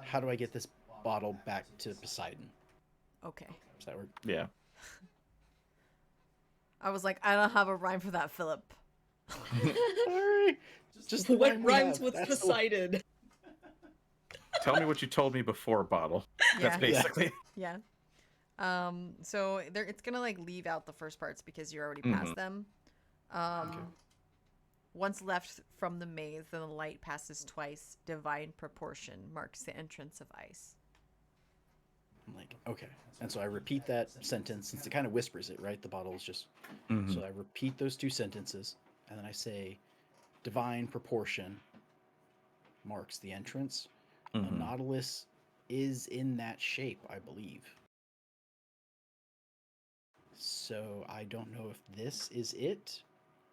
How do I get this bottle back to Poseidon? Okay. Does that work? Yeah. I was like, I don't have a rhyme for that, Philip. Sorry. Just the What one we rhymes have. with That's the one. Poseidon? Tell me what you told me before, bottle. That's Yeah. basically. Yeah. So there, it's gonna like leave out the first parts because you're already Mhm. past them. Once left from the maze, then the light passes twice. Divine proportion marks the entrance of ice. I'm like, okay. And so I repeat that sentence since it kind of whispers it, right? The bottle is just. Mhm. So I repeat those two sentences, and then I say, divine proportion marks the entrance. A Mhm. nautilus is in that shape, I believe. So I don't know if this is it,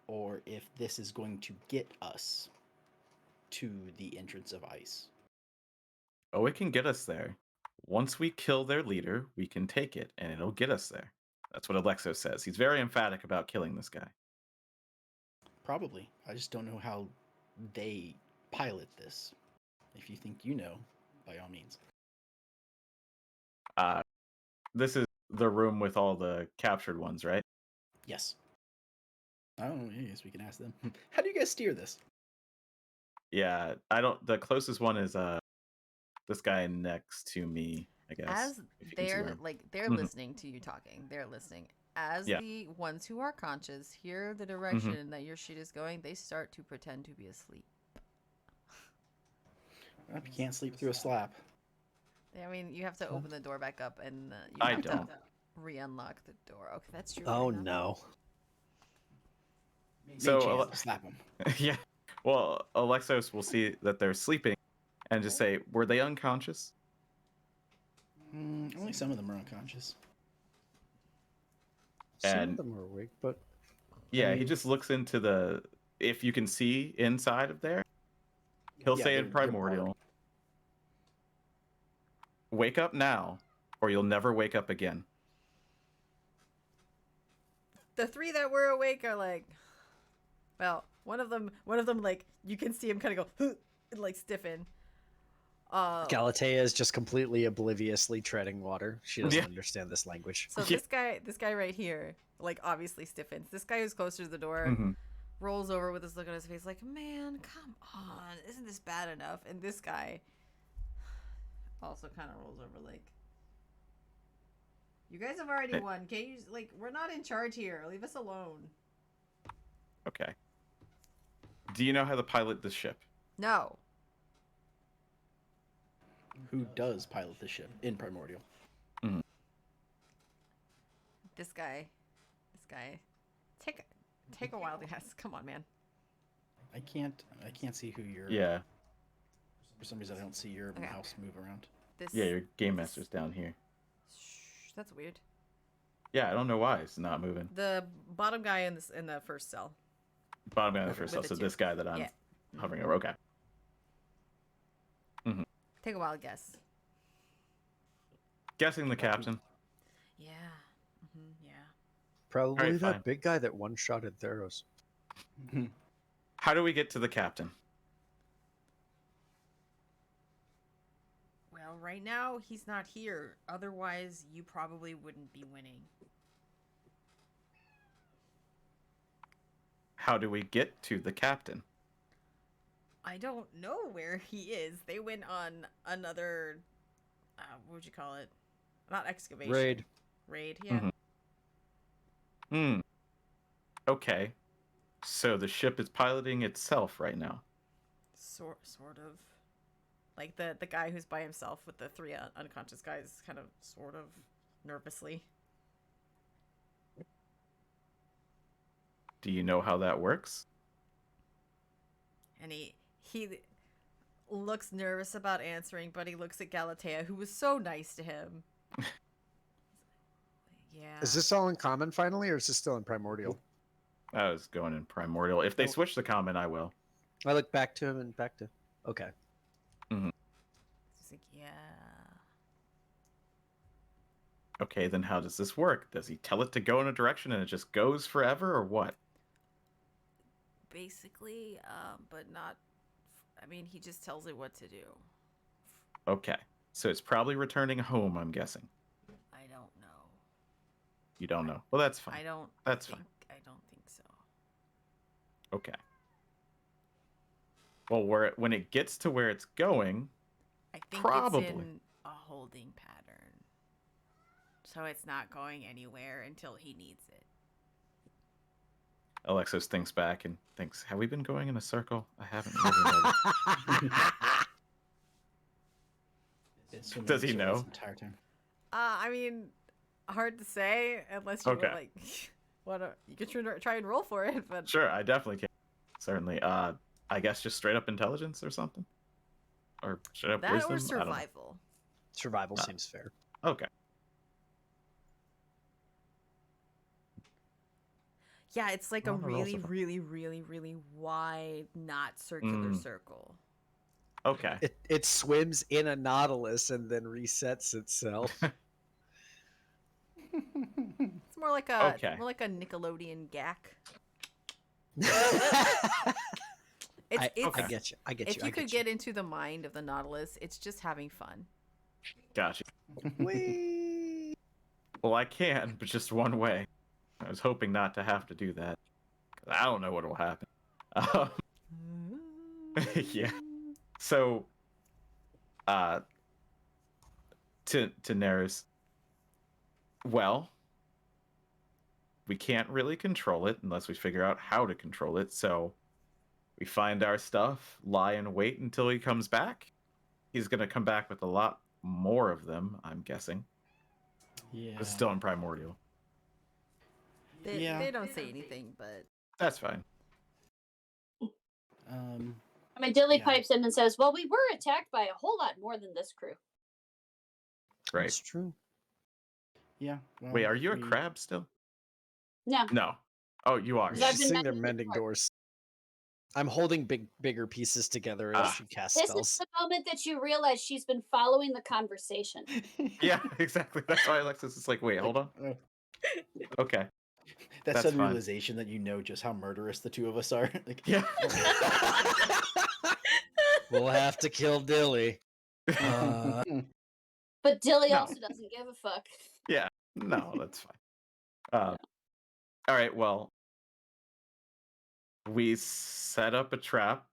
or if this is going to get us to the entrance of ice. Oh, it can get us there. Once we kill their leader, we can take it, and it'll get us there. That's what Alexo says. He's very emphatic about killing this guy. Probably. I just don't know how they pilot this. If you think you know, by all means. Uh, this is the room with all the captured ones, right? Yes. I don't know. I guess we can ask them. How do you guys steer this? Yeah, I don't. The closest one is this guy next to me, I guess. As if you can see where they're I'm- like they're Mhm. listening to you talking, they're listening. As Yeah. the ones who are conscious hear the direction that your shit is going, they start to pretend to be asleep. Well, you can't sleep through a slap. I mean, you have to open the door back up, and you I have don't. to re-unlock the door. Okay, that's true. Oh fair enough. no. So, So slap them. yeah. Well, Alexos will see that they're sleeping and just say, "Were they unconscious?" Only some of them are unconscious. Some And- of them are awake, but Yeah, he mean- just looks into the. If you can see inside of there, he'll Yeah, say in they're primordial, "Wake up now, or you'll never wake up again." The three that were awake are like, well, one of them, like you can see him kind of go and like stiffen. Galatea is just completely obliviously treading water. She doesn't Yeah. understand this language. So Yeah. this guy right here, like obviously stiffens. This guy who's closer to the door Mhm. rolls over with this look on his face, like, man, come on, isn't this bad enough? And this guy also kind of rolls over, like, you guys have already Hey. won. Can't you like? We're not in charge here. Leave us alone. Okay. Do you know how to pilot this ship? No. Who does pilot the ship in primordial? This guy. Take a while to guess. Come on, man. I can't see who you're. Yeah. For some reason, I don't see your Okay. mouse move around. This. Yeah, your game master's down here. Shh, that's weird. Yeah, I don't know why it's not moving. The bottom guy in the first cell. Bottom guy on the With- first with cell, the so two. this guy that I'm Yeah. hovering over. Okay. Take a while to guess. Guessing the captain. Yeah. Yeah. Probably Alright, that fine. big guy that one-shotted Theros. How do we get to the captain? Well, right now he's not here. Otherwise, you probably wouldn't be winning. How do we get to the captain? I don't know where he is. They went on another, what would you call it? Not excavation. Raid. Raid, yeah. Mhm. Hmm. Okay. So the ship is piloting itself right now. Sort of. Like the guy who's by himself with the three unconscious guys, kind of, sort of, nervously. Do you know how that works? And he looks nervous about answering, but he looks at Galatea, who was so nice to him. Yeah. Is this all in common finally, or is this still in primordial? I was going in primordial. If they Nope. switch the common, I will. I look back to him and back to. Okay. He's like, yeah. Okay, then how does this work? Does he tell it to go in a direction and it just goes forever, or what? Basically, but not. I mean, he just tells it what to do. Okay, so it's probably returning home, I'm guessing. I don't know. You don't know. Well, that's fine. I don't. That's think, fine. I don't think so. Okay. Well, when it gets to where it's going, I think probably. it's in a holding pattern, so it's not going anywhere until he needs it. Alexos thinks back and thinks, have we been going in a circle? I haven't really noticed. It's swimming Does in he circles know? the entire time. I mean, hard to say unless you Okay. like. You could try and roll for it, but Sure, I definitely can. Certainly. I guess just straight up intelligence or something? Or straight up that wisdom? or I don't know. survival. Survival seems fair. Okay. Yeah, it's like a Well, I'll roll really, survival. really, really, really wide, not circular circle. Okay. It swims in a nautilus and then resets itself. It's more like a Okay. Nickelodeon gack. I It's get you. I get you. if you could get into the mind of the Nautilus, it's just having fun. Gotcha. Whee! Well, I can, but just one way. I was hoping not to have to do that. 'Cause I don't know what will happen. Yeah. So, to Neris, well, we can't really control it unless we figure out how to control it. So, we find our stuff, lie in wait until he comes back. He's gonna come back with a lot more of them, I'm guessing. Yeah. It's still in primordial. They don't say anything, but That's fine. I mean, Dilly Yeah. pipes in and says, "Well, we were attacked by a whole lot more than this crew." Right. That's true. Yeah. Well, Wait, are you a we- crab still? No, No. Oh, you are. Because I've She's been sitting there mending mending doors. doors. I'm holding bigger pieces together as Ah. she casts this spells. is the moment that you realize she's been following the conversation. Yeah, exactly. That's why Alexis is like, wait, hold on. Oh, Okay. that That's sudden fine. realization that you know just how murderous the two of us are. Like, Yeah. We'll have to kill Dilly. Uh, But Dilly No. also doesn't give a fuck. Yeah. No, that's fine. All right, well, we set up a trap.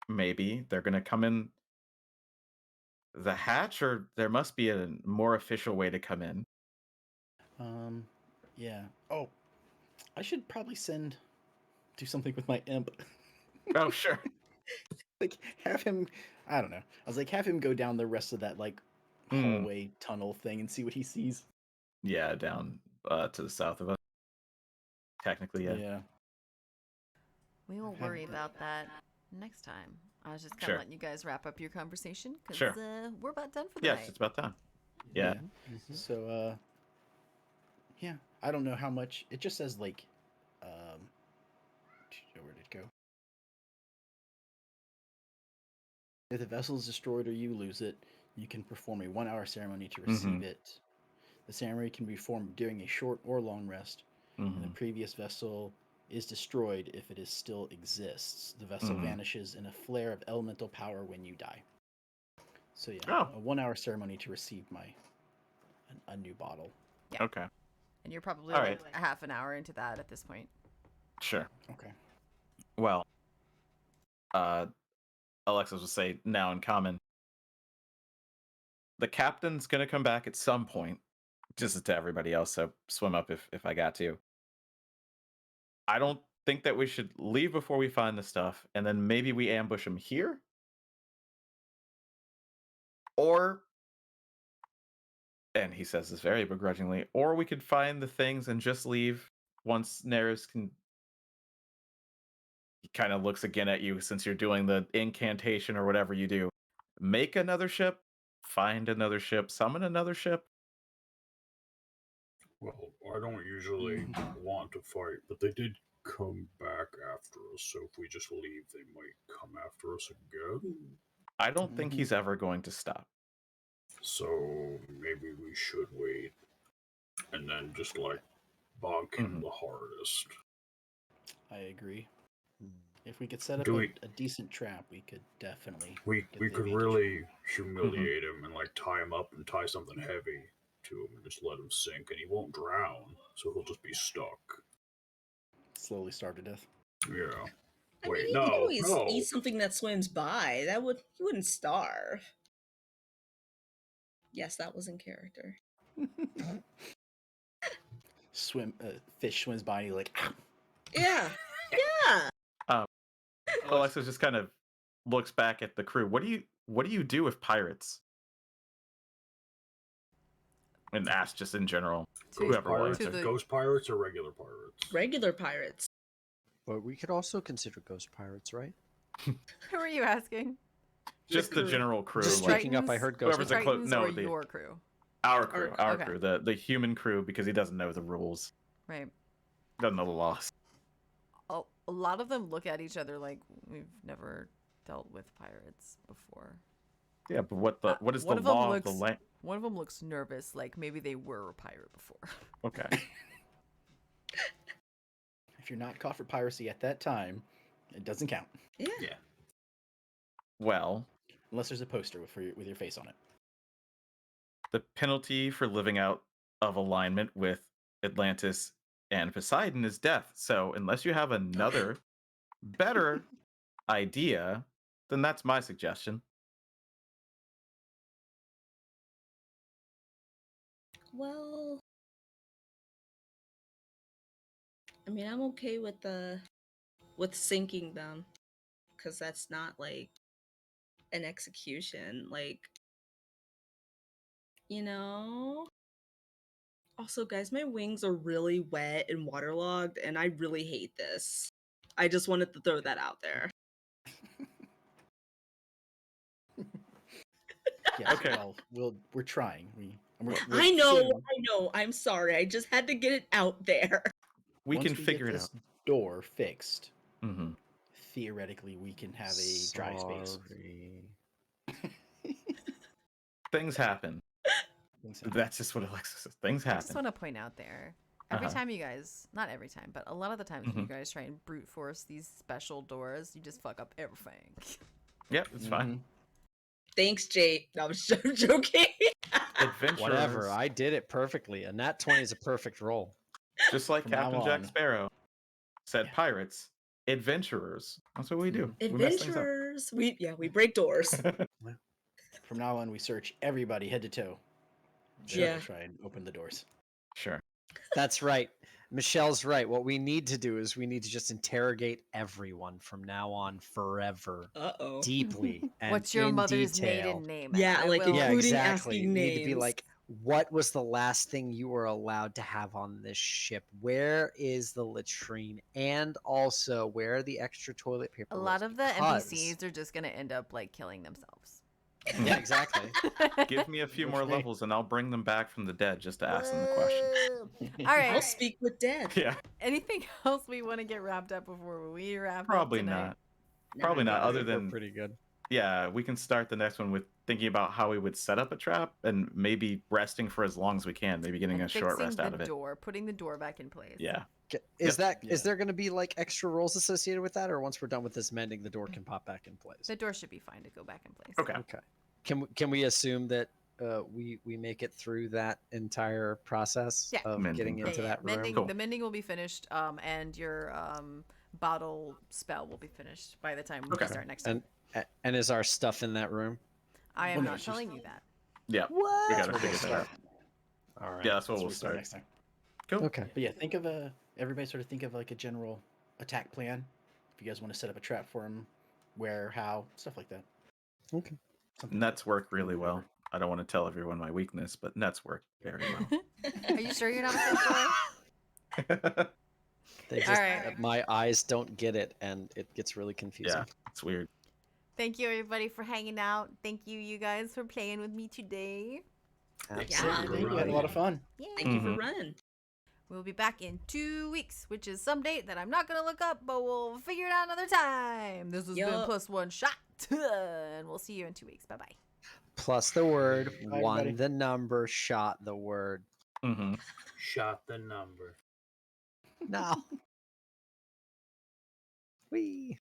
Maybe they're going to come in the hatch, or there must be a more official way to come in. yeah. Oh, I should probably do something with my imp. Oh, sure. Like, have him. I don't know. I was like, have him go down the rest of that like hallway tunnel thing and see what he sees. Yeah, down to the south of us. Technically, yeah. Yeah. we will Have- worry about that next time. I was just kind of Sure. letting you guys wrap up your conversation because Sure. we're about done for the Yes, night. it's about time. Yeah. So, yeah, I don't know how much. It just says like, where did it go? If the vessel is destroyed or you lose it, you can perform a 1-hour ceremony to receive it. The ceremony can be performed during a short or long rest, and the Mhm. previous vessel is destroyed if it is still exists. The vessel Mhm. vanishes in a flare of elemental power when you die. So yeah, Oh. a 1-hour ceremony to receive a new bottle. Yeah. Okay. And you're probably All like right. a half an hour into that at this point. Sure. Okay. Well, Alexis will say now in common. The captain's gonna come back at some point, just to everybody else. So swim up if I got to. I don't think that we should leave before we find the stuff, and then maybe we ambush him here, or, and he says this very begrudgingly, or we could find the things and just leave once Neris can He kind of looks again at you since you're doing the incantation or whatever you do. Make another ship, find another ship, summon another ship. Well, I don't usually want to fight, but they did come back after us, so if we just leave, they might come after us again. I don't think he's ever going to stop. So maybe we should wait and then just like bonk him the hardest. I agree. Hmm. If we could set up Do we- a decent trap, we could definitely. We get we the could advantage. really humiliate him and like tie him up and tie something heavy to him and just let him sink, and he won't drown, so he'll just be stuck. Slowly starve to death. Yeah. I Wait, mean, he no, could always no. eat something that swims by. He wouldn't starve. Yes, that was in character. Fish swims by you like. Yeah, yeah. Alexa just kind of looks back at the crew. What do you do with pirates? And ask just in general. To- Whoever Pirates, wants to to. the- ghost pirates or regular pirates? Regular pirates. But we could also consider ghost pirates, right? Who are you asking? Just the crew. general crew. Just Like- waking up, I heard ghost Whoever's The a clo- Titans no, or the- your crew? Our crew. Our Okay. crew. The human crew, because he doesn't know the rules. Right. Doesn't know the laws. A lot of them look at each other like we've never dealt with pirates before. Yeah, but what is the one of them law of the looks- land? One of them looks nervous, like maybe they were a pirate before. Okay. If you're not caught for piracy at that time, it doesn't count. Yeah. Yeah. Well, Unless there's a poster with your face on it. the penalty for living out of alignment with Atlantis and Poseidon is death. So unless you have another better idea, then that's my suggestion. Well, I mean, I'm okay with sinking them, because that's not like an execution. Like, you know. Also, guys, my wings are really wet and waterlogged, and I really hate this. I just wanted to throw that out there. Yes, Okay. well, we're trying. We're I know, soon, I know. I'm sorry. I just had to get it out there. We once can figure get it this out. door fixed. Hmm. Theoretically, we can have a dry space. Sorry. Things happen. Things happen. That's just what Alexa says. Things I just happen. want to point out there, every Uh-huh. time you guys, not every time, but a lot of the times when you guys try and brute force these special doors, you just fuck up everything. Yep, it's fine. Thanks, Jay. No, I'm joking. Adventurers, Whatever. I did it perfectly. A nat 20 is a perfect roll. just like From now Captain Jack on. Sparrow said, Yeah. pirates, adventurers. That's what we do. Mhm. We mess things up. Adventurers. We break doors. From now on, we search everybody head to toe. Sure. Yeah. Try and open the doors. Sure. That's right. Michelle's right. What we need to do is we need to just interrogate everyone from now on forever, Uh-oh. deeply. And What's your in mother's detail. maiden name? Yeah, I like will- Yeah, including exactly. asking You need to be names. like, what was the last thing you were allowed to have on this ship? Where is the latrine? And also, where are the extra toilet paper a rolls? lot of the Because- NPCs are just gonna end up like killing themselves. Yeah, exactly. Give me a few more Okay. levels and I'll bring them back from the dead just to ask them the question. All I'll right. speak with dead. Yeah, Anything else we want to get wrapped up before we wrap probably up tonight? not. Probably not. I Other think we're than pretty good. yeah, we can start the next one with thinking about how we would set up a trap and maybe resting for as long as we can. Maybe getting And a short fixing rest the out of it. door, putting the door back in place. Yeah. Is Yep. is there going to be like extra rolls associated with that, or once we're done with this mending, the door can pop back in place? The door should be fine to go back in place. Okay. Okay. Can we assume that we make it through that entire process Yeah. of Mending getting process. into that room? Mending, Cool. The mending will be finished, and your bottle spell will be finished by the time we Okay. start next time. And is our stuff in that room? I am Well, no, not it's just- telling you that. Yeah. What? We That's gotta where figure we'll that out. start. All right. Yeah, that's what That's where we'll we start start. next time. Cool. Okay. But yeah, everybody sort of think of like a general attack plan. If you guys want to set up a trap for him, where, how, stuff like that. Okay. Something Nets work really well. I don't want to tell everyone my weakness, but nets work very well. Are you sure you're not a fish boy? They All just right. my eyes don't get it, and it gets really confusing. Yeah, it's weird. Thank you, everybody, for hanging out. Thank you, you guys, for playing with me today. Absolutely. We had a lot of fun. Yay. Thank you for Mhm. running. We'll be back in 2 weeks, which is some date that I'm not going to look up, but we'll figure it out another time. This has been Yup. Plus One Shot, and we'll see you in 2 weeks. Bye-bye. Plus the word, Bye, one everybody. the number, shot the word. Mm-hmm. Shot the number. Now. Wee.